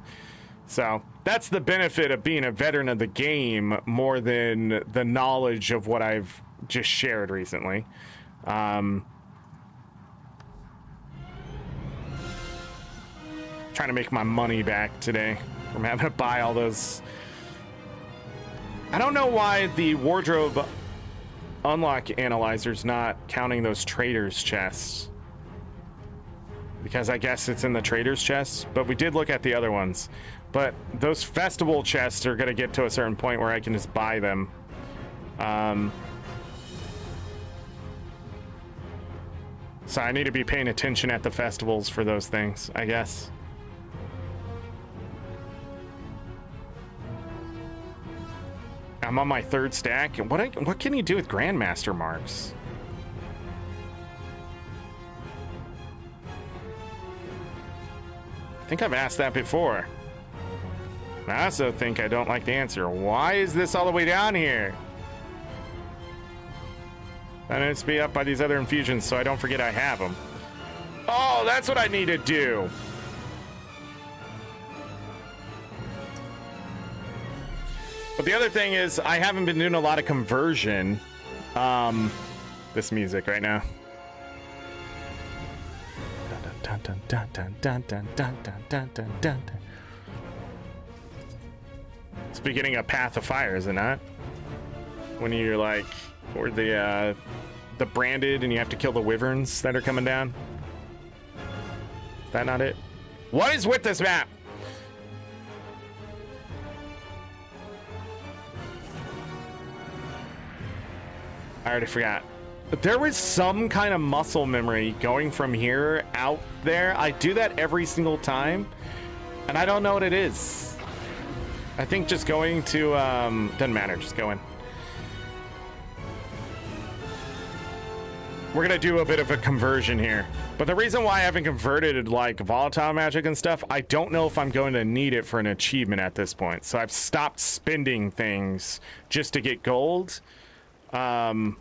So that's the benefit of being a veteran of the game more than the knowledge of what I've just shared recently. Trying to make my money back today from having to buy all those. I don't know why the wardrobe unlock analyzer's not counting those traders chests, because I guess it's in the traders chests, but we did look at the other ones. But those festival chests are going to get to a certain point where I can just buy them. So I need to be paying attention at the festivals for those things, I guess. I'm on my 3rd stack. What can you do with Grandmaster marks? I think I've asked that before. I also think I don't like the answer. Why is this all the way down here? That needs to be up by these other infusions so I don't forget I have them. Oh, that's what I need to do. But the other thing is I haven't been doing a lot of conversion. This music right now. Dun, dun, dun, dun, dun, dun, dun, dun, dun, dun, dun. It's beginning a Path of Fire, is it not? When you're like, or the branded, and you have to kill the wyverns that are coming down. Is that not it? What is with this map? I already forgot. But there was some kind of muscle memory going from here out there. I do that every single time, and I don't know what it is. I think just going to, doesn't matter, just go in. We're gonna do a bit of a conversion here. But the reason why I haven't converted like volatile magic and stuff, I don't know if I'm going to need it for an achievement at this point. So I've stopped spending things just to get gold. Although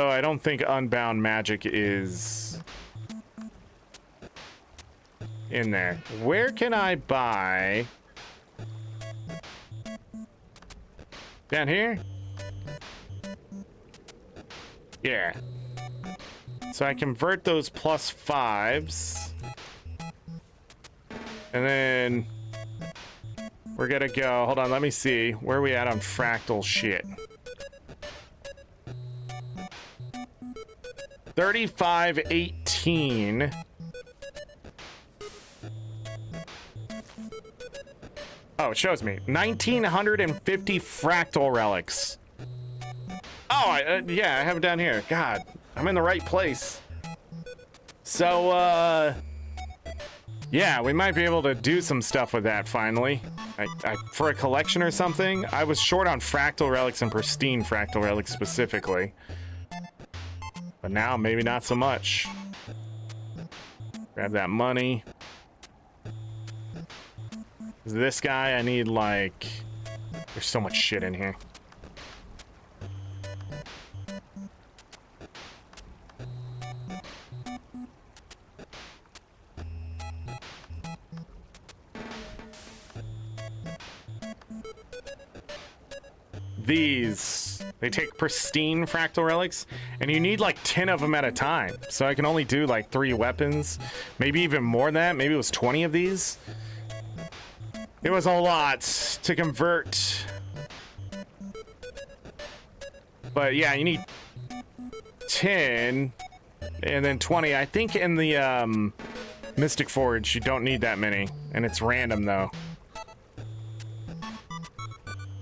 I don't think Unbound Magic is in there. Where can I buy? Down here? Yeah. So I convert those +5s. And then we're gonna go, hold on, let me see. Where are we at on fractal shit? 3518. Oh, it shows me 1950 fractal relics. Oh, yeah, I have it down here. God, I'm in the right place. So, Yeah, we might be able to do some stuff with that finally. For a collection or something. I was short on fractal relics and pristine fractal relics specifically. But now, maybe not so much. Grab that money. This guy, I need like... There's so much shit in here. These, they take pristine fractal relics, and you need like 10 of them at a time. So I can only do like 3 weapons, maybe even more than that. Maybe it was 20 of these. It was a lot to convert. But yeah, you need 10 and then 20. I think in the Mystic Forge, you don't need that many, and it's random though.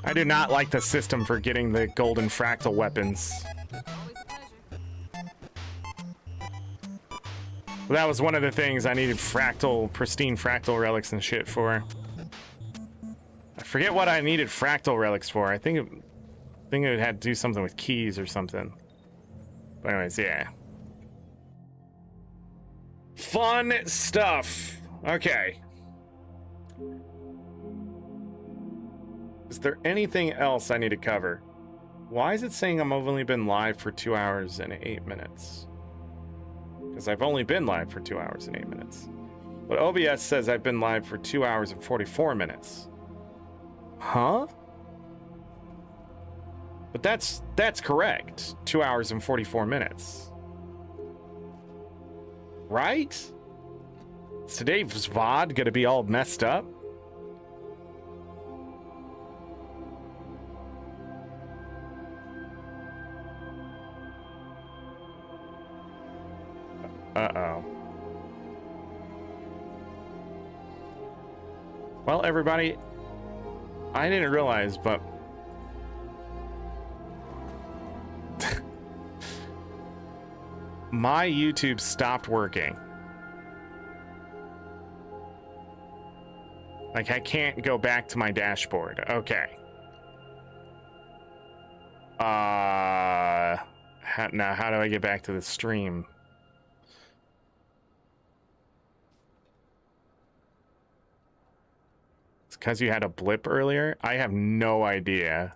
I do not like the system for getting the golden fractal weapons. Well, that was one of the things I needed pristine fractal relics and shit for. I forget what I needed fractal relics for. I think it had to do something with keys or something. But anyways, yeah. Fun stuff. Okay. Is there anything else I need to cover? Why is it saying I've only been live for 2 hours and 8 minutes? Because I've only been live for 2 hours and 8 minutes. But OBS says I've been live for 2 hours and 44 minutes. Huh? But that's correct. 2 hours and 44 minutes. Right? Is today's VOD gonna be all messed up? Uh-oh. Well, everybody, I didn't realize, but my YouTube stopped working. Like, I can't go back to my dashboard. Okay. Now, how do I get back to the stream? Because you had a blip earlier? I have no idea.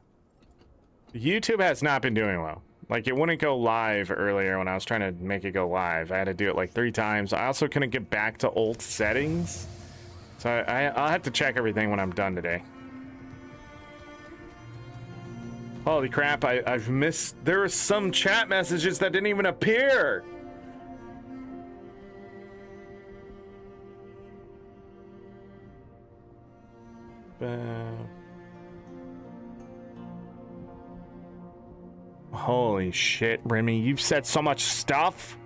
YouTube has not been doing well. Like, it wouldn't go live earlier when I was trying to make it go live. I had to do it like 3 times. I also couldn't get back to old settings. So I'll have to check everything when I'm done today. Holy crap, I've missed... There were some chat messages that didn't even appear! Holy shit, Remy, you've said so much stuff.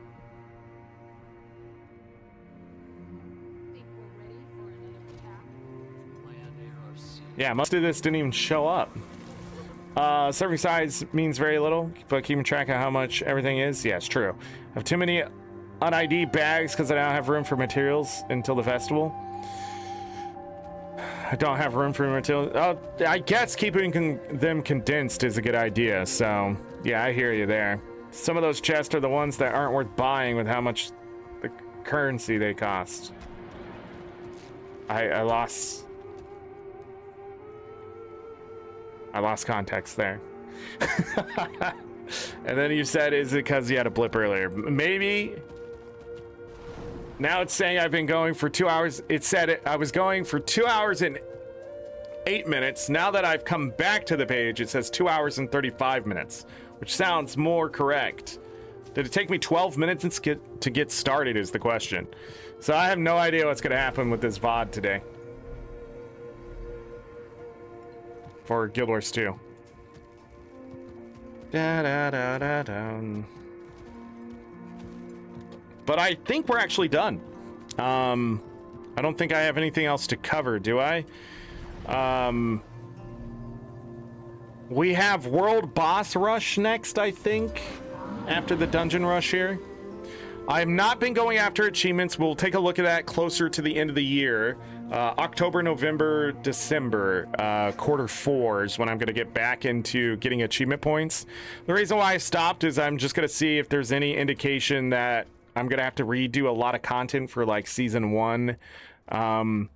Yeah, most of this didn't even show up. Serving size means very little, but keeping track of how much everything is, yeah, it's true. I have too many un-ID bags because I don't have room for materials until the festival. I don't have room for materials. Oh, I guess keeping them condensed is a good idea, so yeah, I hear you there. Some of those chests are the ones that aren't worth buying with how much the currency they cost. I lost context there. And then you said, is it because you had a blip earlier? Maybe. Now it's saying I've been going for 2 hours. It said I was going for 2 hours and 8 minutes. Now that I've come back to the page, it says 2 hours and 35 minutes, which sounds more correct. Did it take me 12 minutes to get started is the question. So I have no idea what's going to happen with this VOD today. For Guild Wars 2. But I think we're actually done. I don't think I have anything else to cover, do I? We have World Boss Rush next, I think, after the Dungeon Rush here. I've not been going after achievements. We'll take a look at that closer to the end of the year. October, November, December, quarter 4 is when I'm going to get back into getting achievement points. The reason why I stopped is I'm just going to see if there's any indication that I'm going to have to redo a lot of content for like season 1 and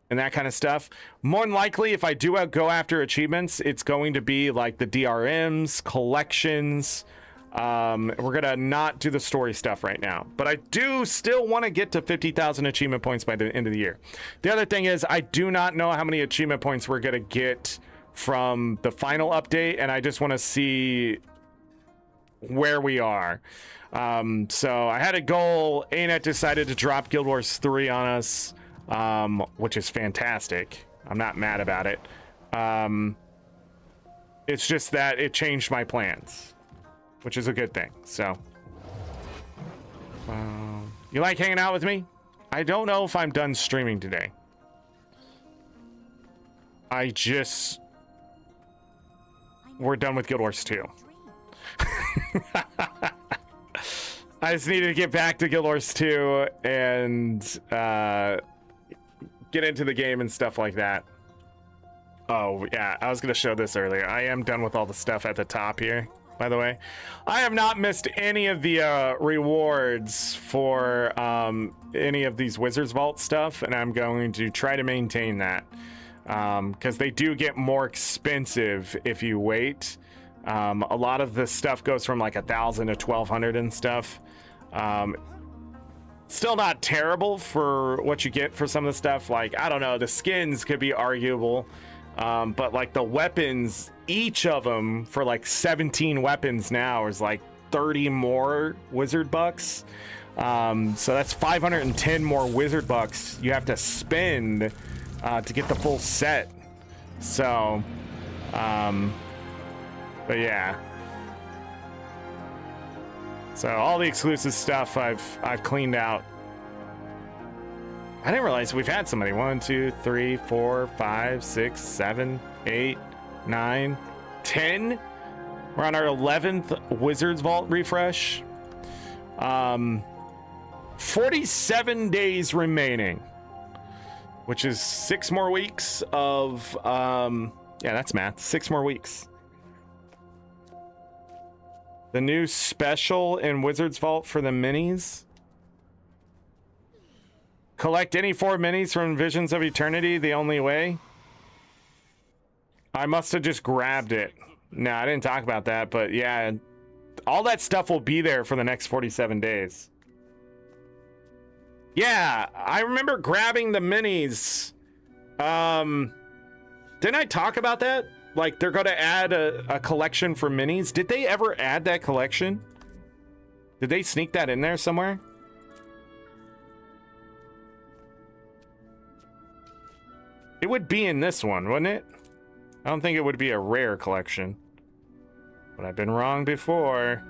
that kind of stuff. More than likely, if I do go after achievements, it's going to be like the DRMs, collections. We're gonna not do the story stuff right now, but I do still want to get to 50,000 achievement points by the end of the year. The other thing is I do not know how many achievement points we're gonna get from the final update, and I just want to see where we are. So I had a goal. ArenaNet decided to drop Guild Wars 3 on us, which is fantastic. I'm not mad about it. It's just that it changed my plans, which is a good thing. So, you like hanging out with me? I don't know if I'm done streaming today. We're done with Guild Wars 2. I just needed to get back to Guild Wars 2 and get into the game and stuff like that. Oh, yeah, I was going to show this earlier. I am done with all the stuff at the top here. By the way, I have not missed any of the rewards for any of these Wizards Vault stuff, and I'm going to try to maintain that because they do get more expensive if you wait. A lot of the stuff goes from like 1,000 to 1,200 and stuff. Still not terrible for what you get for some of the stuff. Like, I don't know, the skins could be arguable. But like the weapons, each of them for like 17 weapons now is like 30 more wizard bucks. So that's 510 more wizard bucks you have to spend to get the full set. So, but yeah. So all the exclusive stuff I've cleaned out. I didn't realize we've had somebody. 1, 2, 3, 4, 5, 6, 7, 8, 9, 10. We're on our 11th Wizards Vault refresh. 47 days remaining, which is 6 more weeks of yeah, that's math. 6 more weeks. The new special in Wizards Vault for the minis. Collect any 4 minis from Visions of Eternity the only way. I must have just grabbed it. No, I didn't talk about that, but yeah, all that stuff will be there for the next 47 days. Yeah, I remember grabbing the minis. Didn't I talk about that? Like, they're going to add a collection for minis. Did they ever add that collection? Did they sneak that in there somewhere? It would be in this one, wouldn't it? I don't think it would be a rare collection. But I've been wrong before.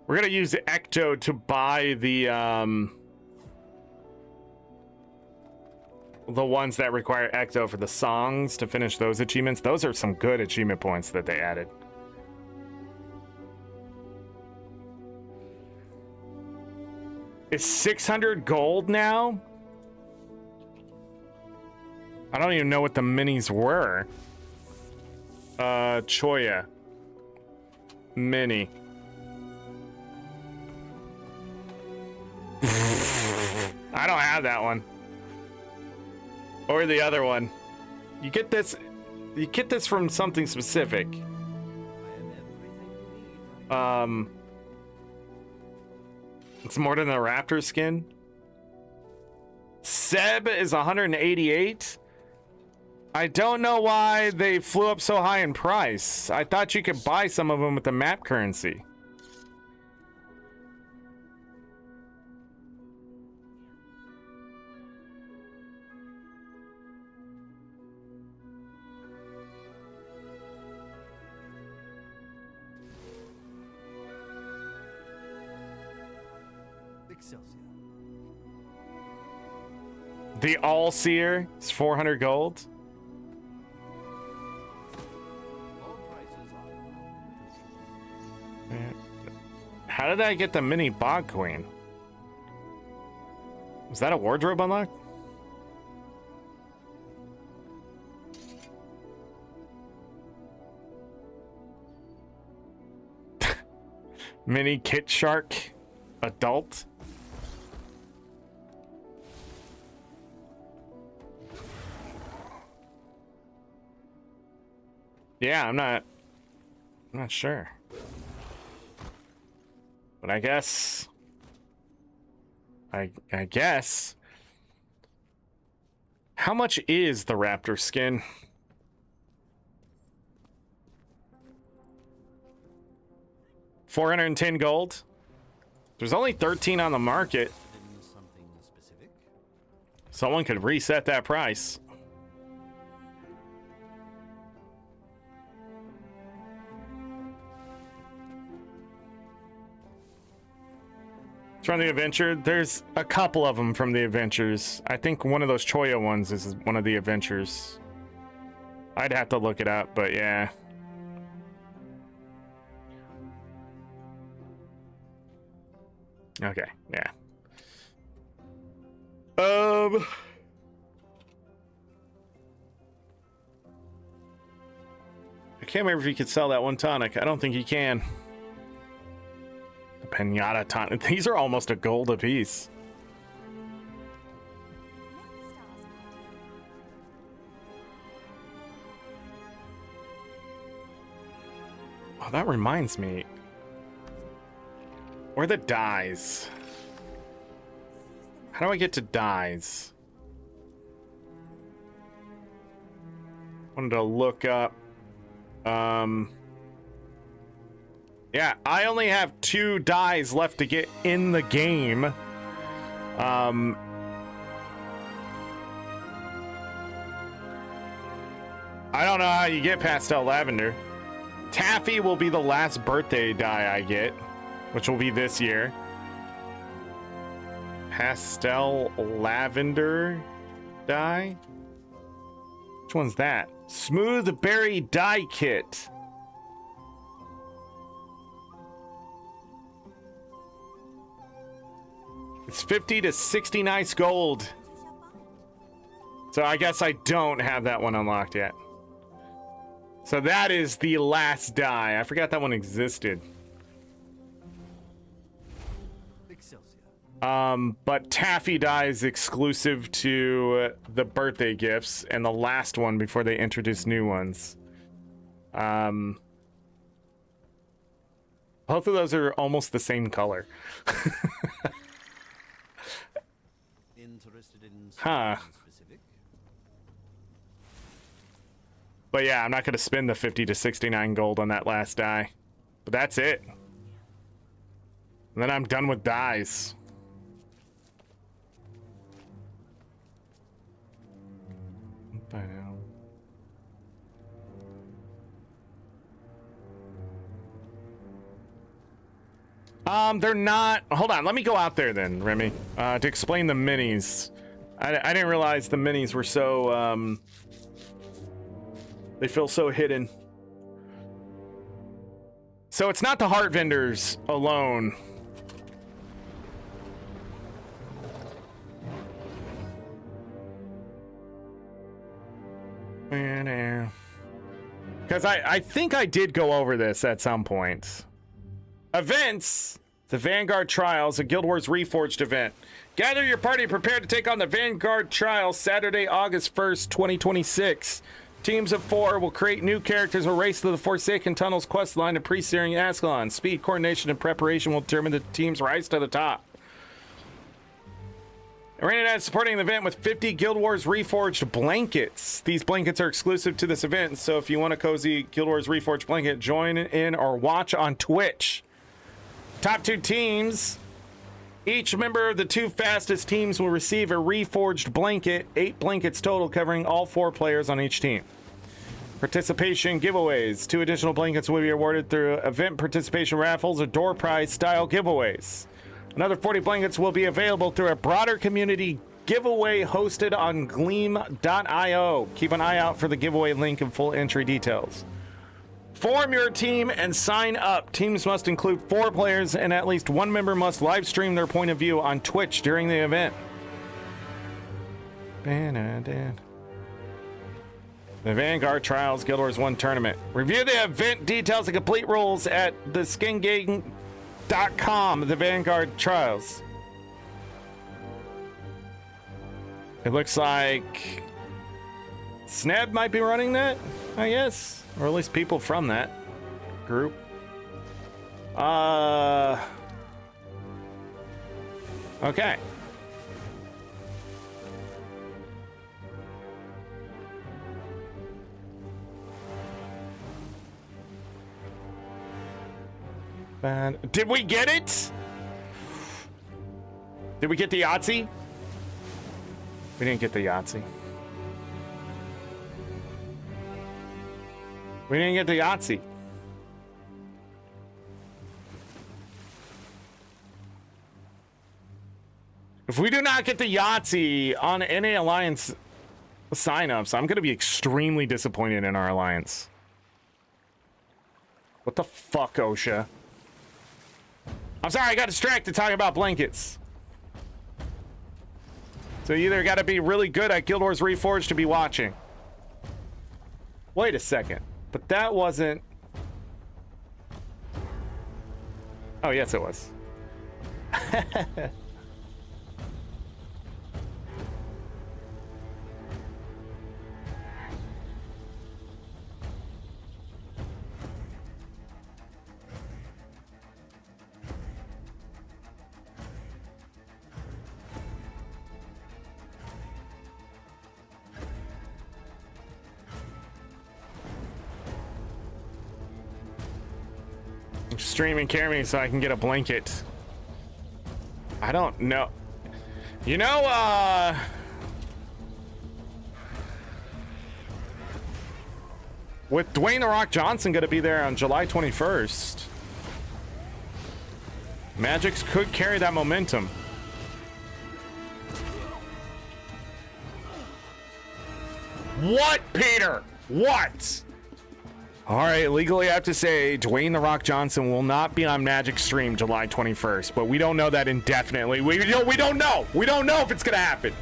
We're gonna use Ecto to buy the ones that require Ecto for the songs to finish those achievements. Those are some good achievement points that they added. It's 600 gold now? I don't even know what the minis were. Choya. Mini. I don't have that one. Or the other one. You get this from something specific. It's more than the raptor skin. Seb is 188. I don't know why they flew up so high in price. I thought you could buy some of them with the map currency. The All-Seer is 400 gold. How did I get the mini bog queen? Was that a wardrobe unlock? Mini kit shark adult. Yeah, I'm not sure. But I guess I guess. How much is the raptor skin? $410 gold. There's only 13 on the market. Someone could reset that price. It's from the adventure. There's a couple of them from the adventures. I think one of those Choya ones is one of the adventures. I'd have to look it up, but yeah. Okay, yeah. I can't remember if you could sell that one tonic. I don't think you can. The Pinata tonic. These are almost a gold apiece. Oh, that reminds me. Where are the dyes? How do I get to dyes? Wanted to look up. Yeah, I only have 2 dyes left to get in the game. I don't know how you get pastel lavender. Taffy will be the last birthday dye I get, which will be this year. Pastel lavender dye? Which one's that? Smooth berry dye kit. It's 50 to 60 nice gold. So I guess I don't have that one unlocked yet. So that is the last dye. I forgot that one existed. But Taffy dye is exclusive to the birthday gifts and the last one before they introduce new ones. Both of those are almost the same color. Huh. But yeah, I'm not going to spend the 50 to 69 gold on that last dye. But that's it. And then I'm done with dyes. They're not. Hold on, let me go out there then, Remy, to explain the minis. I didn't realize the minis were so they feel so hidden. So it's not the heart vendors alone. Because I think I did go over this at some point. Events. The Vanguard Trials, a Guild Wars Reforged event. Gather your party prepared to take on the Vanguard Trials Saturday, August 1st, 2026. Teams of 4 will create new characters or race to the Forsaken Tunnels quest line to pre-searing Ascalon. Speed, coordination, and preparation will determine the team's rise to the top. ArenaNet is supporting the event with 50 Guild Wars Reforged blankets. These blankets are exclusive to this event, so if you want a cozy Guild Wars Reforged blanket, join in or watch on Twitch. Top 2 teams. Each member of the 2 fastest teams will receive a reforged blanket, 8 blankets total covering all 4 players on each team. Participation giveaways. 2 additional blankets will be awarded through event participation raffles or door prize style giveaways. Another 40 blankets will be available through a broader community giveaway hosted on gleam.io. Keep an eye out for the giveaway link and full entry details. Form your team and sign up. Teams must include 4 players, and at least 1 member must live stream their point of view on Twitch during the event. The Vanguard Trials Guild Wars 1 tournament. Review the event details and complete rules at theskingang.com. The Vanguard Trials. It looks like Snab might be running that, I guess. Or at least people from that group. Okay. Did we get it? Did we get the Yahtzee? We didn't get the Yahtzee. We didn't get the Yahtzee. If we do not get the Yahtzee on any alliance signups, I'm going to be extremely disappointed in our alliance. What the fuck, OSHA? I'm sorry, I got distracted talking about blankets. So you either got to be really good at Guild Wars Reforged to be watching. Wait a second. But that wasn't... Oh, yes, it was. Streaming Carry so I can get a blanket. I don't know. You know, with Dwayne "The Rock" Johnson going to be there on July 21st, Magics could carry that momentum. What, Peter? What? All right, legally I have to say Dwayne "The Rock" Johnson will not be on Magic Stream July 21st, but we don't know that indefinitely. We don't know. We don't know if it's going to happen.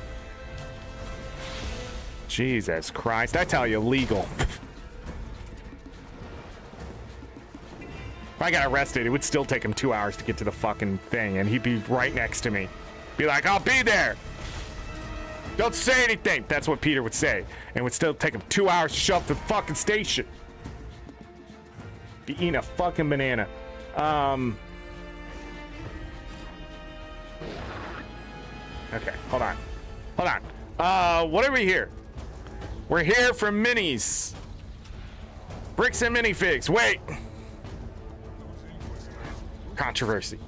Jesus Christ, I tell you, legal. If I got arrested, it would still take him 2 hours to get to the fucking thing, and he'd be right next to me. Be like, I'll be there. Don't say anything. That's what Peter would say. And it would still take him 2 hours to show up to the fucking station. Be eating a fucking banana. Okay, hold on. What are we here? We're here for minis. Bricks and minifigs. Wait. Controversy.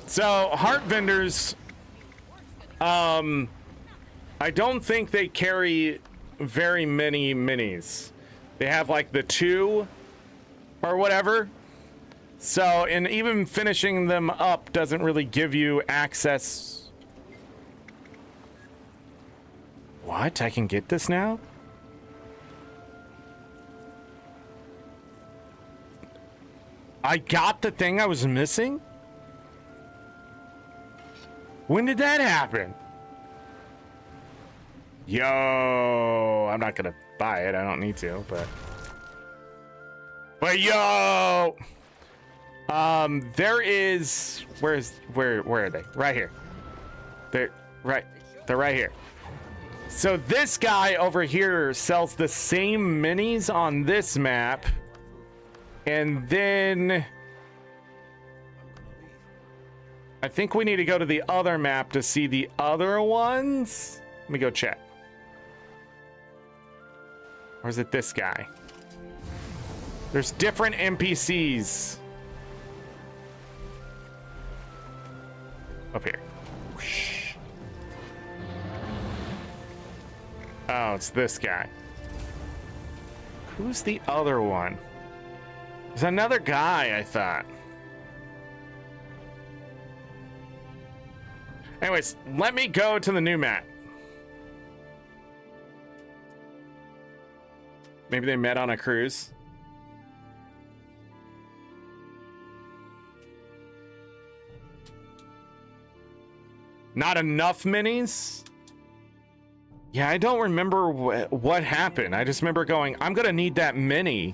So, heart vendors, I don't think they carry very many minis. They have like the 2 or whatever. So, and even finishing them up doesn't really give you access. What? I can get this now? I got the thing I was missing? When did that happen? Yo, I'm not gonna buy it. I don't need to, but yo, there is, where are they? Right here. They're right here. So this guy over here sells the same minis on this map, and then I think we need to go to the other map to see the other ones. Let me go check. Or is it this guy? There's different NPCs. Up here. Whoosh. Oh, it's this guy. Who's the other one? There's another guy, I thought. Anyways, let me go to the new map. Maybe they met on a cruise. Not enough minis? Yeah, I don't remember what happened. I just remember going, I'm gonna need that mini.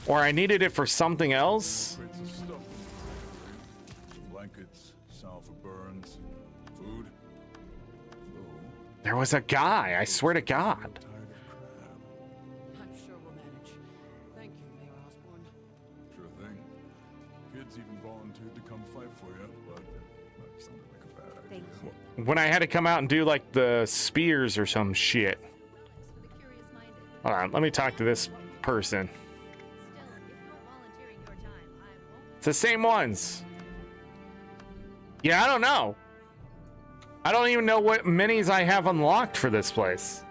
Or I needed it for something else. Crates of stuff. Blankets, salve for burns, food. There was a guy, I swear to God. Tired of crab. I'm sure we'll manage. Thank you, Mayor Osborne. Sure thing. Kids even volunteered to come fight for you, but that sounded like a bad idea. Thank you. When I had to come out and do like the spears or some shit. For the curious-minded. Hold on, let me talk to this person. Still, if you're volunteering your time, I won't. It's the same ones. Yeah, I don't know. I don't even know what minis I have unlocked for this place.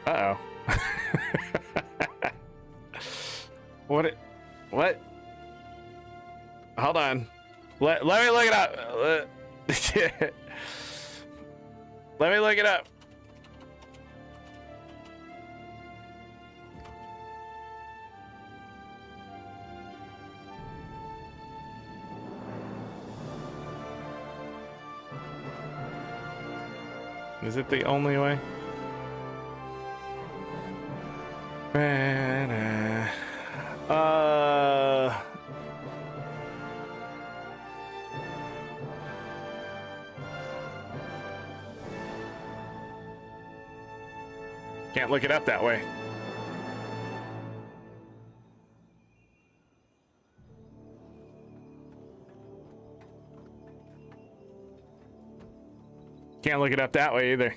Uh-oh. What? Hold on. Let me look it up. Let me look it up. Is it the only way? Can't look it up that way. Can't look it up that way either.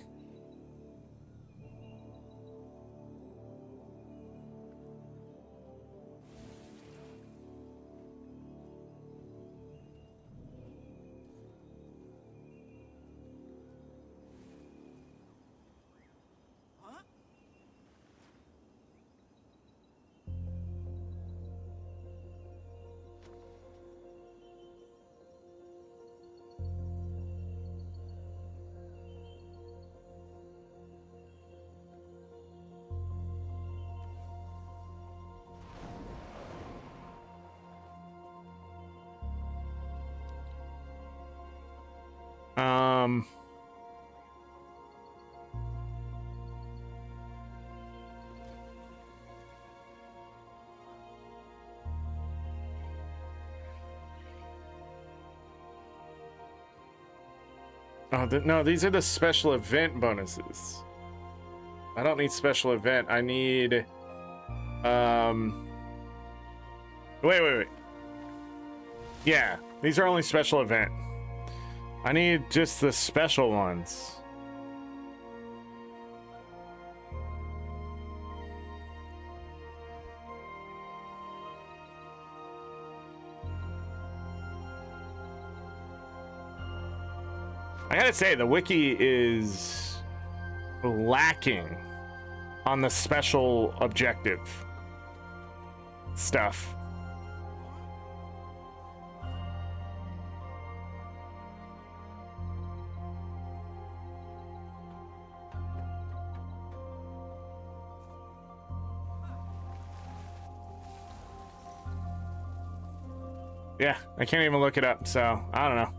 Oh, no, these are the special event bonuses. I don't need special event. I need, wait. Yeah, these are only special event. I need just the special ones. I gotta say, the wiki is lacking on the special objective stuff. Yeah, I can't even look it up, so I don't know.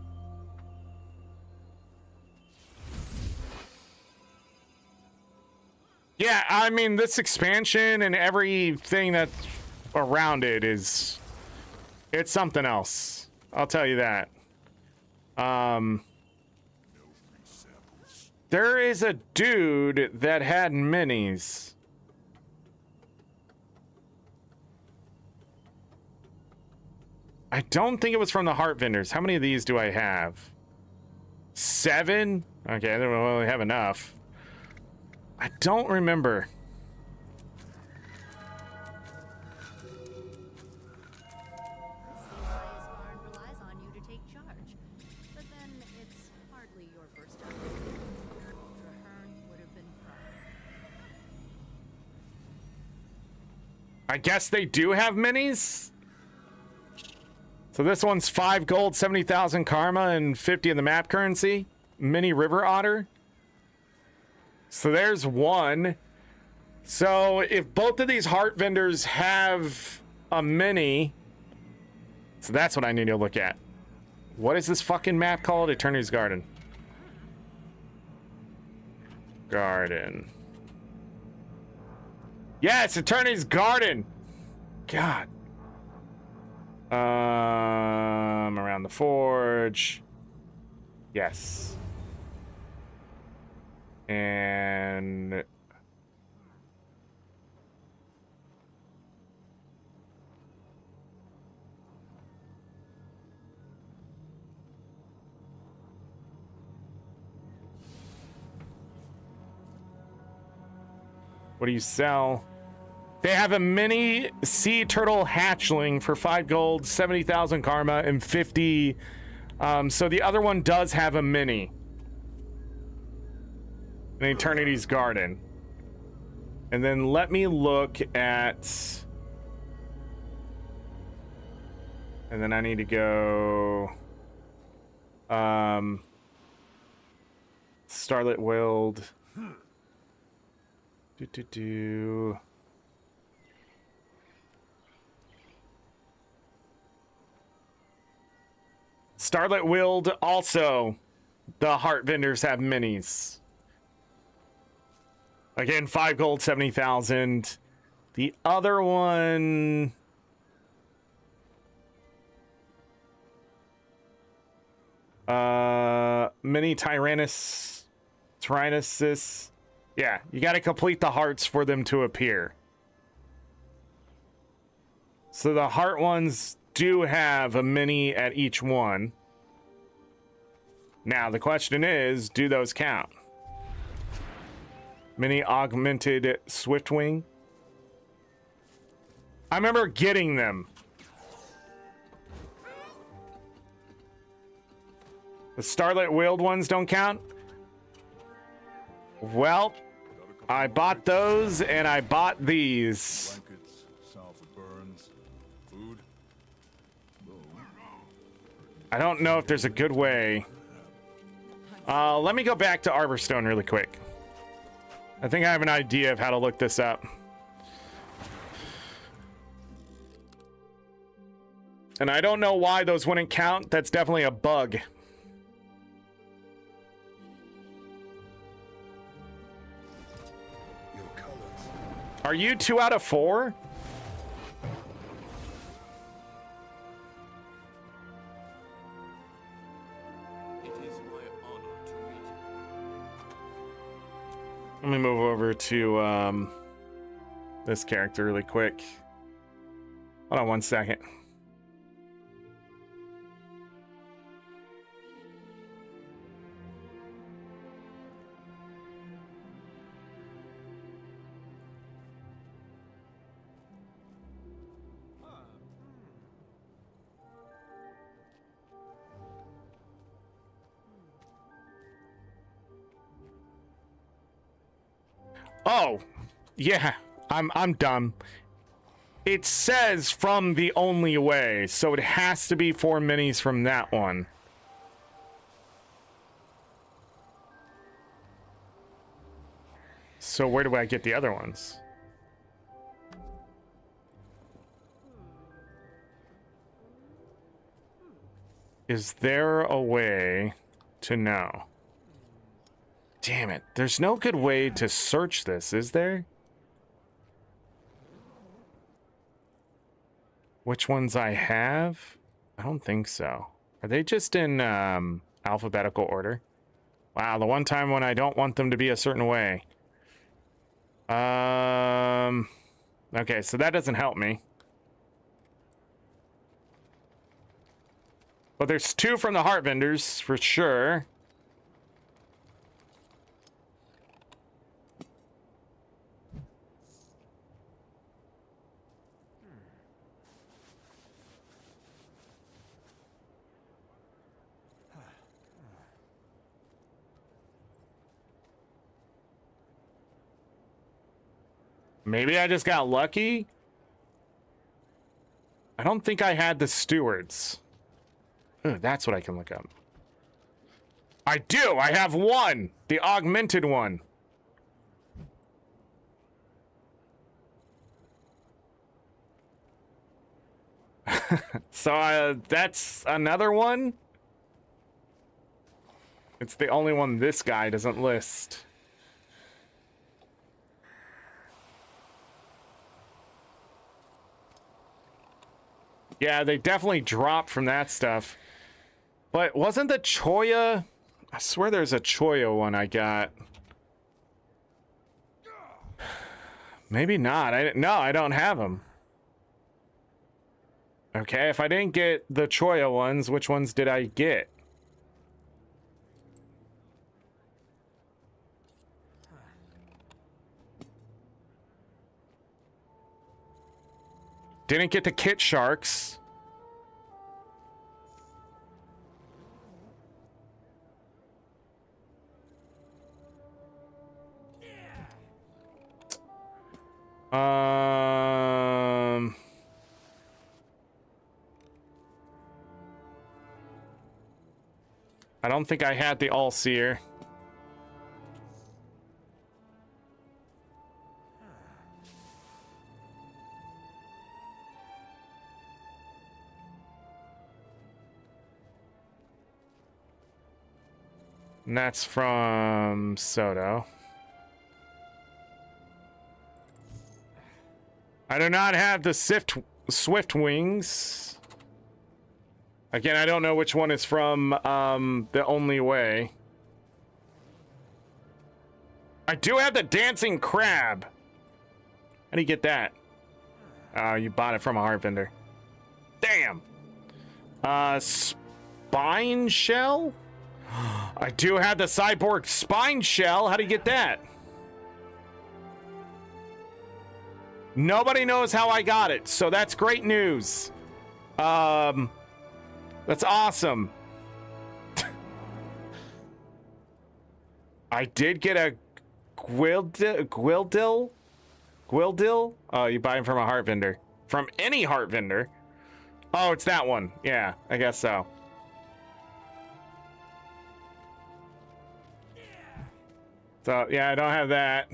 Yeah, I mean, this expansion and everything that's around it it's something else. I'll tell you that. There is a dude that had minis. I don't think it was from the heart vendors. How many of these do I have? 7? Okay, I don't really have enough. I don't remember. Barn relies on you to take charge, but then it's hardly your first time. Traherne would have been proud. Well, I guess we'll have to wait and see. But I do have a feeling that the Weeklies are gonna come. We'll find out. I guess they do have minis. So this one's 5 gold, 70,000 karma, and 50 in the map currency. Mini river otter. So there's one. So if both of these heart vendors have a mini, so that's what I need to look at. What is this fucking map called? Eternity's Garden. Garden. Yes, Eternity's Garden. God. Around the forge. Yes. And what do you sell? They have a mini sea turtle hatchling for 5 gold, 70,000 karma, and 50. So the other one does have a mini. In Eternity's Garden. And then let me look at... And then I need to go... Starlit Wild. Starlit Wild also. The heart vendors have minis. Again, 5 gold, 70,000. The other one... Mini Tyrannosis. Yeah, you got to complete the hearts for them to appear. So the heart ones do have a mini at each one. Now, the question is, do those count? Mini augmented Swiftwing. I remember getting them. The Starlit Wild ones don't count? Well, I bought those and I bought these. Blankets, salve for burns, food. I don't know if there's a good way. Let me go back to Arborstone really quick. I think I have an idea of how to look this up. And I don't know why those wouldn't count. That's definitely a bug. Are you 2 out of 4? It is my honor to meet you. Let me move over to this character really quick. Hold on one second. Oh, yeah, I'm dumb. It says from the only way, so it has to be 4 minis from that one. So where do I get the other ones? Is there a way to know? Damn it. There's no good way to search this, is there? Which ones I have? I don't think so. Are they just in alphabetical order? Wow, the one time when I don't want them to be a certain way. Okay, so that doesn't help me. But there's 2 from the heart vendors for sure. Maybe I just got lucky. don't think I had the stewards. Ooh, that's what I can look up. I do! I have one! The augmented one. So that's another one? It's the only one this guy doesn't list. Yeah, they definitely dropped from that stuff. But wasn't the Choya... I swear there's a Choya one I got. Maybe not. No, I don't have them. Okay, if I didn't get the Choya ones, which ones did I get? Didn't get the Kit Sharks. I don't think I had the All-Seer. And that's from Soto. I do not have the Swift Wings. Again, I don't know which one is from The Only Way. I do have the Dancing Crab. How do you get that? You bought it from a heart vendor. Damn. Spine Shell? I do have the Cyborg Spine Shell. How do you get that? Nobody knows how I got it, so that's great news. That's awesome. I did get a Gwildil? Oh, you buy them from a heart vendor. From any heart vendor. Oh, it's that one. Yeah, I guess so. So, yeah, I don't have that.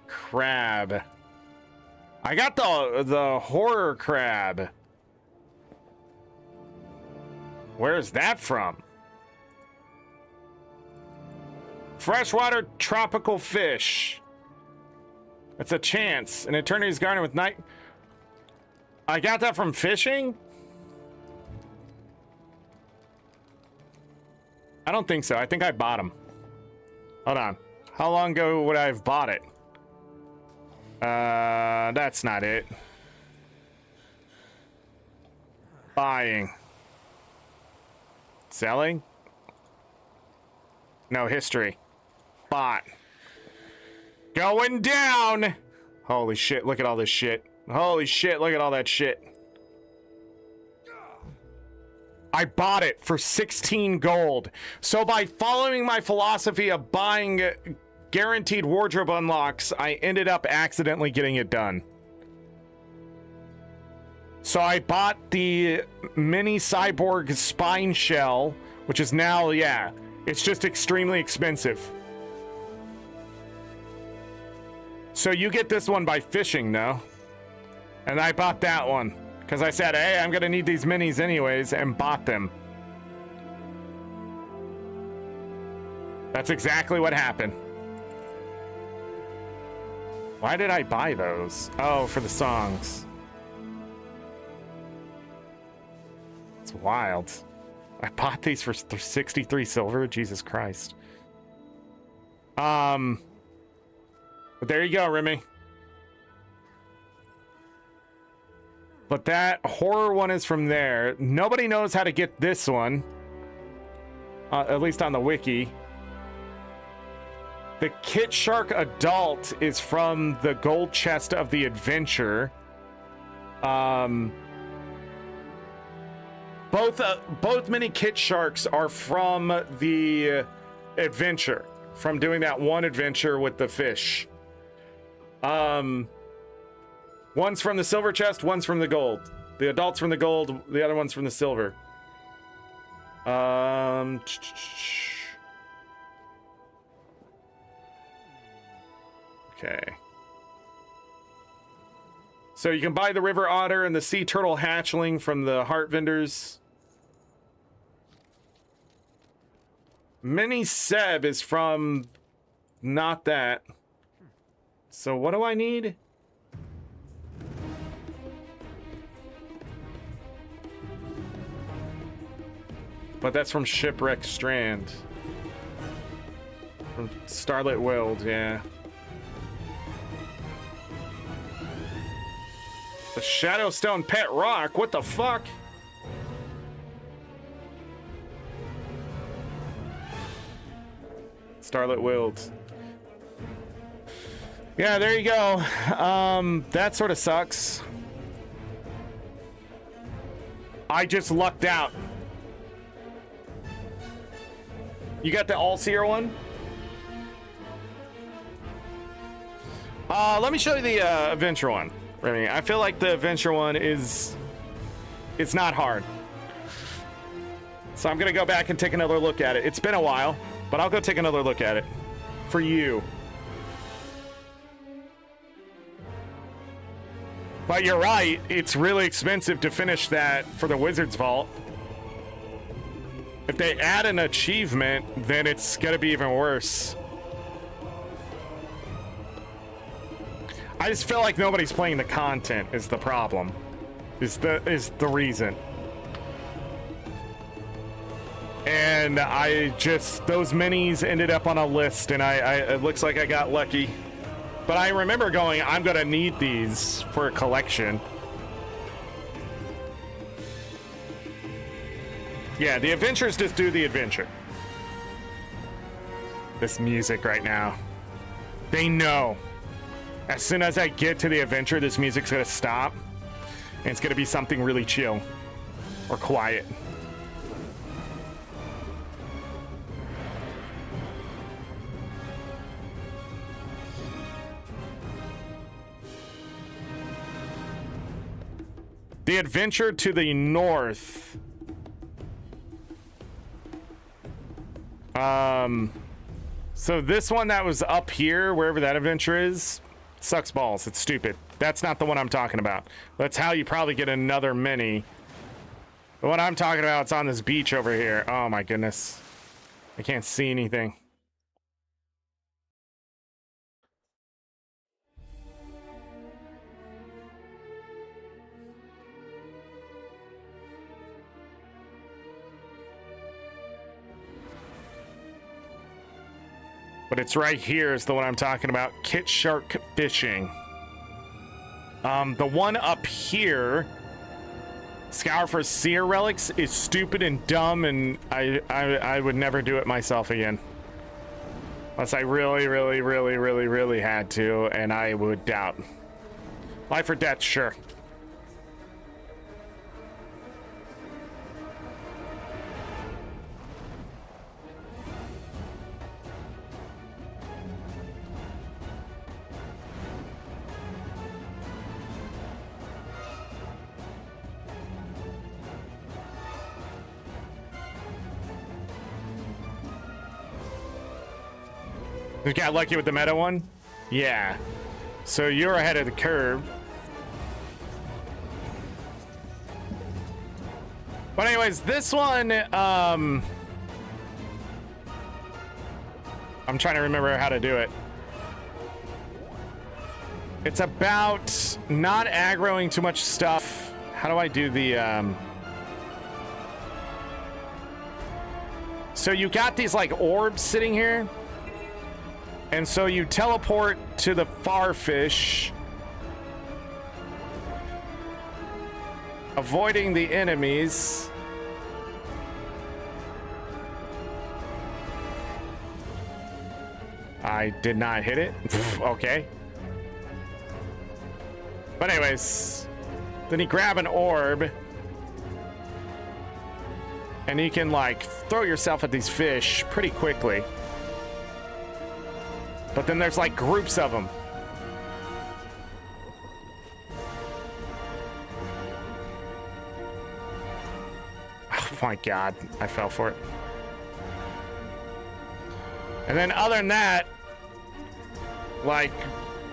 Crab. I got the horror crab. Where's that from? Freshwater tropical fish. That's a chance. An eternity's garden with night. I got that from fishing? I don't think so. I think I bought them. Hold on. How long ago would I have bought it? That's not it. Buying. Selling? No, history. Bought. Going down! Holy shit, look at all this shit. Holy shit, look at all that shit. I bought it for 16 gold. So by following my philosophy of buying guaranteed wardrobe unlocks, I ended up accidentally getting it done. So I bought the mini cyborg spine shell, which is now, yeah, it's just extremely expensive. So you get this one by fishing, though. And I bought that one. Because I said, hey, I'm going to need these minis anyways, and bought them. That's exactly what happened. Why did I buy those? Oh, for the songs. It's wild. I bought these for 63 silver. Jesus Christ. But there you go, Remy. But that horror one is from there. Nobody knows how to get this one. At least on the wiki. The Kit Shark Adult is from the Gold Chest of the Adventure. Both mini Kit Sharks are from the Adventure. From doing that one adventure with the fish. One's from the silver chest, one's from the gold. The adult's from the gold, the other one's from the silver. Okay. So you can buy the river otter and the sea turtle hatchling from the heart vendors. Mini Seb is from not that. So what do I need? But that's from Shipwreck Strand. From Starlit World, yeah. The Shadowstone Pet Rock? What the fuck? Starlit World. Yeah, there you go. That sort of sucks. I just lucked out. You got the All-Seer one? Let me show you the Adventure one. I mean, I feel like the Adventure one is... It's not hard. So I'm gonna go back and take another look at it. It's been a while, but I'll go take another look at it. For you. But you're right, it's really expensive to finish that for the Wizard's Vault. If they add an achievement, then it's gonna be even worse. I just feel like nobody's playing the content is the problem. Is the reason. And I just, those minis ended up on a list and it looks like I got lucky. But I remember going, I'm gonna need these for a collection. Yeah, the adventures just do the adventure. This music right now. They know. As soon as I get to the adventure, this music's gonna stop. And it's gonna be something really chill. Or quiet. The adventure to the north. So this one that was up here, wherever that adventure is, sucks balls. It's stupid. That's not the one I'm talking about. That's how you probably get another mini. The one I'm talking about, it's on this beach over here. Oh my goodness. I can't see anything. But it's right here is the one I'm talking about. Kit Shark Fishing. The one up here, Scour for Seer Relics, is stupid and dumb, and I would never do it myself again. Unless I really had to, and I would doubt. Life or death, sure. You got lucky with the meta one? Yeah. So you're ahead of the curve. But anyways, this one, I'm trying to remember how to do it. It's about not aggroing too much stuff. How do I do the, So you got these like orbs sitting here. And so you teleport to the farfish, avoiding the enemies. I did not hit it. Okay. But anyways, then you grab an orb. And you can like throw yourself at these fish pretty quickly. But then there's like groups of them. my god, I fell for it. And then other than that, like,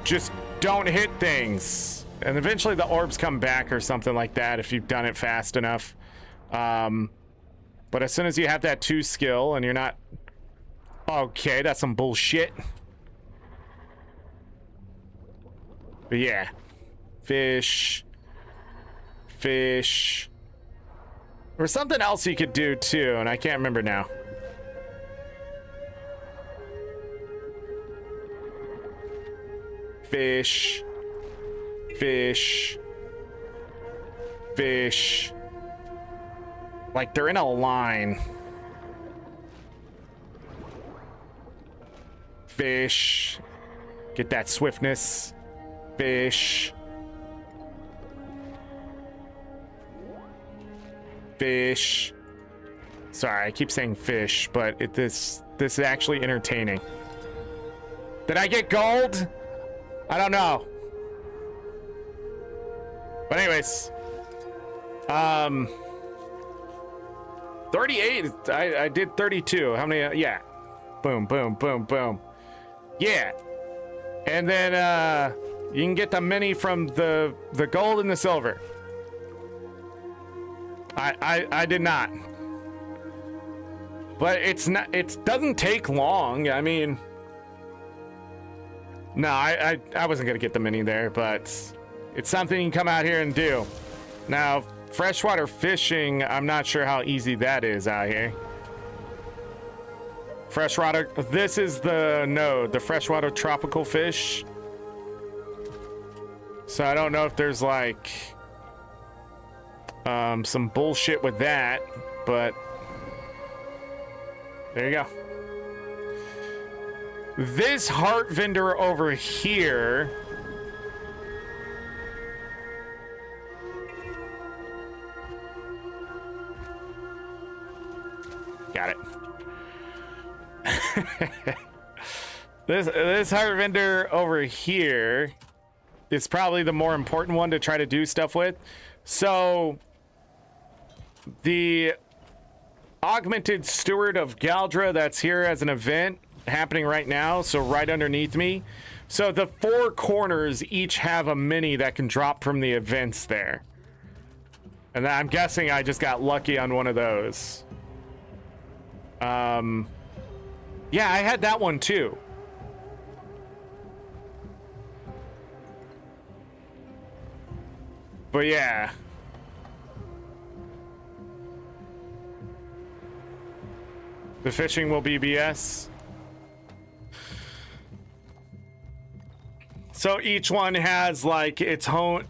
just don't hit things. And eventually the orbs come back or something like that if you've done it fast enough. But as soon as you have that 2 skill and you're not... Okay, that's some bullshit. But yeah. Fish. Fish. There was something else you could do too, and I can't remember now. Fish. Fish. Fish. Like they're in a line. Fish. Get that swiftness. Fish. Fish. Sorry, I keep saying fish, but this is actually entertaining. Did I get gold? I don't know. But anyways, 38. I did 32. How many? Yeah. Boom, boom, boom, boom. Yeah. And then you can get the mini from the gold and the silver. I did not. But it's not. It doesn't take long. I mean, no, I wasn't gonna get the mini there, but it's something you can come out here and do. Now, freshwater fishing, I'm not sure how easy that is out here. Freshwater, this is the node, the freshwater tropical fish. So I don't know if there's like some bullshit with that, but there you go. This heart vendor over here. Got it. This heart vendor over here is probably the more important one to try to do stuff with. So the augmented steward of Galdra that's here as an event happening right now, so right underneath me. So the 4 corners each have a mini that can drop from the events there. And I'm guessing I just got lucky on one of those. Yeah, I had that one too. But yeah. The fishing will be BS. So each one has like its own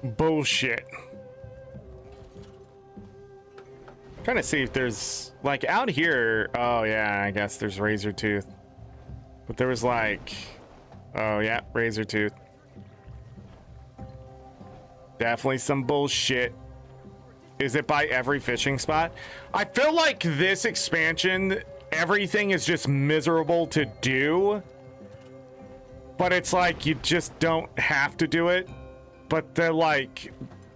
bullshit. Trying to see if there's like out here. Oh yeah, I guess there's razor tooth. But there was like, oh yeah, razor tooth. Definitely some bullshit. Is it by every fishing spot? I feel like this expansion, everything is just miserable to do. But it's like you just don't have to do it. But they're like,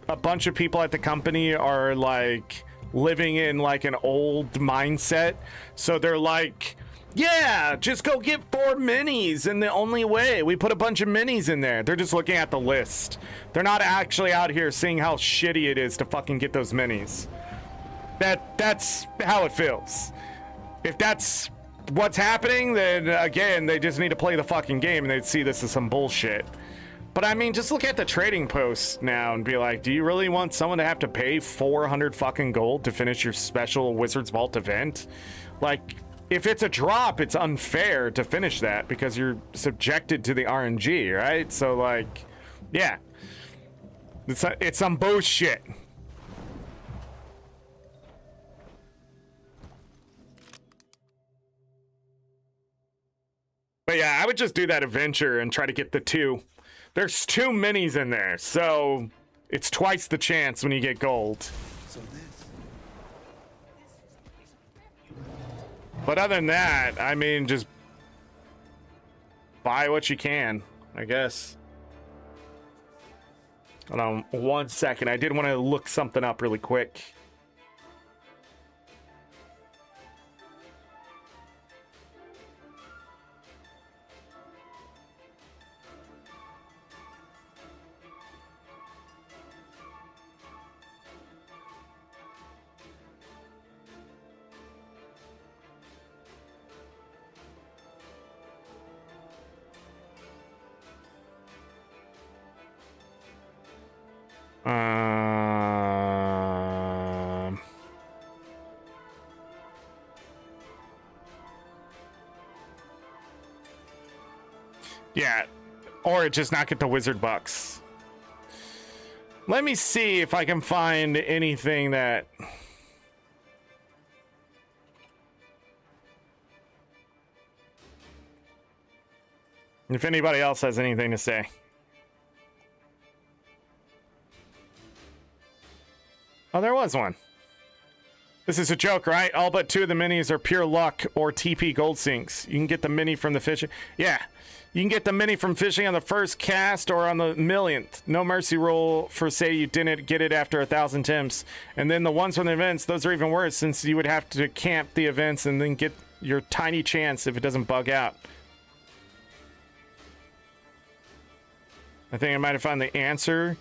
a bunch of people at the company are like living in like an old mindset. So they're like, yeah, just go get 4 minis, and the only way we put a bunch of minis in there. They're just looking at the list. They're not actually out here seeing how shitty it is to fucking get those minis. That's how it feels. If that's what's happening, then again, they just need to play the fucking game and they'd see this as some bullshit. But I mean, just look at the trading post now and be like, do you really want someone to have to pay 400 fucking gold to finish your special Wizard's Vault event? Like, if it's a drop, it's unfair to finish that because you're subjected to the RNG, right? So like, yeah, it's some bullshit. But yeah, I would just do that adventure and try to get the 2. There's 2 minis in there, so it's twice the chance when you get gold. But other than that, I mean, just buy what you can, I guess. Hold on 1 second. I did want to look something up really quick. Yeah, or just not get the wizard bucks. Let me see if I can find anything that... If anybody else has anything to say. Oh, there was one. This is a joke, right? All but 2 of the minis are pure luck or TP gold sinks. You can get the mini from the fishing. Yeah, you can get the mini from fishing on the first cast or on the millionth. No mercy roll for say you didn't get it after 1,000 temps. And then the ones from the events, those are even worse since you would have to camp the events and then get your tiny chance if it doesn't bug out. I think I might have found the answer.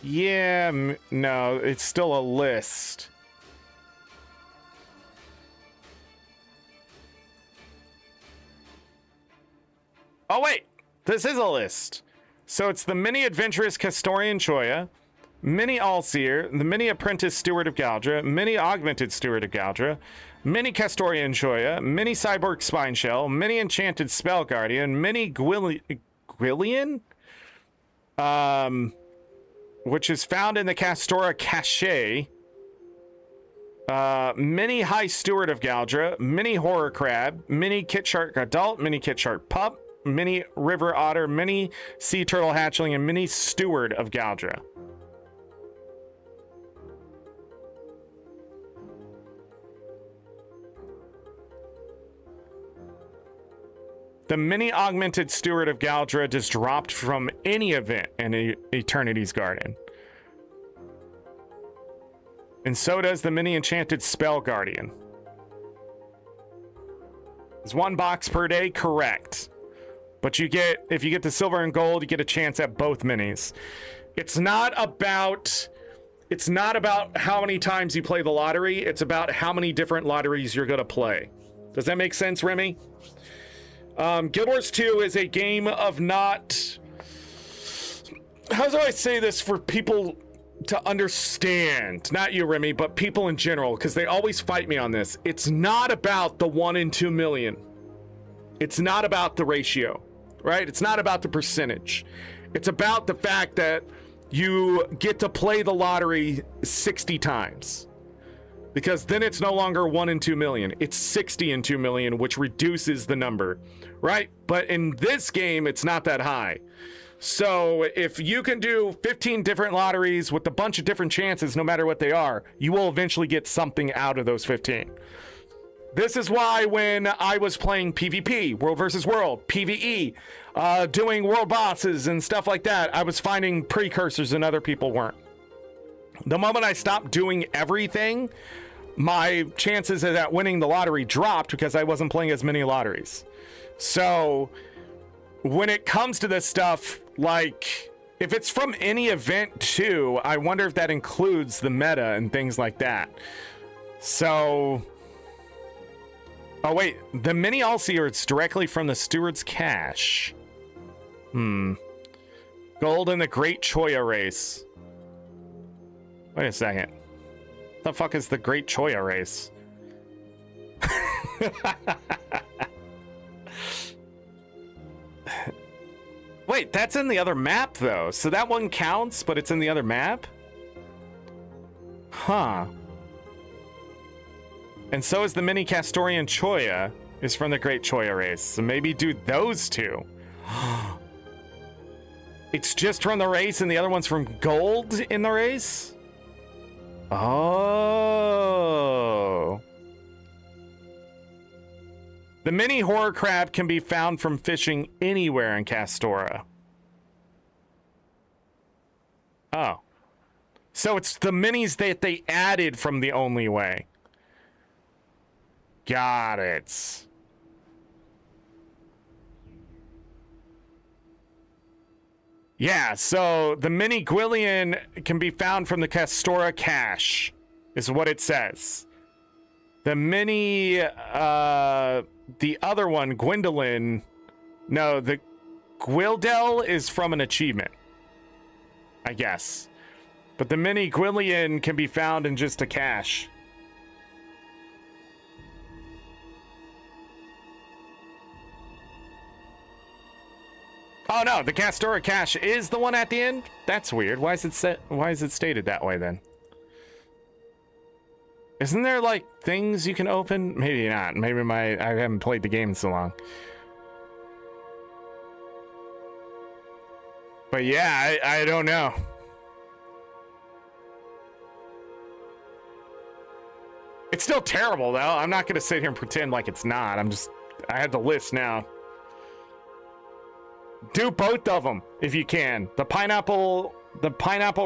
Yeah, no, it's still a list. Oh, wait, this is a list. So it's the Mini Adventurous Castorian Choya, Mini Allseer, the Mini Apprentice Steward of Galdra, Mini Augmented Steward of Galdra, Mini Castorian Choya, Mini Cyborg Spine Shell, Mini Enchanted Spell Guardian, Mini Gwillian? Which is found in the Castora Cache. Mini High Steward of Galdra, Mini Horror Crab, Mini Kit Shark Adult, Mini Kit Shark Pup, Mini River Otter, Mini Sea Turtle Hatchling, and Mini Steward of Galdra. The Mini Augmented Steward of Galdra just dropped from any event in Eternity's Garden. And so does the Mini Enchanted Spell Guardian. It's 1 box per day, correct. But you get, if you get the silver and gold, you get a chance at both minis. It's not about how many times you play the lottery. It's about how many different lotteries you're going to play. Does that make sense, Remy? Guild Wars 2 is a game of not... How do I say this for people to understand? Not you, Remy, but people in general, because they always fight me on this. It's not about the 1 in 2 million. It's not about the ratio, right? It's not about the percentage. It's about the fact that you get to play the lottery 60 times. Because then it's no longer 1 in 2 million. It's 60 in 2 million, which reduces the number, right? But in this game, it's not that high. So if you can do 15 different lotteries with a bunch of different chances, no matter what they are, you will eventually get something out of those 15. This is why when I was playing PvP, World versus World, PvE, doing world bosses and stuff like that, I was finding precursors and other people weren't. The moment I stopped doing everything, my chances at winning the lottery dropped because I wasn't playing as many lotteries. So when it comes to this stuff, like if it's from any event too, I wonder if that includes the meta and things like that. So, oh wait, the Mini Allseer, it's directly from the Steward's Cache. Gold in the Great Choya race. Wait a second. The fuck is the Great Choya race? Wait, that's in the other map though. So that one counts, but it's in the other map? Huh. And so is the Mini Castorian Choya is from the Great Choya race. So maybe do those two. It's just from the race and the other one's from gold in the race? Oh. The mini horror crab can be found from fishing anywhere in Castora. Oh. So it's the minis that they added from the only way. Got it. Yeah, so the mini Gwillian can be found from the Castora cache, is what it says. The mini, the other one, Gwendolyn, no, the Gwildel is from an achievement, I guess. But the mini Gwillian can be found in just a cache. Oh no, the Castora cache is the one at the end? That's weird. Why is it stated that way then? Isn't there like things you can open? Maybe not. Maybe I haven't played the game so long. But yeah, I don't know. It's still terrible though. I'm not gonna sit here and pretend like it's not. I have the list now. Do both of them if you can. The pineapple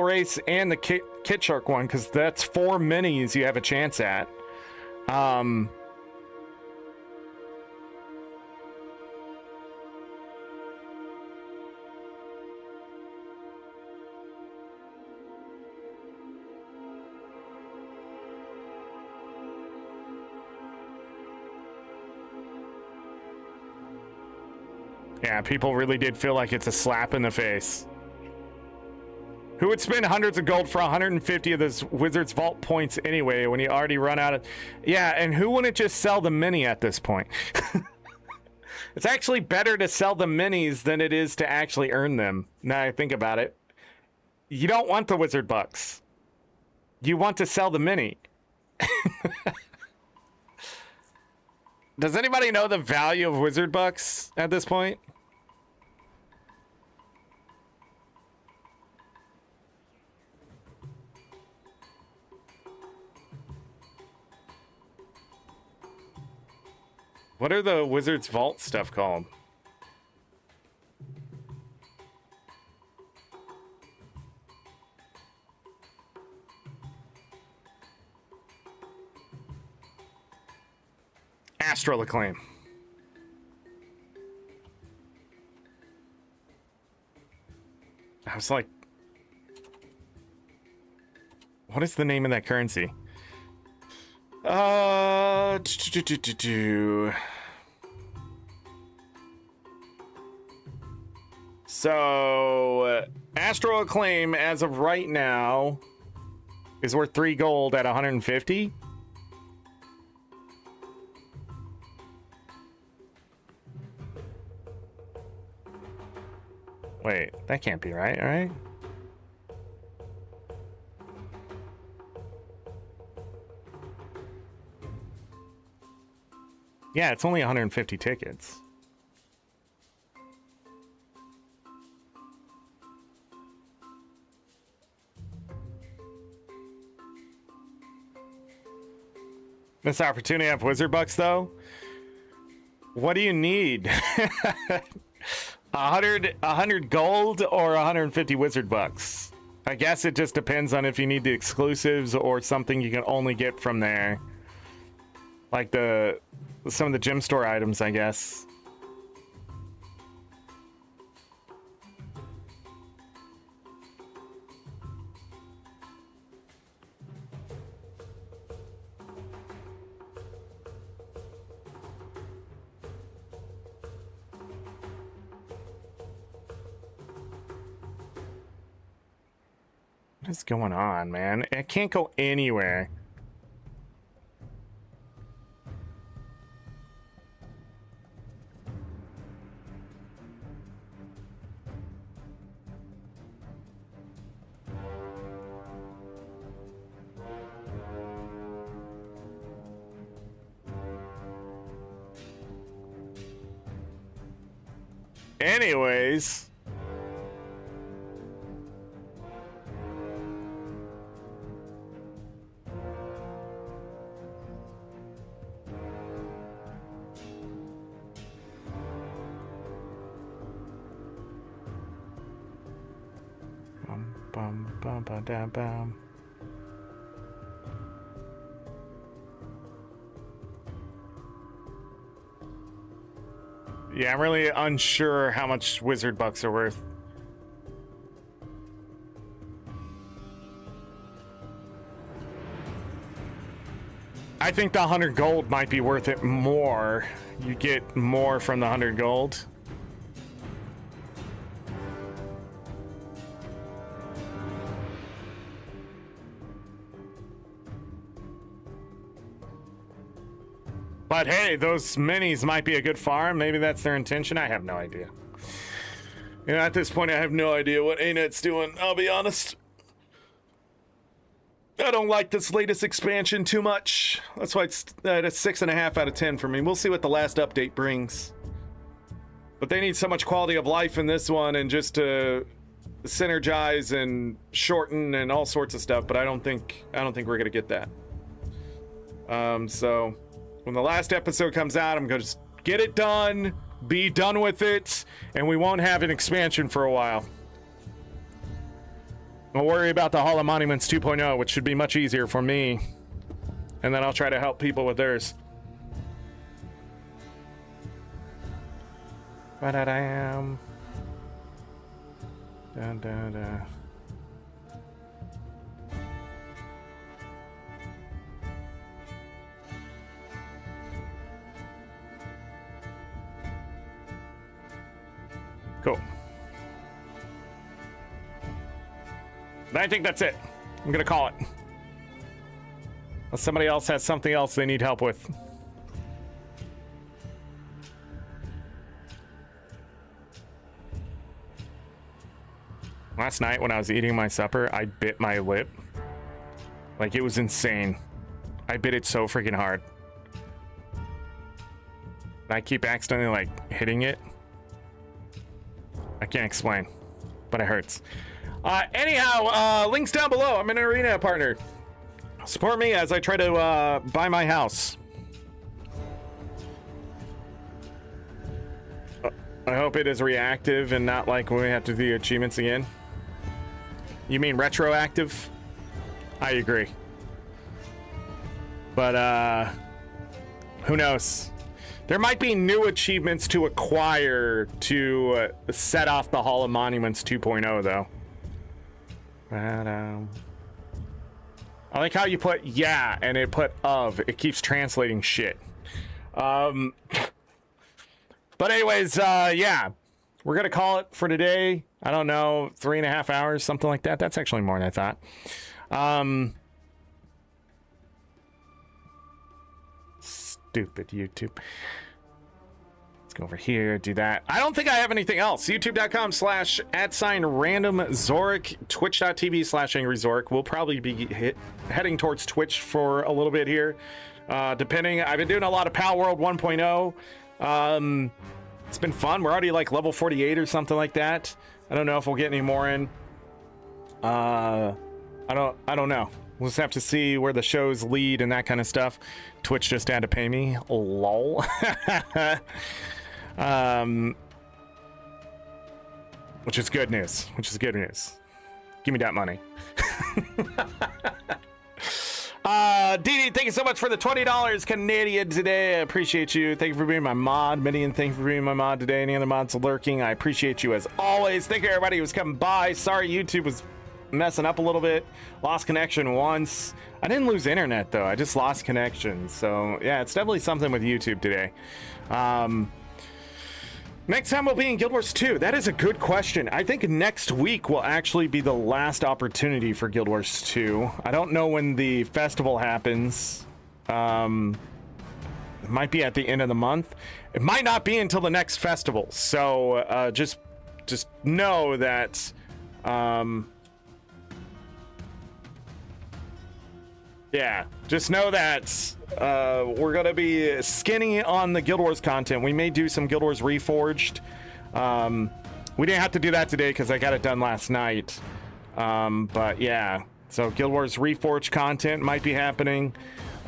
race and the kit shark one, because that's 4 minis you have a chance at. Yeah, people really did feel like it's a slap in the face. Who would spend hundreds of gold for 150 of this Wizard's Vault points anyway when you already run out of... Yeah, and who wouldn't just sell the mini at this point? It's actually better to sell the minis than it is to actually earn them. Now I think about it. You don't want the Wizard Bucks. You want to sell the mini. Does anybody know the value of Wizard Bucks at this point? What are the Wizard's Vault stuff called? Astral Acclaim. I was like, what is the name of that currency? So, Astral Acclaim as of right now is worth 3 gold at 150. Wait, that can't be right, all right? Yeah, it's only 150 tickets. This opportunity of Wizard Bucks, though? What do you need? 100 gold or 150 Wizard Bucks? I guess it just depends on if you need the exclusives or something you can only get from there. Like some of the gem store items, I guess. What is going on, man? I can't go anywhere. Anyways. bum, bum, bum, bum, bum, bum. Yeah, I'm really unsure how much wizard bucks are worth. I think the 100 gold might be worth it more. You get more from the 100 gold. But hey, those minis might be a good farm. Maybe that's their intention. I have no idea. You know, at this point, I have no idea what ANET's doing. I'll be honest. I don't like this latest expansion too much. That's why it's at a 6.5 out of 10 for me. We'll see what the last update brings. But they need so much quality of life in this one, and just to synergize and shorten and all sorts of stuff. But I don't think we're gonna get that. So when the last episode comes out, I'm gonna just get it done, be done with it, and we won't have an expansion for a while. Don't worry about the Hall of Monuments 2.0, which should be much easier for me. And then I'll try to help people with theirs. Ba-da-dam. Da-da-da. Cool. I think that's it. I'm gonna call it. Unless somebody else has something else they need help with. Last night when I was eating my supper, I bit my lip. Like, it was insane. I bit it so freaking hard. And I keep accidentally, like, hitting it. I can't explain, but it hurts. Anyhow, links down below. I'm an ArenaNet partner. Support me as I try to buy my house. I hope it is reactive and not like when we have to do achievements again. You mean retroactive? I agree. But who knows? There might be new achievements to acquire to set off the Hall of Monuments 2.0 though. I like how you put yeah and it put of. It keeps translating shit. But anyways, yeah, we're gonna call it for today. I don't know, 3.5 hours, something like that. That's actually more than I thought. Stupid YouTube. Let's go over here, do that. I don't think I have anything else. YouTube.com/@randomzorric, twitch.tv/AngryZorric. We'll probably be heading towards Twitch for a little bit here. Depending, I've been doing a lot of Pal World 1.0. It's been fun. We're already like level 48 or something like that. I don't know if we'll get any more in. I don't know. We'll just have to see where the shows lead and that kind of stuff. Twitch just had to pay me. Lol. Which is good news. Give me that money. Dee, thank you so much for the $20 Canadian today. I appreciate you. Thank you for being my mod. Midian, thank you for being my mod today. Any other mods lurking, I appreciate you as always. Thank you everybody who's coming by. Sorry YouTube was messing up a little bit. Lost connection once. I didn't lose internet though. I just lost connection. So yeah, it's definitely something with YouTube today. Next time we'll be in Guild Wars 2. That is a good question. I think next week will actually be the last opportunity for Guild Wars 2. I don't know when the festival happens. It might be at the end of the month. It might not be until the next festival. So just know that yeah, just know that we're going to be skinny on the Guild Wars content. We may do some Guild Wars Reforged. We didn't have to do that today because I got it done last night. But yeah, so Guild Wars Reforged content might be happening.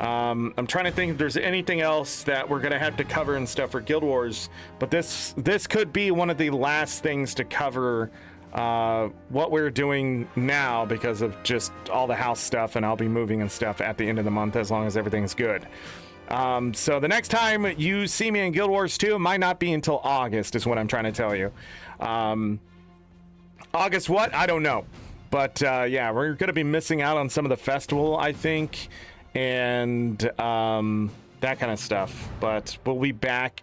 I'm trying to think if there's anything else that we're going to have to cover and stuff for Guild Wars. But this could be one of the last things to cover what we're doing now because of just all the house stuff, and I'll be moving and stuff at the end of the month as long as everything's good. So the next time you see me in Guild Wars 2, it might not be until August, is what I'm trying to tell you. August what? I don't know. But yeah, we're going to be missing out on some of the festival, I think, and that kind of stuff. But we'll be back,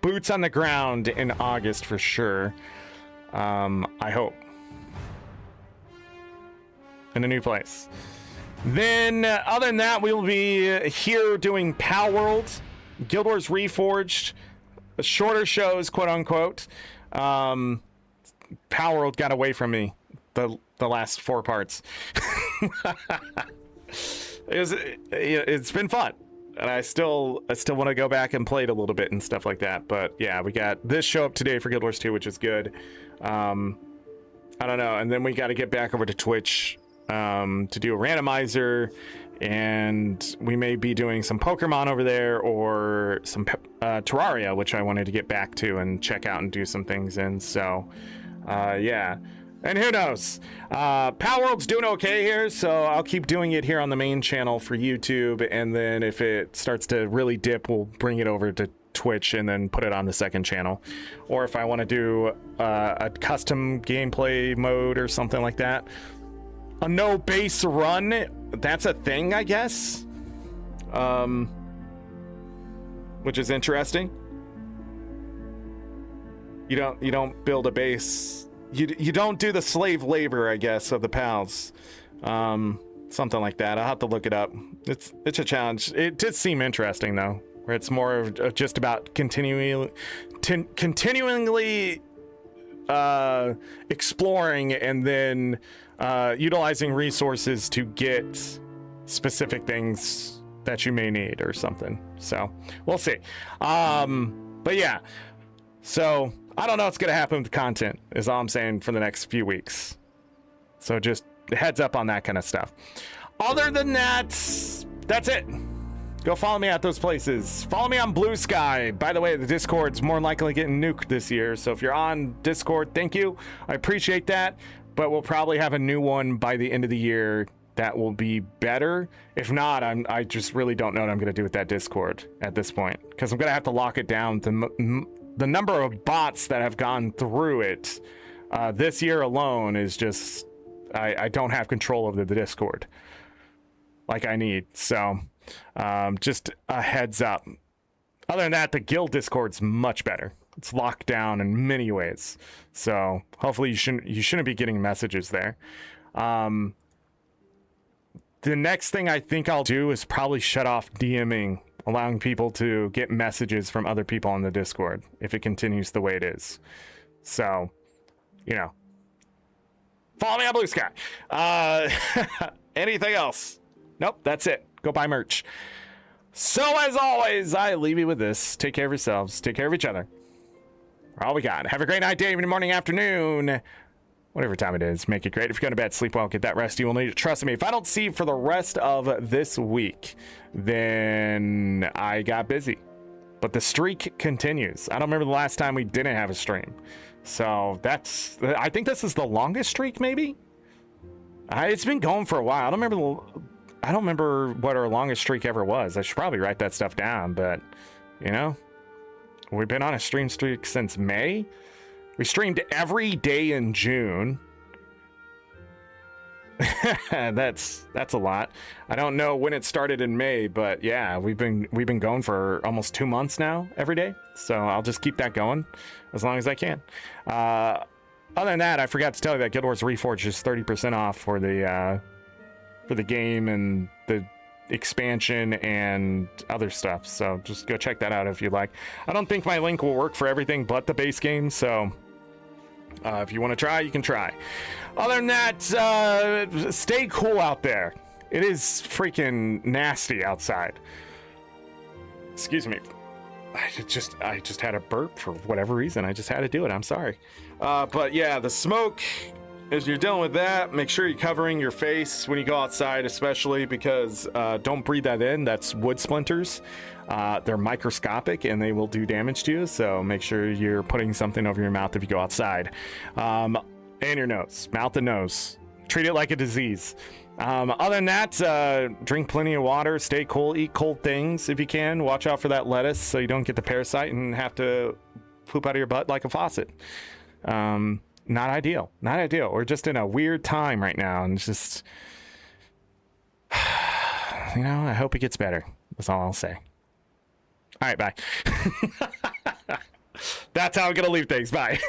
boots on the ground in August for sure. I hope. In a new place. Then, other than that, we'll be here doing Pal World, Guild Wars Reforged, shorter shows, quote unquote. Pal World got away from me the last 4 parts. It's been fun, and I still want to go back and play it a little bit and stuff like that. But yeah, we got this show up today for Guild Wars 2, which is good. I don't know, and then we got to get back over to Twitch to do a randomizer, and we may be doing some Pokemon over there or some Terraria, which I wanted to get back to and check out and do some things in. So yeah, and who knows, Pal World's doing okay here, so I'll keep doing it here on the main channel for YouTube, and then if it starts to really dip, we'll bring it over to Twitch and then put it on the second channel. Or if I want to do a custom gameplay mode or something like that, a no base run, that's a thing, I guess, which is interesting. You don't build a base, you don't do the slave labor, I guess, of the pals, something like that. I'll have to look it up. It's a challenge. It did seem interesting though, where it's more of just about continually exploring and then utilizing resources to get specific things that you may need or something. So we'll see. But yeah, so I don't know what's gonna happen with the content, is all I'm saying, for the next few weeks. So just heads up on that kind of stuff. Other than that, that's it. Go follow me at those places. Follow me on Blue Sky. By the way, the Discord's more likely getting nuked this year, so if you're on Discord, thank you. I appreciate that, but we'll probably have a new one by the end of the year that will be better. If not, I just really don't know what I'm going to do with that Discord at this point, because I'm going to have to lock it down. The number of bots that have gone through it this year alone is just, I don't have control over the Discord like I need. So just a heads up. Other than that, the guild Discord's much better. It's locked down in many ways, so hopefully you shouldn't be getting messages there. The next thing I think I'll do is probably shut off DMing, allowing people to get messages from other people on the Discord if it continues the way it is. So, you know, follow me on Blue Sky. Anything else? Nope, that's it. Go buy merch. So as always, I leave you with this. Take care of yourselves. Take care of each other. All we got. Have a great night, day, evening, morning, afternoon. Whatever time it is, make it great. If you're going to bed, sleep well, get that rest you will need. Trust me, if I don't see you for the rest of this week, then I got busy. But the streak continues. I don't remember the last time we didn't have a stream. So I think this is the longest streak, maybe? It's been going for a while. I don't remember what our longest streak ever was. I should probably write that stuff down, but, you know, we've been on a stream streak since May. We streamed every day in June. That's a lot. I don't know when it started in May, but yeah, we've been going for almost 2 months now, every day. So I'll just keep that going as long as I can. Other than that, I forgot to tell you that Guild Wars Reforged is 30% off for the game and the expansion and other stuff. So just go check that out if you'd like. I don't think my link will work for everything but the base game, so if you want to try, you can try. Other than that, stay cool out there. It is freaking nasty outside. Excuse me. I just had a burp for whatever reason. I just had to do it. I'm sorry. But yeah, the smoke, as you're dealing with that, make sure you're covering your face when you go outside, especially because don't breathe that in. That's wood splinters. They're microscopic and they will do damage to you. So make sure you're putting something over your mouth if you go outside. and your nose, mouth and nose. Treat it like a disease. Other than that, drink plenty of water, stay cool, eat cold things if you can. Watch out for that lettuce so you don't get the parasite and have to poop out of your butt like a faucet. Not ideal. Not ideal. We're just in a weird time right now, and it's just, you know, I hope it gets better. That's all I'll say. All right, bye. That's how I'm gonna leave things. Bye.